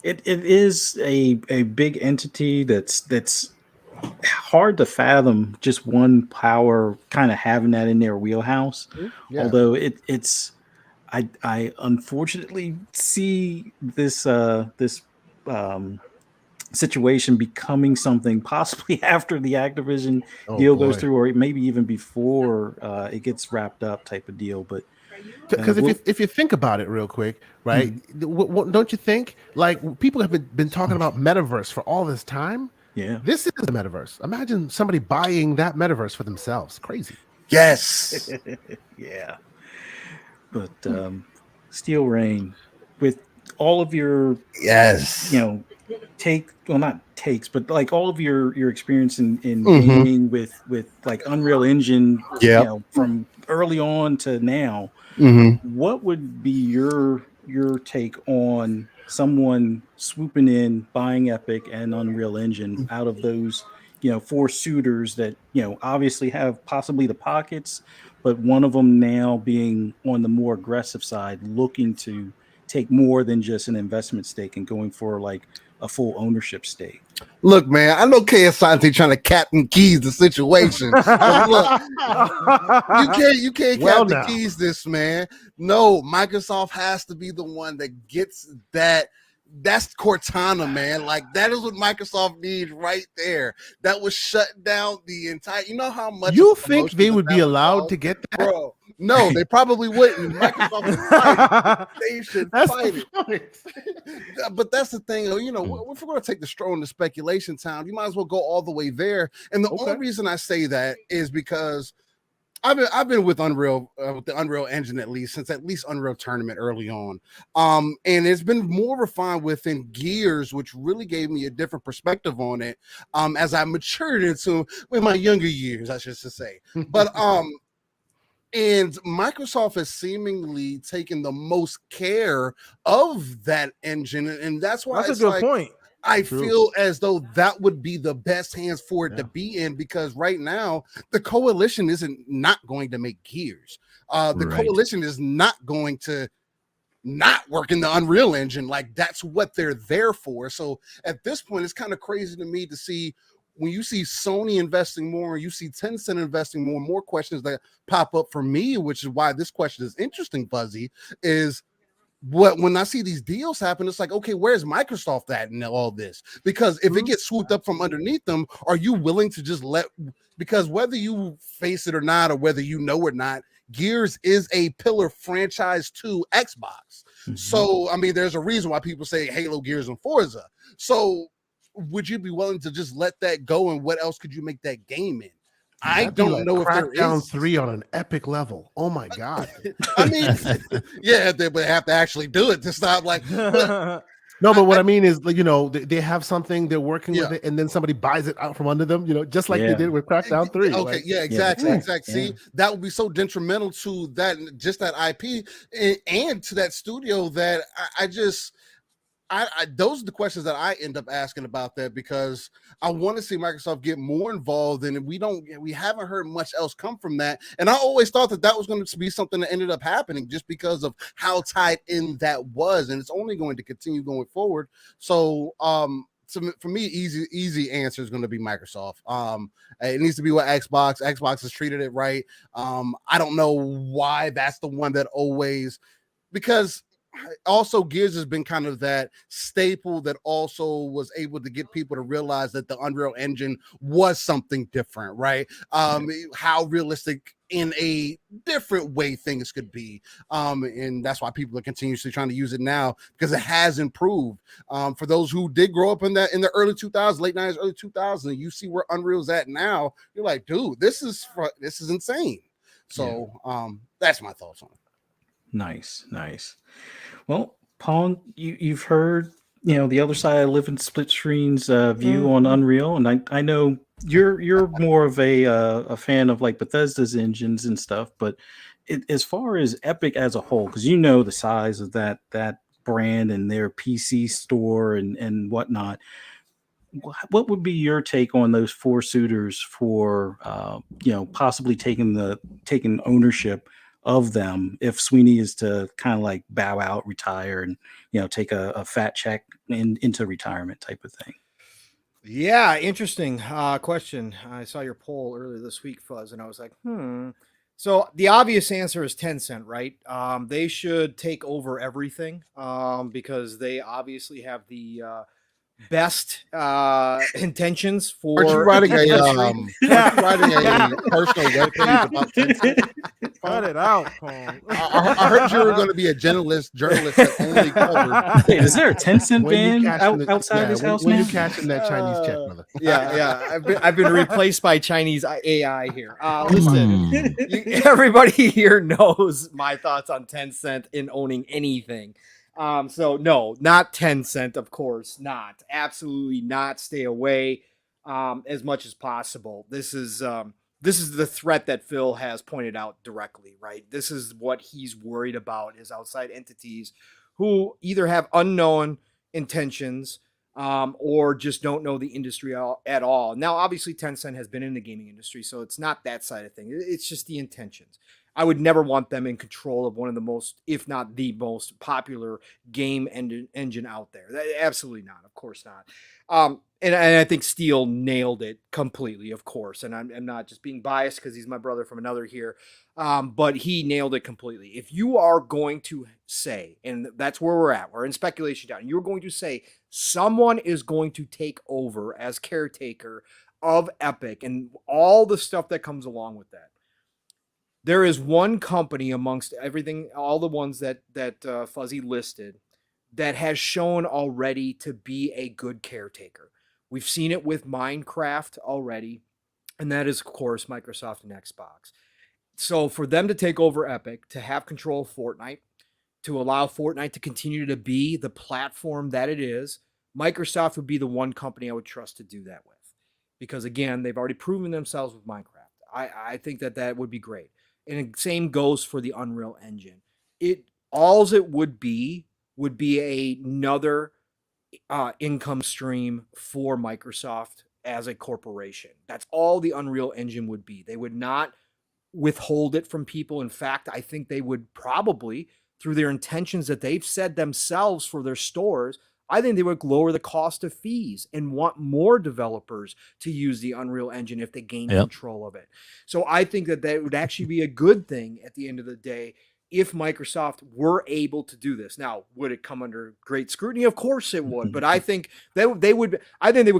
it is a big entity that's hard to fathom. Just one power kind of having that in their wheelhouse. Yeah. Although it's I unfortunately see this situation becoming something possibly after the Activision deal goes through, or maybe even before it gets wrapped up, type of deal. But because if you think about it real quick, right? Don't you think like people have been talking about metaverse for all this time? Yeah, this is the metaverse. Imagine somebody buying that metaverse for themselves. Crazy. Yes. Yeah. But Steel Rain, with all of your not takes, but like all of your experience in gaming with like Unreal Engine, from early on to now, what would be your take on someone swooping in, buying Epic and Unreal Engine out of those four suitors that obviously have possibly the pockets, but one of them now being on the more aggressive side, looking to take more than just an investment stake and going for like a full ownership stake? Look, man, I know KSante trying to Captain Keys the situation. Look, you can't Captain Keys this, man. No, Microsoft has to be the one that gets that. That's Cortana, man. Like that is what Microsoft needs right there. That was shut down the entire. You know how much you think they would be allowed to get that, bro? No, they probably wouldn't. Microsoft would fight it. They should fight it. But that's the thing, if we're going to take the stroll into speculation town, you might as well go all the way there. And the only reason I say that is because I've been with Unreal, with the Unreal Engine since at least Unreal Tournament early on, and it's been more refined within Gears, which really gave me a different perspective on it as I matured into in my younger years, I should say. But and Microsoft has seemingly taken the most care of that engine, and that's why that's a good point. I feel as though that would be the best hands for it to be in, because right now the coalition isn't not going to make Gears. The coalition is not going to not work in the Unreal Engine. Like that's what they're there for. So at this point, it's kind of crazy to me to see when you see Sony investing more, you see Tencent investing more questions that pop up for me, which is why this question is interesting, Fuzzy, is when I see these deals happen, it's like, okay, where's Microsoft at in all this? Because if it gets swooped up from underneath them, are you willing to just because whether you face it or not, or whether you know or not, Gears is a pillar franchise to Xbox. So, I mean, there's a reason why people say Halo, Gears, and Forza. So would you be willing to just let that go? And what else could you make that game in? I don't know if there Crackdown is 3 on an epic level. Oh my god! I mean, yeah, they would have to actually do it to stop. Like, no, but what I mean is, like, they have something, they're working with it, and then somebody buys it out from under them. just like they did with Crackdown 3. Okay, exactly. See, that would be so detrimental to that, just that IP, and to that studio that those are the questions that I end up asking about that, because I want to see Microsoft get more involved, and we haven't heard much else come from that. And I always thought that was going to be something that ended up happening just because of how tied in that was, and it's only going to continue going forward. So, so for me, easy answer is going to be Microsoft. It needs to be with Xbox. Xbox has treated it right. I don't know why that's the one that always, because also Gears has been kind of that staple that also was able to get people to realize that the Unreal Engine was something different, right? How realistic in a different way things could be, and that's why people are continuously trying to use it now, because it has improved. For those who did grow up in the early 2000s, late 90s, early 2000s, you see where Unreal's at now, you're like, dude, this is insane. So that's my thoughts on it. Nice. Well, Pong, you've heard, the other side of Living Split Screen's view on Unreal, and I know you're more of a fan of like Bethesda's engines and stuff, but as far as Epic as a whole, because the size of that brand and their PC store and whatnot, what would be your take on those four suitors for possibly taking ownership of them if Sweeney is to kind of like bow out, retire, and take a fat check into retirement type of thing? Yeah, interesting question. I saw your poll earlier this week, Fuzz, and I was like, So the obvious answer is Tencent, right? They should take over everything because they obviously have the best intentions for. Aren't you writing the a personal webpage about Tencent? Cut it out, Pong. I heard you were going to be a journalist that only covered. Wait, is there a Tencent When you band cash outside his house when now? you cash in that Chinese check, brother. Yeah. I've been replaced by Chinese AI here. Listen, everybody here knows my thoughts on Tencent in owning anything. So no, not Tencent, of course not. Absolutely not. Stay away as much as possible. This is the threat that Phil has pointed out directly, right? This is what he's worried about, is outside entities who either have unknown intentions or just don't know the industry at all. Now, obviously, Tencent has been in the gaming industry, so it's not that side of things. It's just the intentions. I would never want them in control of one of the most, if not the most popular game engine out there. Absolutely not. Of course not. And I think Steele nailed it completely, of course. And I'm not just being biased because he's my brother from another here. But he nailed it completely. If you are going to say, and that's where we're in speculation down, you're going to say someone is going to take over as caretaker of Epic and all the stuff that comes along with that. There is one company amongst everything, all the ones that Fuzzy listed, that has shown already to be a good caretaker. We've seen it with Minecraft already, and that is, of course, Microsoft and Xbox. So for them to take over Epic, to have control of Fortnite, to allow Fortnite to continue to be the platform that it is, Microsoft would be the one company I would trust to do that with. Because, again, they've already proven themselves with Minecraft. I think that would be great. And the same goes for the Unreal Engine. All it would be another income stream for Microsoft as a corporation. That's all the Unreal Engine would be. They would not withhold it from people. In fact, I think they would probably, through their intentions that they've said themselves for their stores, I think they would lower the cost of fees and want more developers to use the Unreal Engine if they gain control of it. So I think that would actually be a good thing at the end of the day if Microsoft were able to do this. Now, would it come under great scrutiny? Of course it would. But I think they would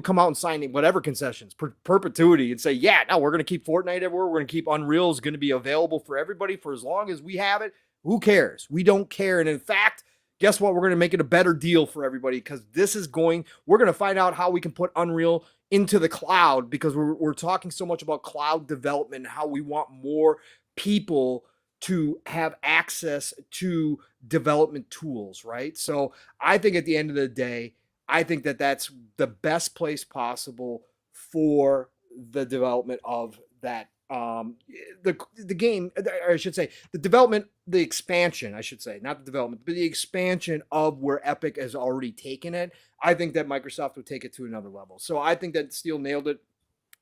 come out and sign whatever concessions, perpetuity, and say, yeah, no, we're going to keep Fortnite everywhere. We're going to keep Unreal is going to be available for everybody for as long as we have it. Who cares? We don't care. And in fact, guess what? We're going to make it a better deal for everybody because we're going to find out how we can put Unreal into the cloud because we're talking so much about cloud development, how we want more people to have access to development tools, right? So I think at the end of the day, I think that that's the best place possible for the development of that the game, or I should say, the development, the expansion, I should say, not the development, but the expansion of where Epic has already taken it. I think that Microsoft would take it to another level. So I think that Steel nailed it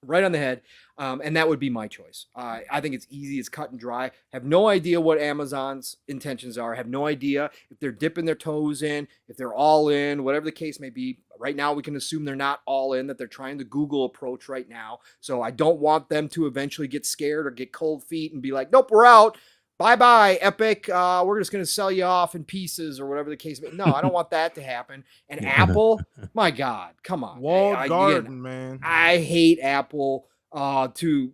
right on the head, and that would be my choice. I think it's easy, it's cut and dry. Have no idea what Amazon's intentions are. Have no idea if they're dipping their toes in, if they're all in, whatever the case may be. Right now, we can assume they're not all in, that they're trying the Google approach right now. So I don't want them to eventually get scared or get cold feet and be like, nope, we're out. Bye-bye, Epic. We're just going to sell you off in pieces or whatever the case may be. No, I don't want that to happen. And Apple, my God, come on. Walled garden, man. I hate Apple to,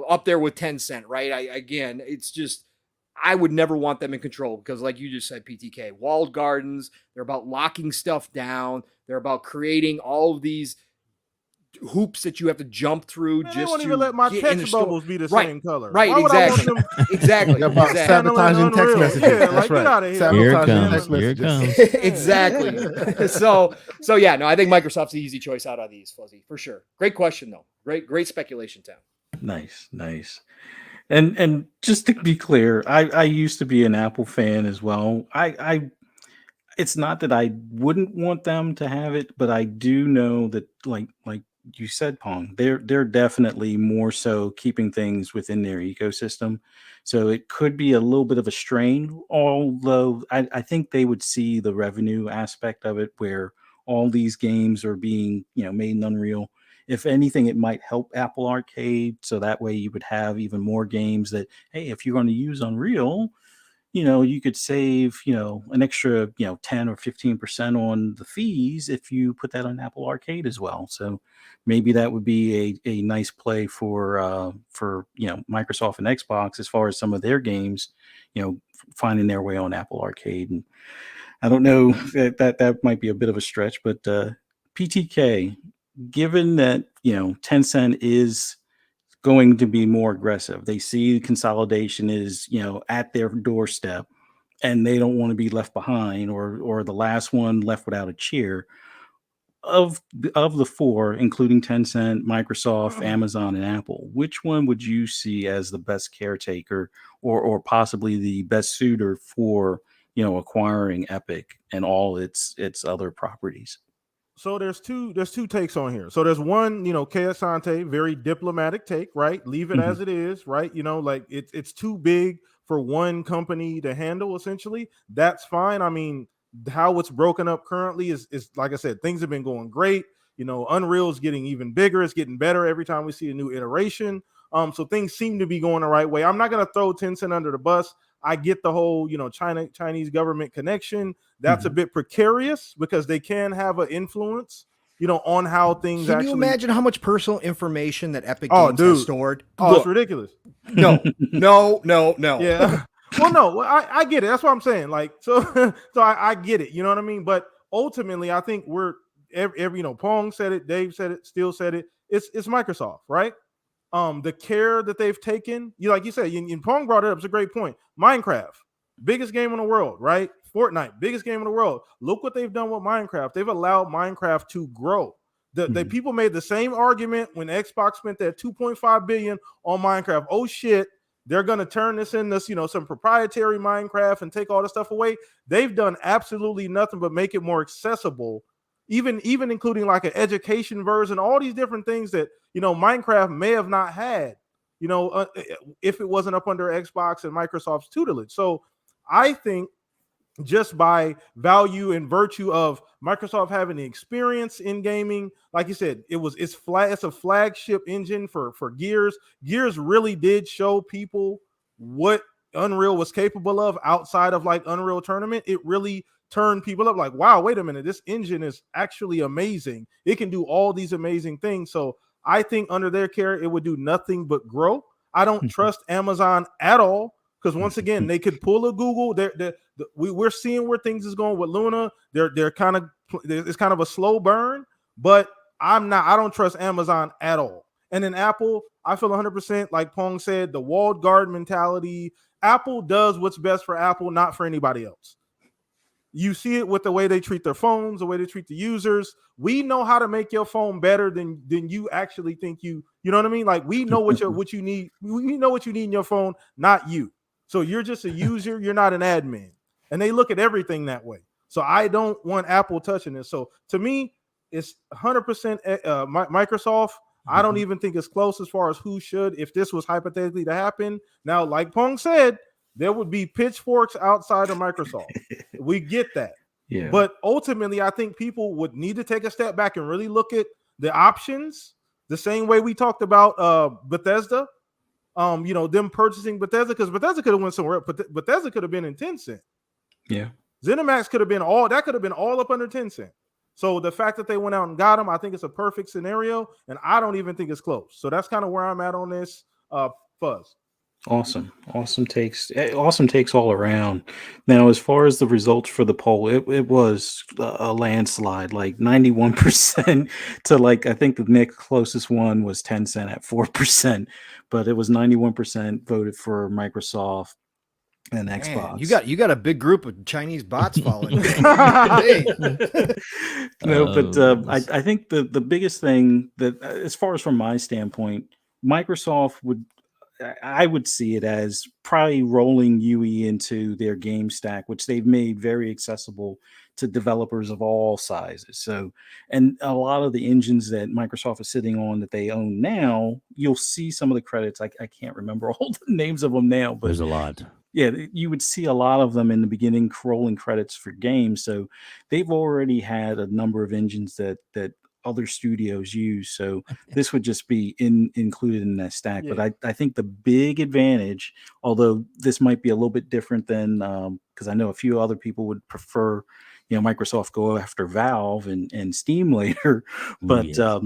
up there with Tencent, right? It's just, I would never want them in control because like you just said, PTK, walled gardens, they're about locking stuff down. They're about creating all of these hoops that you have to jump through. Man, just they won't to even let my get text in the store. bubbles be the Right, same color. right, Why would exactly. I want them Exactly. About sabotaging text messages. Yeah, That's like, right. get out of here. Here it Sabotaging comes. text Here it messages. comes. Exactly. So yeah, no, I think Microsoft's the easy choice out of these, Fuzzy, for sure. Great question though. Great speculation, Tim. Nice. And just to be clear, I used to be an Apple fan as well. I it's not that I wouldn't want them to have it, but I do know that like you said, Pong, they're definitely more so keeping things within their ecosystem. So it could be a little bit of a strain, although I think they would see the revenue aspect of it where all these games are being, made in Unreal. If anything, it might help Apple Arcade. So that way you would have even more games that, hey, if you're going to use Unreal, you could save, an extra, 10 or 15% on the fees if you put that on Apple Arcade as well. So maybe that would be a nice play for Microsoft and Xbox as far as some of their games, finding their way on Apple Arcade. And I don't know that might be a bit of a stretch, but PTK, given that, Tencent is going to be more aggressive. They see consolidation is, at their doorstep and they don't want to be left behind or the last one left without a cheer. Of the four, including Tencent, Microsoft, Amazon, and Apple, which one would you see as the best caretaker or possibly the best suitor for, acquiring Epic and all its other properties? So there's two takes on here. So there's one, Kay Asante, very diplomatic take, right? Leave it as it is, right? Like it's too big for one company to handle, essentially. That's fine. I mean, how it's broken up currently is like I said, things have been going great. Unreal is getting even bigger. It's getting better every time we see a new iteration. So things seem to be going the right way. I'm not going to throw Tencent under the bus. I get the whole, Chinese government connection. That's a bit precarious because they can have an influence, on how things Can actually. you imagine how much personal information that Epic Games has stored? Oh, it's ridiculous. No. Yeah. Well, no, I get it. That's what I'm saying. Like, so I get it. You know what I mean? But ultimately, I think we're every Pong said it, Dave said it, Steele said it. It's Microsoft, right? The care that they've taken, like you said, and Pong brought it up. It's a great point. Minecraft, biggest game in the world, right? Fortnite, biggest game in the world. Look what they've done with Minecraft. They've allowed Minecraft to grow. The people made the same argument when Xbox spent that $2.5 billion on Minecraft. Oh shit, they're gonna turn this into some proprietary Minecraft and take all the stuff away. They've done absolutely nothing but make it more accessible. Even including like an education version, all these different things that Minecraft may have not had, if it wasn't up under Xbox and Microsoft's tutelage. So I think just by value and virtue of Microsoft having the experience in gaming, like you said, it's a flagship engine for Gears. Gears really did show people what Unreal was capable of outside of like Unreal Tournament. It really turned people up like, wow, wait a minute, this engine is actually amazing. It can do all these amazing things. So I think under their care, it would do nothing but grow. I don't trust Amazon at all because once again, they could pull a Google. We're seeing where things is going with Luna. It's kind of a slow burn, but I don't trust Amazon at all. And then Apple, I feel 100% like Pong said, the walled garden mentality. Apple does what's best for Apple, not for anybody else. You see it with the way they treat their phones, the way they treat the users. We know how to make your phone better than you actually think you know what I mean? Like we know what you need. We know what you need in your phone, not you. So you're just a user, you're not an admin. And they look at everything that way. So I don't want Apple touching this. So to me, it's 100% Microsoft. I don't even think it's close as far as who should, if this was hypothetically to happen. Now, like Pong said, there would be pitchforks outside of Microsoft. We get that. Yeah. But ultimately, I think people would need to take a step back and really look at the options the same way we talked about Bethesda. Them purchasing Bethesda, because Bethesda could have went somewhere, but Bethesda could have been in Tencent. Yeah. ZeniMax could have been all up under Tencent. So the fact that they went out and got them, I think it's a perfect scenario, and I don't even think it's close. So that's kind of where I'm at on this. Fuzz. Awesome takes all around. Now, as far as the results for the poll, it was a landslide, like 91% to like, I think the next closest one was Tencent at 4%, but it was 91% voted for Microsoft and Xbox. Man, you got a big group of Chinese bots following. I think the biggest thing that, as far as from my standpoint, Microsoft I would see it as probably rolling UE into their game stack, which they've made very accessible to developers of all sizes. So, and a lot of the engines that Microsoft is sitting on that they own now, you'll see some of the credits. I can't remember all the names of them now, but there's a lot. Yeah, you would see a lot of them in the beginning rolling credits for games. So they've already had a number of engines that other studios use. So this would just be included in that stack. Yeah. But I think the big advantage, although this might be a little bit different than because I know a few other people would prefer, Microsoft go after Valve and Steam later, but Yes.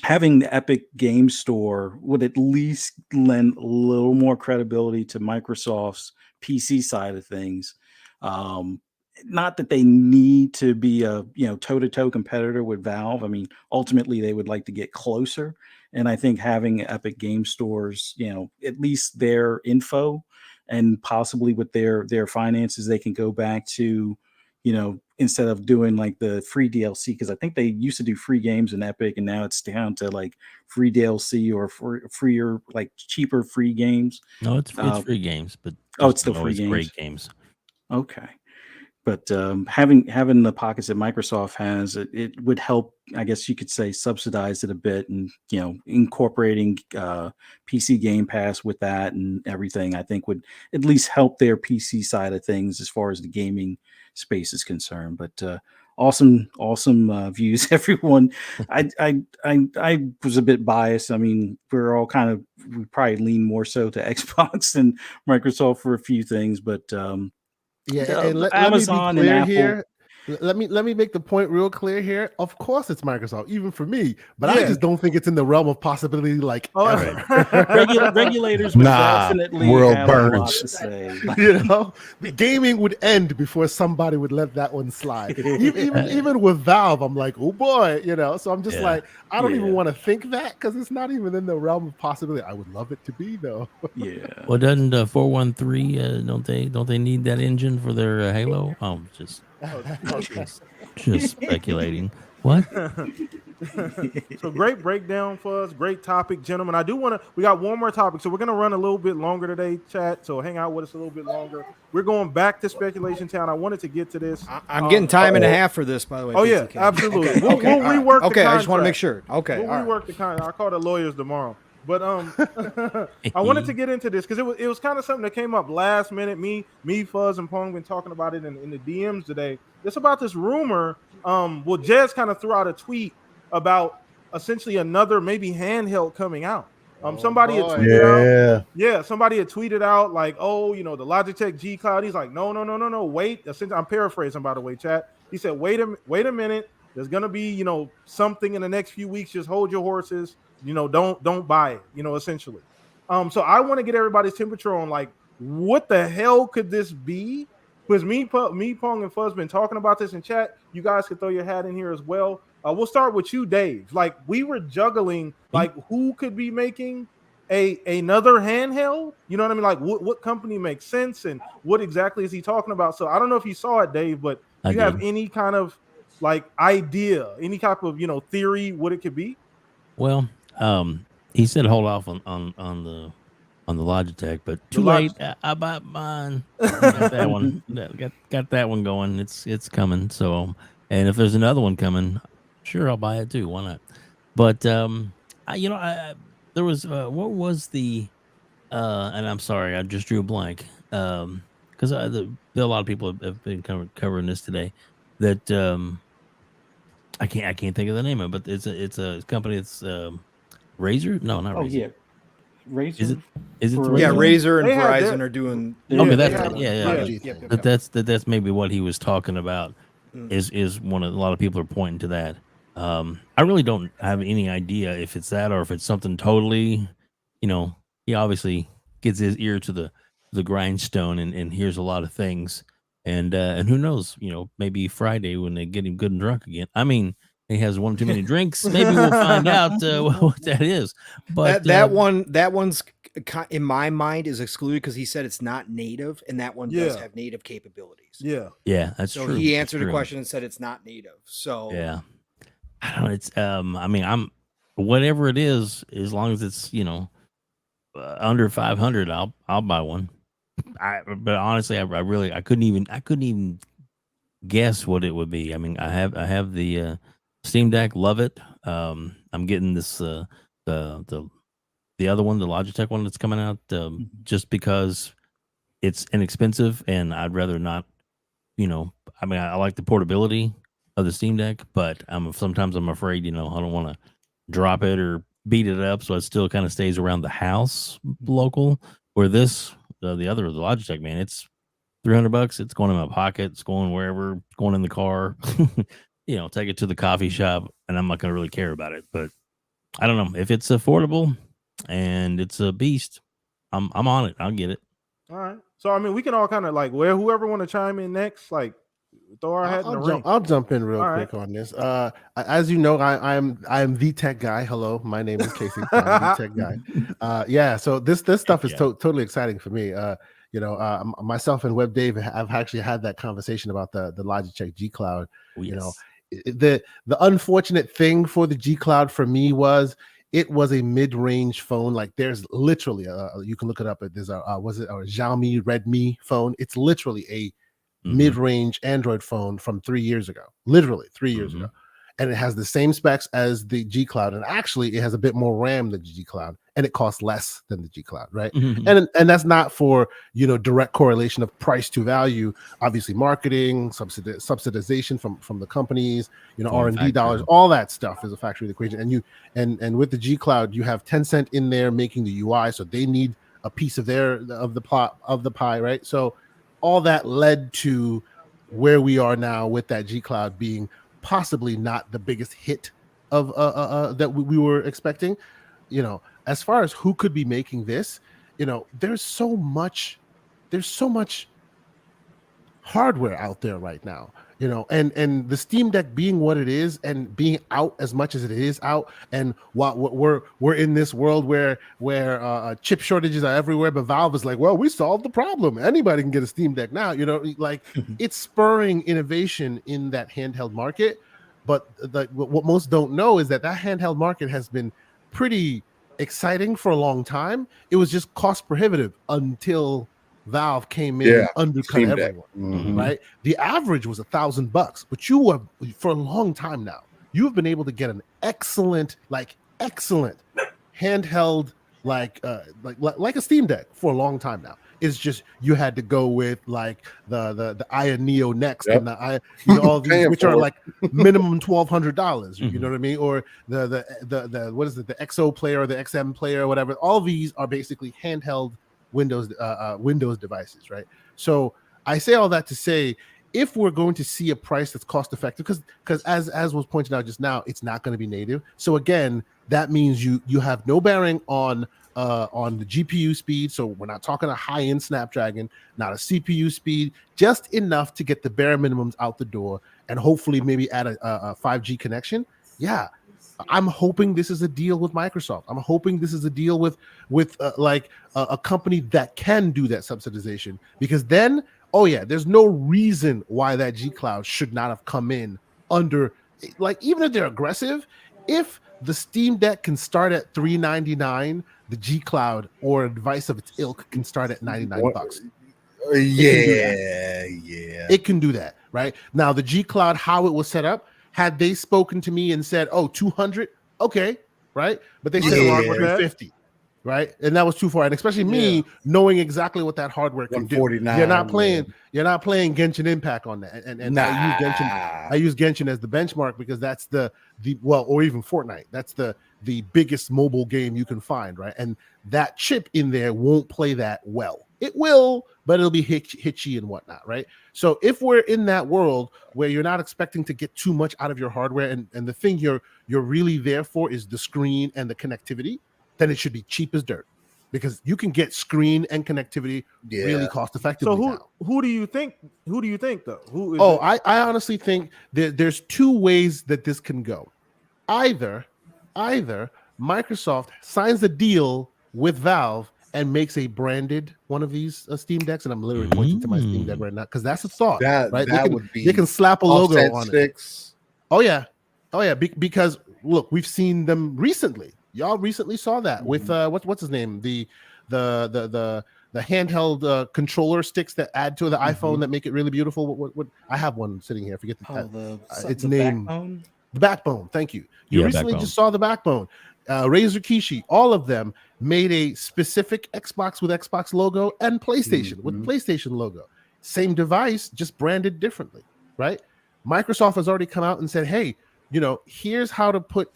Having the Epic Game Store would at least lend a little more credibility to Microsoft's PC side of things. Not that they need to be a toe-to-toe competitor with Valve. I mean, ultimately they would like to get closer, and I think having Epic Game Stores, at least their info and possibly with their finances, they can go back to, instead of doing like the free DLC, because I think they used to do free games in Epic, and now it's down to like free DLC or freer, like cheaper free games. No, it's free games, but it's still not free always games. great games. Okay. But having the pockets that Microsoft has, it would help, I guess you could say, subsidize it a bit, and incorporating PC Game Pass with that and everything, I think would at least help their PC side of things as far as the gaming space is concerned. But awesome views, everyone. I was a bit biased. I mean, we probably lean more so to Xbox than Microsoft for a few things, but Yeah, and let Amazon me be clear and Apple here. Let me make the point real clear here. Of course, it's Microsoft, even for me, but I just don't think it's in the realm of possibility. Like, regulators would definitely world have a lot burns. to say. the gaming would end before somebody would let that one slide. Even with Valve, I'm like, oh boy, So I'm just like, I don't even want to think that, because it's not even in the realm of possibility. I would love it to be, though. Yeah. Well, doesn't 413 don't they need that engine for their Halo? Just speculating. What? So great breakdown for us. Great topic, gentlemen. We got one more topic, so we're going to run a little bit longer today, chat. So hang out with us a little bit longer. We're going back to Speculation Town. I wanted to get to this. I'm getting time and a half for this, by the way. Oh, yeah, PTK. absolutely. Okay. We'll rework the Okay, I just want to contract. make sure. Okay. We'll all right. rework the contract. I'll call the lawyers tomorrow. But I wanted to get into this because it was kind of something that came up last minute. Me, Fuzz, and Pong been talking about it in the DMs today. It's about this rumor. Jez kind of threw out a tweet about essentially another maybe handheld coming out. Somebody had tweeted out. Yeah, somebody had tweeted out like, the Logitech G Cloud. He's like, no, wait. I'm paraphrasing, by the way, chat. He said, wait a minute. There's gonna be, something in the next few weeks. Just hold your horses. Don't buy it, essentially. So I want to get everybody's temperature on like, what the hell could this be? Because me, Pong, and Fuzz been talking about this in chat. You guys could throw your hat in here as well. We'll start with you, Dave. Like, we were juggling, like, who could be making another handheld. You know what I mean? Like what company makes sense and what exactly is he talking about? So I don't know if you saw it, Dave, but I you have did. any kind of like idea, any type of theory what it could be? Well, he said hold off on the Logitech, but The too Log- late. I bought mine. Got that one. Got that one going. It's coming. So, and if there's another one coming, sure I'll buy it too. Why not? But there was what was the and I'm sorry, I just drew a blank. Because a lot of people have been covering this today. That I can't think of the name of it, but it's a company that's Razer. No, not Oh Razer. yeah, Is it? Razer. Is it for- Razer? Yeah, Razer and They had Verizon that- are doing. Yeah, Okay, they that's had- it. Yeah. 5G Yep, thing. yep, yep. That's maybe what he was talking about. Mm. Is one of a lot of people are pointing to that. I really don't have any idea if it's that or if it's something totally. He obviously gets his ear to the grindstone and hears a lot of things. And who knows? Maybe Friday when they get him good and drunk again. I mean, he has one too many drinks. Maybe we'll find out what that is. But that one's in my mind is excluded because he said it's not native, and that one does Yeah. have native capabilities. Yeah. yeah, that's So true. he That's answered a true. question and said it's not native. So Yeah. I don't know. It's I mean, I'm whatever it is, as long as it's under 500, I'll buy one. But honestly, I couldn't even guess what it would be. I mean, I have the Steam Deck, love it. I'm getting this the other one, the Logitech one that's coming out, just because it's inexpensive and I'd rather not. I mean, I like the portability of the Steam Deck, but sometimes I'm afraid, I don't want to drop it or beat it up, so it still kind of stays around the house local. Where the Logitech, man, it's $300. It's going in my pocket. It's going wherever. It's going in the car. Take it to the coffee shop, and I'm not going to really care about it. But I don't know if it's affordable and it's a beast. I'm on it. I'll get it. All right. So I mean, we can all kind of like whoever want to chime in next, like throw our hat in the ring. I'll jump in real All quick on this. As you know, I'm the tech guy. Hello, my name is Casey. I'm the tech guy. Yeah. So this stuff is totally exciting for me. Myself and Web Dave have actually had that conversation about the Logitech G Cloud. Yes. The unfortunate thing for the G Cloud for me was it was a mid-range phone. Like there's literally you can look it up. There's a Xiaomi Redmi phone. It's literally a mid-range Android phone from 3 years ago, literally 3 years ago. And it has the same specs as the G Cloud. And actually it has a bit more RAM than the G Cloud, and it costs less than the G Cloud, right? And that's not for, direct correlation of price to value. Obviously marketing, subsidization from the companies, R&D dollars, all that stuff is a factor of the equation. And with the G Cloud, you have Tencent in there making the UI. So they need a piece of the pie, right? So all that led to where we are now with that G Cloud being possibly not the biggest hit of that we were expecting. As far as who could be making this, there's so much hardware out there right now, and the Steam Deck being what it is and being out as much as it is out, and while we're in this world where chip shortages are everywhere, but Valve is like, well, we solved the problem. Anybody can get a Steam Deck now, like it's spurring innovation in that handheld market. But what most don't know is that handheld market has been pretty exciting for a long time. It was just cost prohibitive until Valve came in and undercut everyone, right? The average was $1,000, but you were, for a long time now, you have been able to get an excellent handheld, like a Steam Deck for a long time now. It's just you had to go with like the Aya Neo Next and the all these, which are like minimum $1,200. You know what I mean? Or the what is it? The XO player or the XM player or whatever. All these are basically handheld Windows devices, right? So I say all that to say, if we're going to see a price that's cost effective, because as was pointed out just now, it's not going to be native. So again, that means you have no bearing on the GPU speed. So we're not talking a high-end Snapdragon, not a CPU speed, just enough to get the bare minimums out the door, and hopefully maybe add a 5G connection. Yeah, I'm hoping this is a deal with Microsoft. I'm hoping this is a deal with a company that can do that subsidization, because then, oh yeah, there's no reason why that G Cloud should not have come in under, like, even if they're aggressive, if the Steam Deck can start at $399, the G Cloud or a device of its ilk can start at $99. It can do that, right? Now the G Cloud, how it was set up, had they spoken to me and said, "Oh, 200, okay," right? But they said 150, right? And that was too far. And especially me knowing exactly what that hardware can do. You're not playing Genshin Impact on that. And I use Genshin as the benchmark because that's the or even Fortnite. That's the biggest mobile game you can find, right? And that chip in there won't play that well. It will, but it'll be hitchy and whatnot, right? So if we're in that world where you're not expecting to get too much out of your hardware, and the thing you're really there for is the screen and the connectivity, then it should be cheap as dirt, because you can get screen and connectivity really cost effectively. So who do you think though? Who is I honestly think there's two ways that this can go. Either Microsoft signs a deal with Valve and makes a branded one of these Steam Decks, and I'm literally pointing to my Steam Deck right now because that's a thought. Right? They can slap a logo on it. Oh yeah, because look, we've seen them recently. Y'all recently saw that with what's his name, the handheld controller sticks that add to the iPhone that make it really beautiful. What I have one sitting here. I forget its name. Backbone? The Backbone. Thank you. You recently just saw the Backbone. Razer Kishi, all of them made a specific Xbox with Xbox logo and PlayStation with PlayStation logo. Same device, just branded differently, right? Microsoft has already come out and said, hey, here's how to put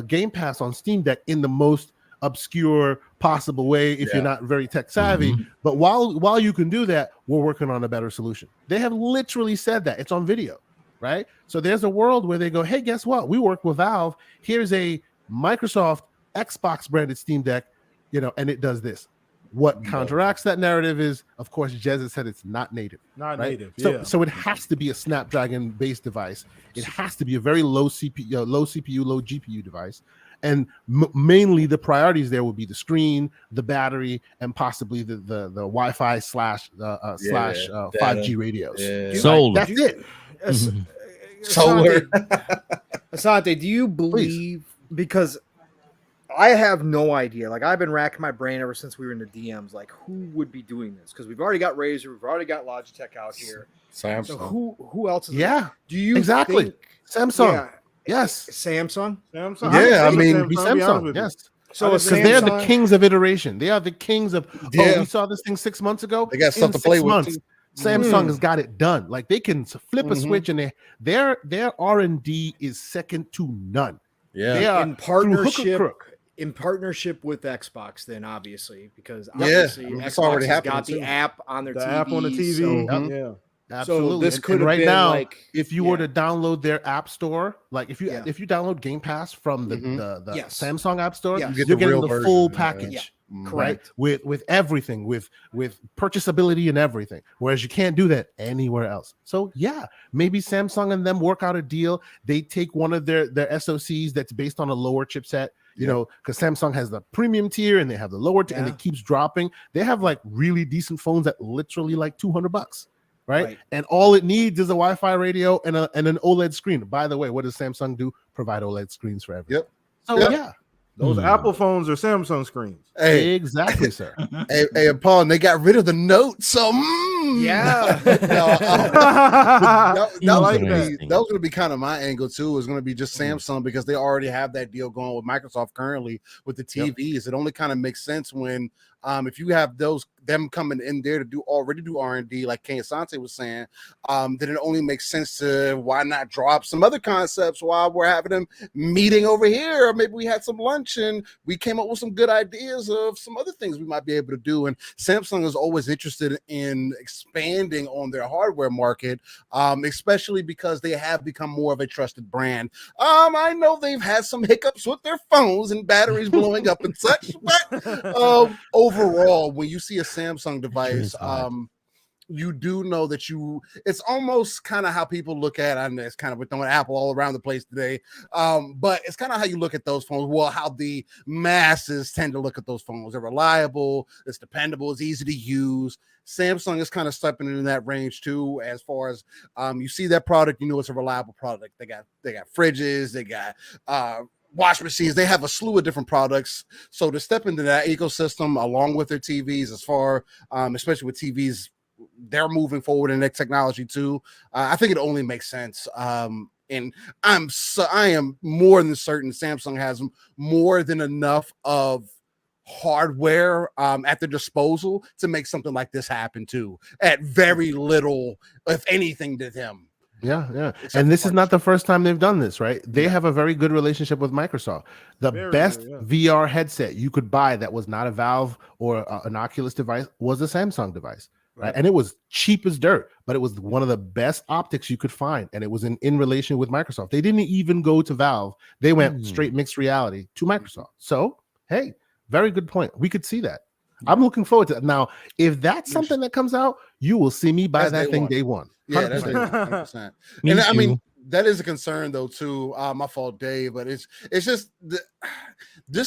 Game Pass on Steam Deck in the most obscure possible way if you're not very tech savvy. But while you can do that, we're working on a better solution. They have literally said that. It's on video. Right. So there's a world where they go, hey, guess what? We work with Valve. Here's a Microsoft Xbox branded Steam Deck, and it does this. What counteracts that narrative is, of course, Jez has said it's not native. Native. So it has to be a Snapdragon based device. It has to be a very low CPU, low GPU device. And mainly the priorities there would be the screen, the battery, and possibly the Wi-Fi slash 5G radios. Sold. That's it. Solar. Asante, do you believe, because I have no idea, like I've been racking my brain ever since we were in the DMs, like who would be doing this? Because we've already got Razer, we've already got Logitech out here. Samsung. So who else is do you think Samsung? Yes. Samsung? Yeah, I mean Samsung, yes. So because they're the kings of iteration. They are the kings of we saw this thing 6 months ago. They got stuff to play with. Samsung has got it done. Like they can flip a switch, and their R&D is second to none. Yeah, they are in partnership with Xbox, then obviously, because obviously Xbox has got the app on their TV. App on the TV. Absolutely. So this could right been now, like, if you were to download their app store, like if you download Game Pass from the Samsung App Store, you're getting the full package. Correct. Right? With everything, with purchasability and everything, whereas you can't do that anywhere else. So maybe Samsung and them work out a deal. They take one of their SoCs that's based on a lower chipset, because Samsung has the premium tier and they have the lower tier, and it keeps dropping. They have like really decent phones that literally like $200. Right? And all it needs is a Wi-Fi radio and an OLED screen. By the way, what does Samsung do? Provide OLED screens for everything. So those Apple phones are Samsung screens. Hey, exactly, sir. hey, Paul, and they got rid of the Note. So that was going to be kind of my angle too. Is going to be just Samsung, because they already have that deal going with Microsoft currently with the TVs. It only kind of makes sense when if you have them coming in there to already do R&D, like Kay Asante was saying, then it only makes sense to why not drop some other concepts while we're having them meeting over here. Or maybe we had some lunch and we came up with some good ideas of some other things we might be able to do. And Samsung is always interested in expanding on their hardware market, especially because they have become more of a trusted brand. I know they've had some hiccups with their phones and batteries blowing up and such, but overall, when you see a Samsung device, you do know that it's almost kind of how people look at, and it's kind of, we're throwing Apple all around the place today. But it's kind of how you look at those phones. Well, how the masses tend to look at those phones. They're reliable, it's dependable, it's easy to use. Samsung is kind of stepping in that range too, as far as you see that product, you know it's a reliable product. They got fridges, they got wash machines, they have a slew of different products. So to step into that ecosystem along with their TVs, as far especially with TVs, they're moving forward in their technology too. I think it only makes sense. And I am more than certain Samsung has more than enough of hardware at their disposal to make something like this happen too, at very little, if anything, to them. Yeah. And this is not the first time they've done this, right? They have a very good relationship with Microsoft. The best VR headset you could buy that was not a Valve or an Oculus device was a Samsung device. Right. And it was cheap as dirt, but it was one of the best optics you could find. And it was in relation with Microsoft. They didn't even go to Valve. They went straight mixed reality to Microsoft. So, hey, very good point. We could see that. I'm looking forward to it. Now, if that's something that comes out, you will see me buy that thing day one. 100%. Yeah, that's 100%. And I mean, that is a concern though too. My fault, Dave, but it's just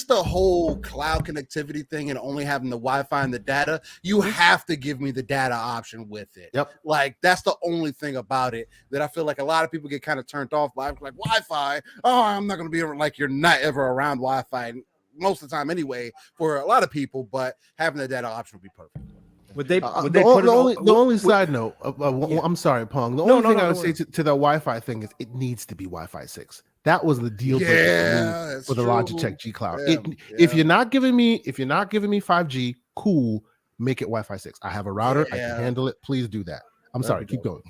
the whole cloud connectivity thing and only having the Wi-Fi and the data. You have to give me the data option with it. Yep. Like that's the only thing about it that I feel like a lot of people get kind of turned off by. Like Wi-Fi. Oh, I'm not going to be like, you're not ever around Wi-Fi most of the time anyway for a lot of people. But having the data option would be perfect. The only side note, I'm sorry, Pong. The only thing I would say to the Wi-Fi thing is it needs to be Wi-Fi 6. That was the deal breaker for the Logitech G Cloud. If you're not giving me 5G, cool, make it Wi-Fi 6. I have a router, I can handle it. Please do that. I'm sorry, keep going.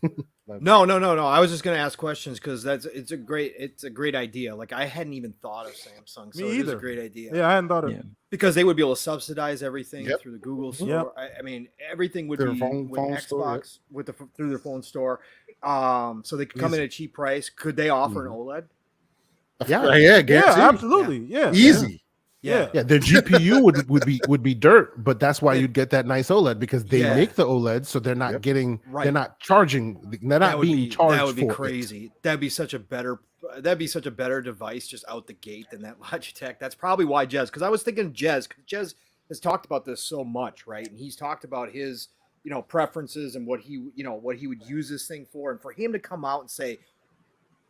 No. I was just going to ask questions because it's a great idea. Like I hadn't even thought of Samsung, so it's a great idea. Yeah, I hadn't thought of it because they would be able to subsidize everything through the Google store. I mean, everything would be with Xbox through their phone store. So they could come in at a cheap price. Could they offer an OLED? Yeah, absolutely. Yeah, easy. Yeah, their GPU would be dirt, but that's why you'd get that nice OLED because they make the OLED, so they're not getting, they're not charging, they're not being charged. That would be crazy. That'd be such a better device just out the gate than that Logitech. That's probably why because I was thinking Jez has talked about this so much, right? And he's talked about his preferences and what he would use this thing for, and for him to come out and say,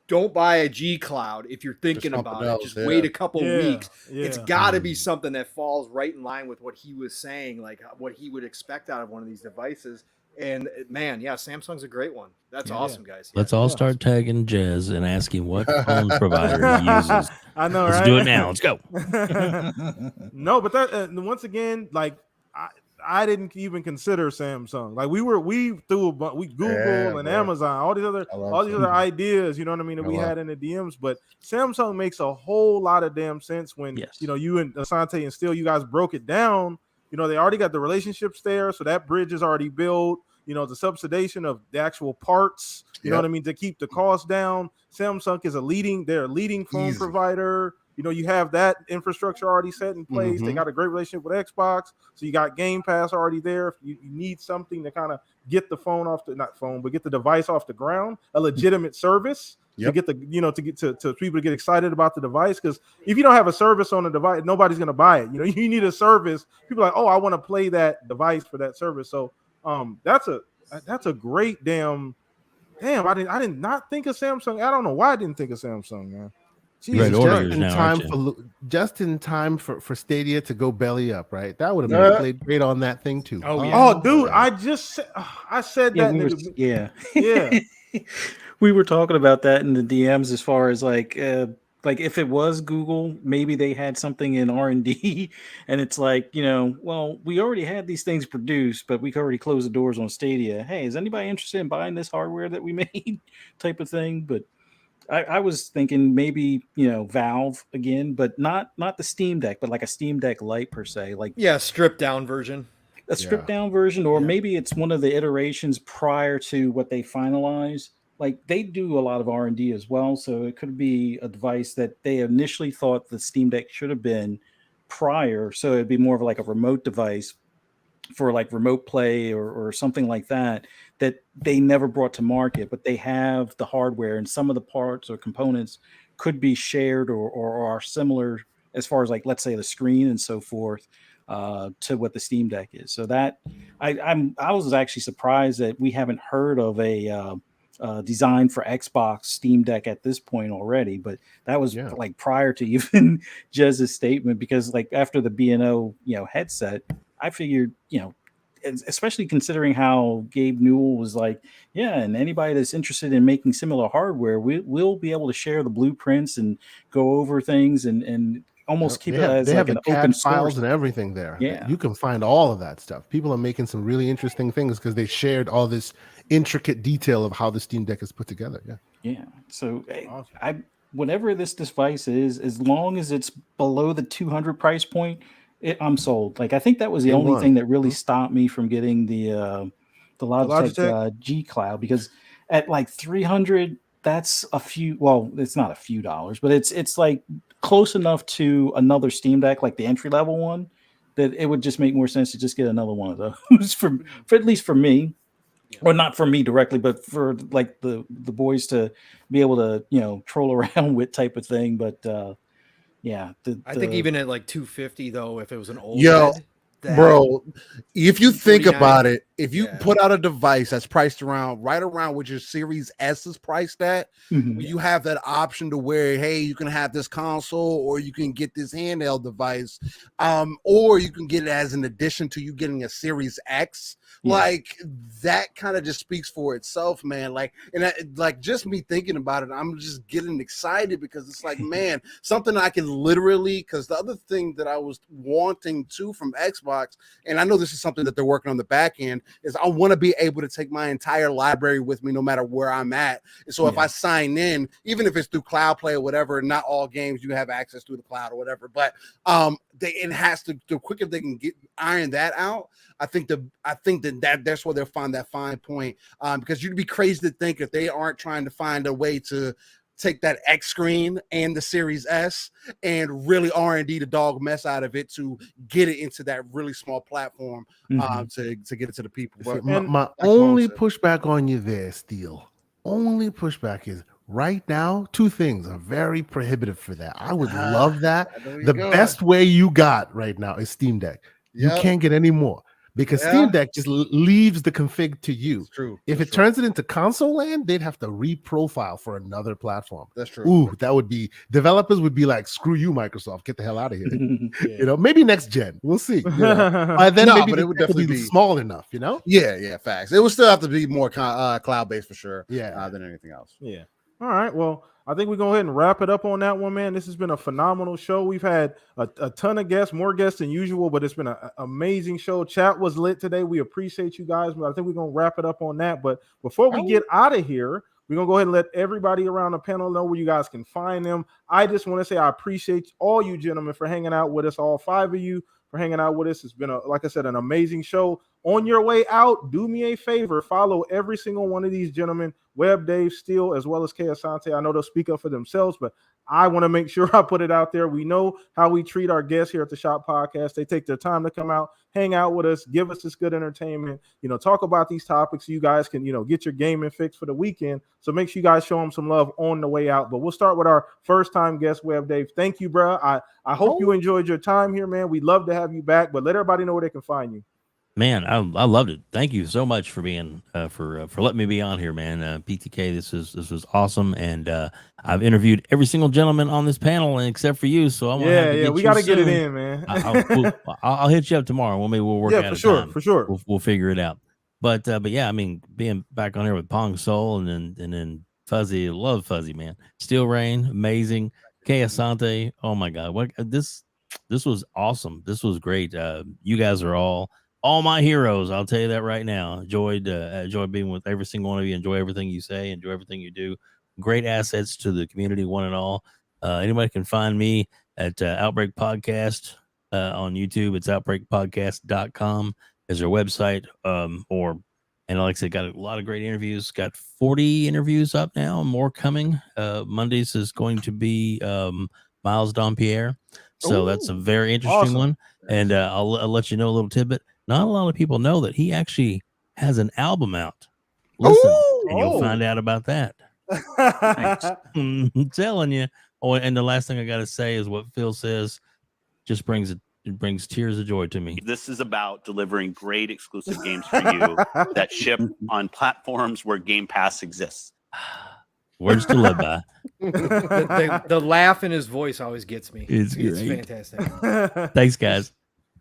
don't buy a G Cloud if you're thinking about it. Just wait a couple weeks. It's got to be something that falls right in line with what he was saying, like what he would expect out of one of these devices. And man, Samsung's a great one. That's awesome, guys. Let's all start tagging Jez and asking what phone provider he uses. I know, Let's right? do it now. Let's go. No, but that once again, like I didn't even consider Samsung. Like we Google and Amazon, all these other ideas, you know what I mean, that we had in the DMs. But Samsung makes a whole lot of damn sense when you and Asante and Steele, you guys broke it down. They already got the relationships there, so that bridge is already built. The subsidization of the actual parts, you know what I mean, to keep the cost down. Samsung is a leading phone provider. You have that infrastructure already set in place. They got a great relationship with Xbox. So you got Game Pass already there. If you need something to kind of get the get the device off the ground, a legitimate service to get to people to get excited about the device. Because if you don't have a service on the device, nobody's going to buy it. You need a service. People are like, oh, I want to play that device for that service. So that's a great I did not think of Samsung. I don't know why I didn't think of Samsung, man. Just in time for Stadia to go belly up, right? That would have played great on that thing too. Oh, dude, I said that. We were talking about that in the DMs as far as like if it was Google, maybe they had something in R&D, and it's like, well, we already had these things produced, but we already closed the doors on Stadia. Hey, is anybody interested in buying this hardware that we made, type of thing? But I was thinking maybe Valve again, but not the Steam Deck, but like a Steam Deck Lite per se, like stripped down version, or maybe it's one of the iterations prior to what they finalize. Like they do a lot of R&D as well, so it could be a device that they initially thought the Steam Deck should have been prior, so it'd be more of like a remote device. for like remote play or something like that they never brought to market, but they have the hardware and some of the parts or components could be shared or are similar as far as like, let's say, the screen and so forth to what the Steam Deck is. So that I was actually surprised that we haven't heard of a design for Xbox Steam Deck at this point already, but that was like prior to even Jez's statement, because like after the B&O headset, I figured especially considering how Gabe Newell was like, yeah, and anybody that's interested in making similar hardware, we'll be able to share the blueprints and go over things and almost keep it as like an open files source and everything there. Yeah, you can find all of that stuff. People are making some really interesting things because they shared all this intricate detail of how the Steam Deck is put together. Yeah. So awesome. I whatever this device is, as long as it's below the 200 price point, I'm sold. Like I think that was the only thing that really stopped me from getting the Logitech G Cloud, because at like 300, that's a few. Well, it's not a few dollars, but it's like close enough to another Steam Deck, like the entry level one, that it would just make more sense to just get another one of those for at least for me. Or not for me directly, but for like the boys to be able to troll around with type of thing. But yeah, I think even at like 250 though, if it was an old bro, if you think 249, about it, if you put out a device that's priced right around what your Series S is priced at, you have that option to where, hey, you can have this console or you can get this handheld device, or you can get it as an addition to you getting a Series X. Like that kind of just speaks for itself, man. Like, and like just me thinking about it, I'm just getting excited because it's like, man, something I can literally, because the other thing that I was wanting to from Xbox, and I know this is something that they're working on the back end, is I want to be able to take my entire library with me no matter where I'm at. And so if I sign in, even if it's through Cloud Play or whatever, not all games you have access through the cloud or whatever, but it has to, the quicker they can iron that out, I think that's where they'll find that fine point, because you'd be crazy to think if they aren't trying to find a way to take that X screen and the Series S and really R&D the dog mess out of it to get it into that really small platform to get it to the people. But my only pushback on you there, Steele, only pushback is right now, two things are very prohibitive for that. I would love that. The best way you got right now is Steam Deck. You can't get any more. Because Steam Deck just leaves the config to you. That's true. If it turns it into console land, they'd have to reprofile for another platform. That's true. Ooh, that would be, developers would be like, screw you, Microsoft, get the hell out of here. Maybe next gen, we'll see. Then maybe it would definitely be small enough. Yeah, facts. It would still have to be more cloud based for sure. Than anything else. Yeah. All right. Well, I think we go ahead and wrap it up on that one, man. This has been a phenomenal show. We've had a ton of guests, more guests than usual, but it's been an amazing show. Chat was lit today. We appreciate you guys, but I think we're going to wrap it up on that. But before we get out of here, we're going to go ahead and let everybody around the panel know where you guys can find them. I just want to say I appreciate all you gentlemen for hanging out with us, all five of you for hanging out with us. It's been, like I said, an amazing show. On your way out, do me a favor, follow every single one of these gentlemen, Webb, Dave, Steele, as well as Kay Asante. I know they'll speak up for themselves, but I want to make sure I put it out there. We know how we treat our guests here at the Shop Podcast. They take their time to come out, hang out with us, give us this good entertainment, talk about these topics so you guys can, get your gaming fix for the weekend. So make sure you guys show them some love on the way out. But we'll start with our first time guest, Webb, Dave. Thank you, bro. I hope you enjoyed your time here, man. We'd love to have you back, but let everybody know where they can find you. Man, I loved it. Thank you so much for being for letting me be on here, man. PTK, this was awesome, and I've interviewed every single gentleman on this panel except for you. So I'm we got to get it in, man. I'll hit you up tomorrow. Well, maybe we'll work out for sure. We'll figure it out. But yeah, I mean, being back on here with Pong Soul and then Fuzzy, love Fuzzy, man. Steel Rain, amazing. Kay Asante, oh my God, what this was awesome. This was great. You guys are all my heroes. I'll tell you that right now. Enjoyed being with every single one of you. Enjoy everything you say. Enjoy everything you do. Great assets to the community, one and all. Anybody can find me at Outbreak Podcast on YouTube. It's outbreakpodcast.com is our website. And like I said, got a lot of great interviews. Got 40 interviews up now, more coming. Mondays is going to be Miles Dompierre. So that's a very interesting one. And I'll let you know a little tidbit. not a lot of people know that he actually has an album out. Listen, and you'll Oh. find out about that. I'm telling you. Oh, and the last thing I got to say is what Phil says just brings tears of joy to me. This is about delivering great exclusive games for you that ship on platforms where Game Pass exists. Words to live by. The laugh in his voice always gets me. It's great. Fantastic. Thanks, guys.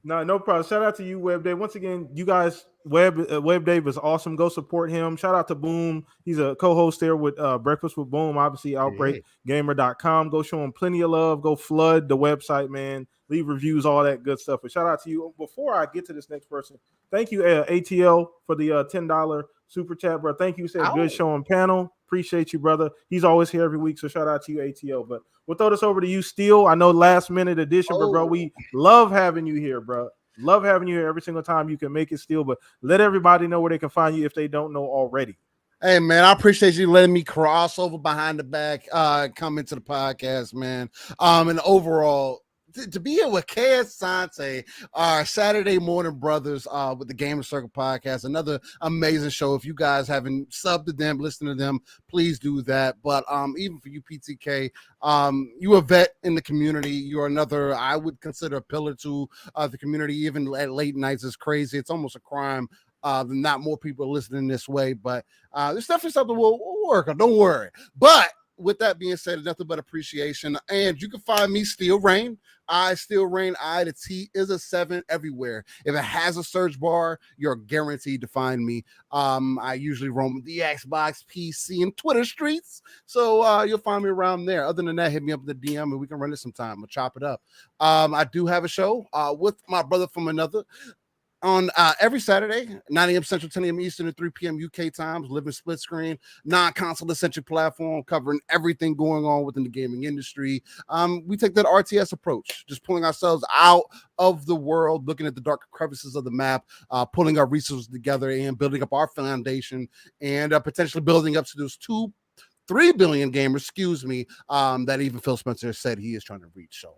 No problem. Shout out to you, Web Dave. Once again, you guys, Web Dave is awesome. Go support him. Shout out to Boom. He's a co-host there with Breakfast with Boom, obviously OutbreakGamer.com. Go show him plenty of love. Go flood the website, man. Leave reviews, all that good stuff. But shout out to you. Before I get to this next person, thank you, ATL, for the $10 super chat, bro. Thank you. Said good show and panel. Appreciate you, brother. He's always here every week, so shout out to you, ATL. But we'll throw this over to you, Steele. I know last minute edition, but bro, we love having you here, bro. Love having you here every single time you can make it, Steele. But let everybody know where they can find you if they don't know already. Hey, man, I appreciate you letting me cross over behind the back, come into the podcast, man. And overall, to be here with K. Asante, our Saturday morning brothers with the Gamer Circle podcast, another amazing show. If you guys haven't subbed to them, listened to them, please do that. But even for you, PTK, you a vet in the community. You're another, I would consider, a pillar to the community. Even at late nights is crazy. It's almost a crime. Not more people are listening this way, but there's definitely something we'll work on. Don't worry. But with that being said, nothing but appreciation. And you can find me, Steel Rain. Steel Rain. The T is a 7 everywhere. If it has a search bar, you're guaranteed to find me. I usually roam the Xbox, PC, and Twitter streets. So you'll find me around there. Other than that, hit me up in the DM and we can run it sometime. We'll chop it up. I do have a show with my brother from another on every Saturday, 9 a.m. Central, 10 a.m. Eastern, and 3 p.m. UK times, living split screen, non-console-centric platform, covering everything going on within the gaming industry. We take that RTS approach, just pulling ourselves out of the world, looking at the dark crevices of the map, pulling our resources together and building up our foundation, and potentially building up to those 3 billion gamers, that even Phil Spencer said he is trying to reach. So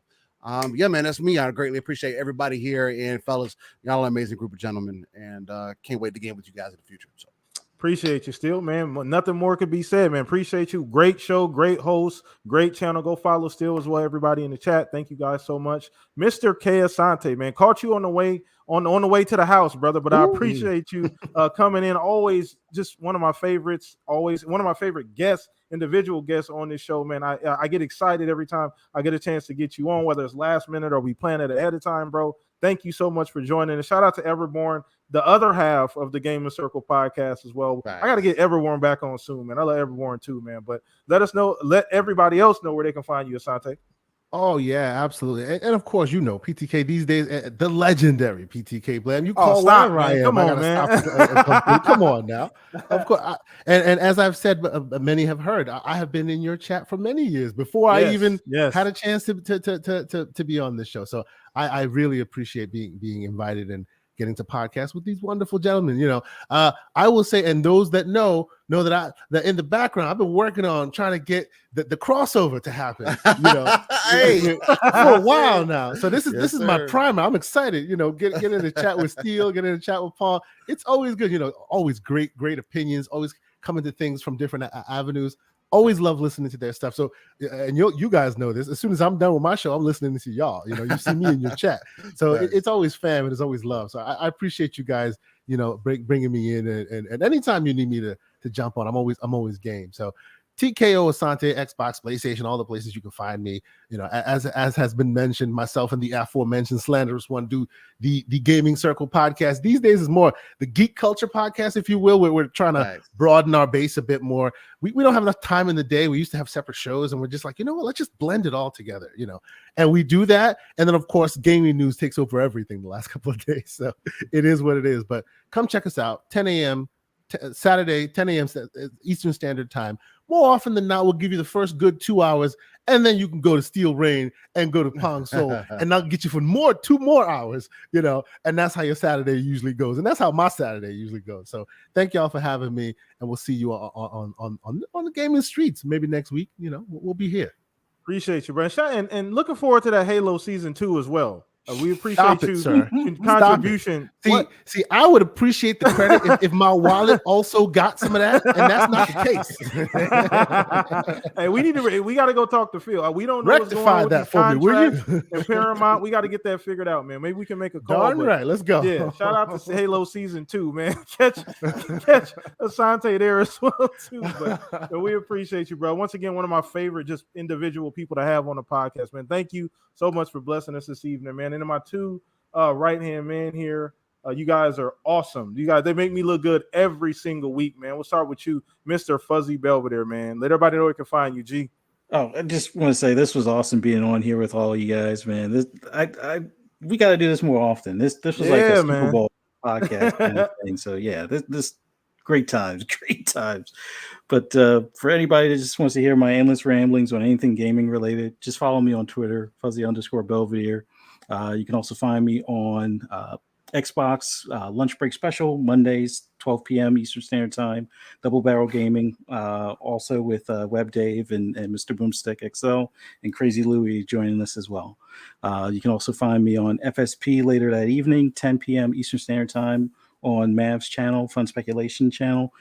yeah, man, that's me. I greatly appreciate everybody here, and fellas, y'all are an amazing group of gentlemen, and can't wait to game with you guys in the future. So appreciate you, Steele, man. Nothing more could be said, man. Appreciate you. Great show, great host, great channel. Go follow Steele as well, everybody in the chat. Thank you guys so much. Mr. K. Asante, man, caught you on the way the way to the house, brother. But I appreciate you coming in. Always just one of my favorites, always one of my favorite guests, individual guests on this show, man. I get excited every time I get a chance to get you on, whether it's last minute or we plan it ahead of time, bro. Thank you so much for joining. And shout out to Everborn, the other half of the Gaming Circle podcast as well. Right. I got to get Everborn back on soon, man. I love Everborn too, man. But let everybody else know where they can find you, Asante. Oh yeah, absolutely, and of course, you know PTK these days, the legendary PTK Blam. You call stop, I am. Come on, man. Come on now. Of course, and as I've said, many have heard. I have been in your chat for many years before I even had a chance to be on this show. So I really appreciate being invited and getting to podcast with these wonderful gentlemen. You know, I will say, and those that know that in the background, I've been working on trying to get the crossover to happen, you know, for a while now. So this is my primer. I'm excited, you know, get in the chat with Steele, get in the chat with Paul. It's always good, you know, always great opinions, always coming to things from different avenues. Always love listening to their stuff. So, and you guys know this. As soon as I'm done with my show, I'm listening to y'all. You know, you see me in your chat. So it's always fam and it's always love. So I appreciate you guys, you know, bringing me in. And anytime you need me to jump on, I'm always game. So TKO Asante, Xbox, PlayStation, all the places you can find me. You know, as has been mentioned, myself and the aforementioned slanderous one do the Gaming Circle podcast. These days is more the geek culture podcast, if you will, where we're trying to broaden our base a bit more. We don't have enough time in the day. We used to have separate shows, and we're just like, you know what, let's just blend it all together, you know. And we do that. And then, of course, gaming news takes over everything the last couple of days. So it is what it is. But come check us out, 10 a.m. Saturday, 10 a.m. Eastern Standard Time. More often than not, we'll give you the first good 2 hours, and then you can go to Steel Rain and go to Pong Soul, and I'll get you for 2 more hours, you know, and that's how your Saturday usually goes, and that's how my Saturday usually goes. So thank y'all for having me, and we'll see you on the gaming streets maybe next week. You know, we'll be here. Appreciate you, Brent. And looking forward to that Halo Season 2 as well. We appreciate Stop it, you sir. contribution. See, I would appreciate the credit if my wallet also got some of that, and that's not the case. Hey, we got to go talk to Phil. We don't know what's going Rectify on with that these for me, will contracts you? and Paramount. We got to get that figured out, man. Maybe we can make a call. Darn right. Let's go. Yeah, shout out to Halo Season 2, man. Catch Asante there as well too. But we appreciate you, bro. Once again, one of my favorite just individual people to have on the podcast, man. Thank you so much for blessing us this evening, man. And to my two right-hand man here, you guys are awesome. You guys, they make me look good every single week, man. We'll start with you, Mr. Fuzzy Belvedere, man. Let everybody know where they can find you, G. Oh, I just want to say this was awesome being on here with all you guys, man. We got to do this more often. This was like a Super Bowl podcast kind of thing. So yeah, this great times. But for anybody that just wants to hear my endless ramblings on anything gaming related, just follow me on Twitter, Fuzzy_Belvedere. You can also find me on Xbox Lunch Break Special, Mondays, 12 p.m. Eastern Standard Time, Double Barrel Gaming, also with Web Dave and Mr. Boomstick XL and Crazy Louie joining us as well. You can also find me on FSP later that evening, 10 p.m. Eastern Standard Time on Mav's channel, Fun Speculation channel.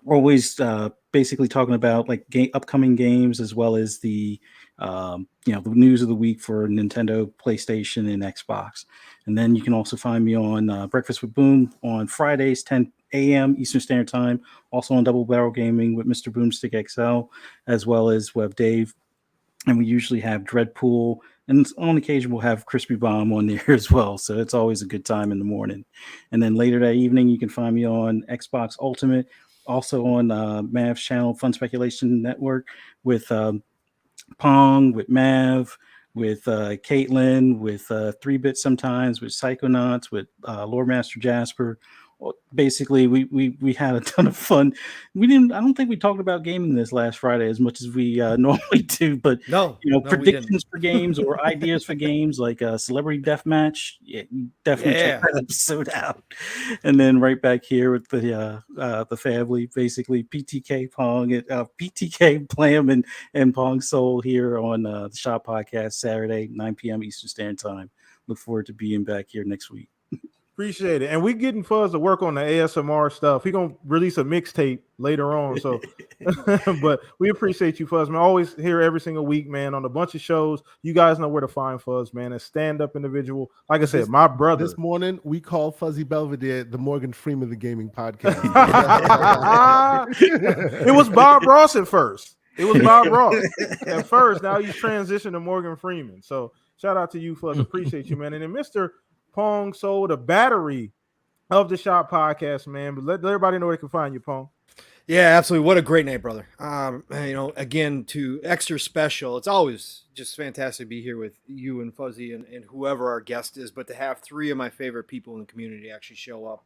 Always basically talking about like upcoming games as well as the the news of the week for Nintendo, PlayStation, and Xbox. And then you can also find me on Breakfast with Boom on Fridays, 10 a.m. Eastern Standard Time, also on Double Barrel Gaming with Mr. Boomstick XL, as well as Web Dave. And we usually have Dreadpool, and on occasion we'll have Crispy Bomb on there as well. So it's always a good time in the morning. And then later that evening, you can find me on Xbox Ultimate, also on Mav's channel, Fun Speculation Network, with Pong, with Mav, with Caitlin, with 3-Bit sometimes, with Psychonauts, with Lord Master Jasper. Basically, we had a ton of fun. I don't think we talked about gaming this last Friday as much as we normally do, but predictions for games or ideas for games like Celebrity Deathmatch. Yeah, definitely check that episode out. And then right back here with the family, basically PTK Pong, PTK Blam and Pong Soul here on the Shop Podcast Saturday, 9 p.m. Eastern Standard Time. Look forward to being back here next week. Appreciate it. And we getting Fuzz to work on the ASMR stuff. He gonna release a mixtape later on. So but we appreciate you, Fuzz, man. Always here every single week, man, on a bunch of shows. You guys know where to find Fuzz, man. A stand-up individual. Like I said, my brother. This morning we called Fuzzy Belvedere the Morgan Freeman of the gaming podcast. It was Bob Ross at first. It was Bob Ross at first. Now he's transitioned to Morgan Freeman. So shout out to you, Fuzz. Appreciate you, man. And then Mr. Pong Soul, the battery of the Shop Podcast, man. But let everybody know where they can find you, Pong. Yeah, absolutely. What a great night, brother. Again, to extra special. It's always just fantastic to be here with you and Fuzzy and whoever our guest is. But to have three of my favorite people in the community actually show up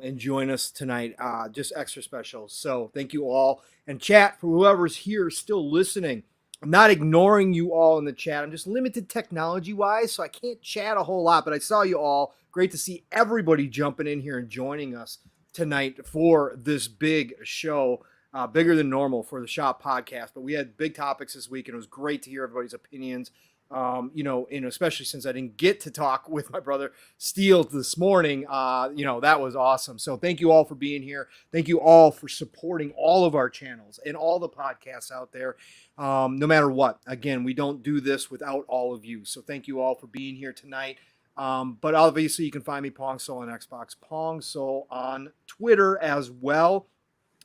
and join us tonight, just extra special. So thank you all. And chat, for whoever's here still listening, I'm not ignoring you all in the chat. I'm just limited technology-wise, so I can't chat a whole lot. But I saw you all. Great to see everybody jumping in here and joining us tonight for this big show, bigger than normal for the Shop Podcast. But we had big topics this week, and it was great to hear everybody's opinions. And especially since I didn't get to talk with my brother Steele this morning, that was awesome. So thank you all for being here. Thank you all for supporting all of our channels and all the podcasts out there. No matter what, again, we don't do this without all of you. So thank you all for being here tonight. But obviously you can find me Pong Soul on Xbox, Pong Soul on Twitter as well.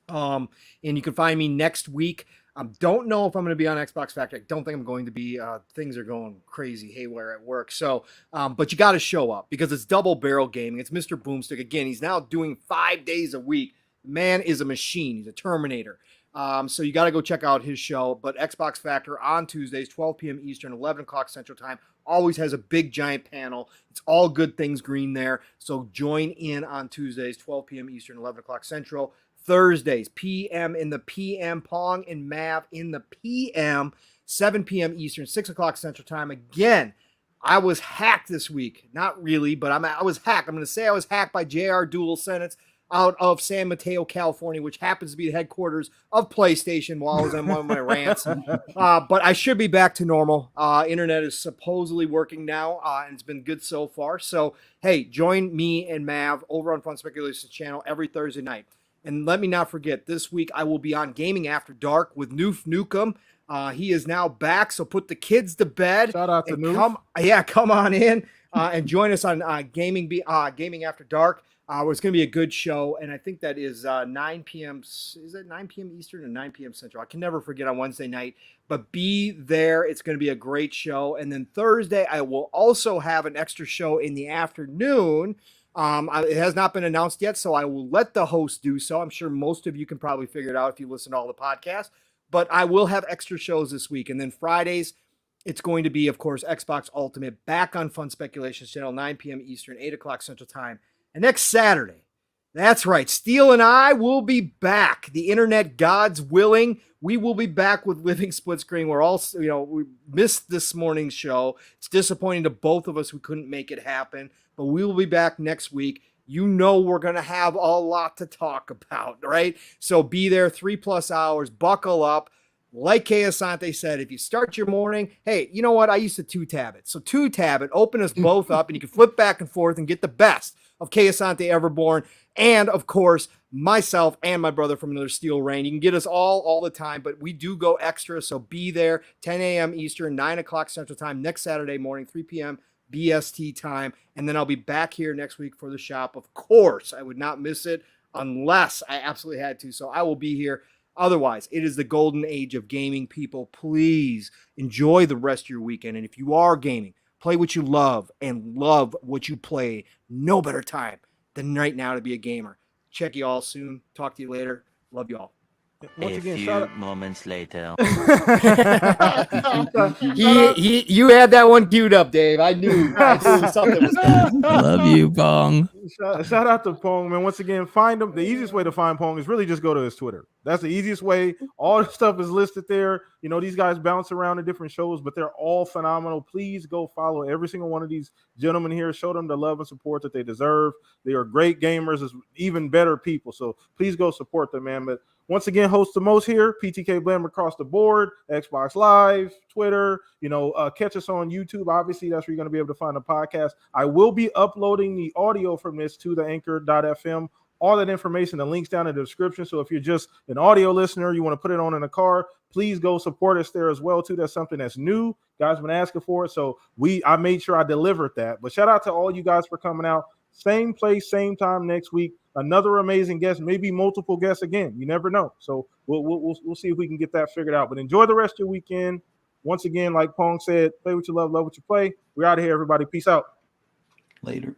And you can find me next week. Don't know if I'm going to be on Xbox Factory. I don't think I'm going to be. Things are going crazy haywire at work. So, but you got to show up because it's Double Barrel Gaming. It's Mr. Boomstick. Again, he's now doing 5 days a week. The man is a machine. He's a Terminator. So you got to go check out his show. But Xbox Factor on Tuesdays, 12 p.m. Eastern, 11 o'clock Central Time. Always has a big giant panel. It's all good things green there. So join in on Tuesdays, 12 p.m. Eastern, 11 o'clock Central. Thursdays, PM in the PM, Pong and Mav in the PM, 7 p.m. Eastern, 6 o'clock Central Time. Again, I was hacked this week. Not really, but I was hacked. I'm going to say I was hacked by JR Dual Senates. out of San Mateo, California, which happens to be the headquarters of PlayStation while I was on one of my rants. But I should be back to normal. Internet is supposedly working now, and it's been good so far. So, hey, join me and Mav over on Fun Speculations channel every Thursday night. And let me not forget, this week I will be on Gaming After Dark with Noof Nukem. He is now back, so put the kids to bed. Shout out to and Noof. come on in and join us on Gaming After Dark. It's going to be a good show, and I think that is 9 p.m. Is it 9 p.m. Eastern or 9 p.m. Central? I can never forget on Wednesday night, but be there. It's going to be a great show. And then Thursday, I will also have an extra show in the afternoon. It has not been announced yet, so I will let the host do so. I'm sure most of you can probably figure it out if you listen to all the podcasts, but I will have extra shows this week. And then Fridays, it's going to be, of course, Xbox Ultimate back on Fun Speculations channel, 9 p.m. Eastern, 8 o'clock Central Time. And next Saturday, that's right, Steele and I will be back. The internet gods willing, we will be back with Living Split Screen. We're all, we missed this morning's show. It's disappointing to both of us. We couldn't make it happen, but we will be back next week. You know we're going to have a lot to talk about, right? So be there 3+ hours, buckle up. Like Kay Asante said, if you start your morning, hey, you know what? I used to 2-tab it. So 2-tab it, open us both up, and you can flip back and forth and get the best of Kay Asante Everborn, and of course, myself and my brother from Another Steel Rain. You can get us all the time, but we do go extra, so be there, 10 a.m. Eastern, 9 o'clock Central Time, next Saturday morning, 3 p.m. BST time, and then I'll be back here next week for the shop. Of course, I would not miss it unless I absolutely had to, so I will be here. Otherwise, it is the golden age of gaming, people. Please enjoy the rest of your weekend, and if you are gaming, play what you love and love what you play. No better time than right now to be a gamer. Check you all soon. Talk to you later. Love you all. Once again, few moments later. You had that one queued up, Dave. I knew something was coming. Love you, Pong. Shout out to Pong, man. Once again, find him. The easiest way to find Pong is really just go to his Twitter. That's the easiest way. All the stuff is listed there. You know, these guys bounce around to different shows, but they're all phenomenal. Please go follow every single one of these gentlemen here. Show them the love and support that they deserve. They are great gamers, even better people. So please go support them, man. But once again, host the most here, PTK Blam across the board, Xbox Live, Twitter, catch us on YouTube. Obviously, that's where you're going to be able to find the podcast. I will be uploading the audio from this to the anchor.fm. All that information, the links down in the description. So if you're just an audio listener, you want to put it on in a car, please go support us there as well, too. That's something that's new. Guys been asking for it. So I made sure I delivered that. But shout out to all you guys for coming out. Same place, same time next week. Another amazing guest, maybe multiple guests again. You never know. So we'll see if we can get that figured out. But enjoy the rest of your weekend. Once again, like Pong said, play what you love what you play. We're out of here, everybody. Peace out. Later.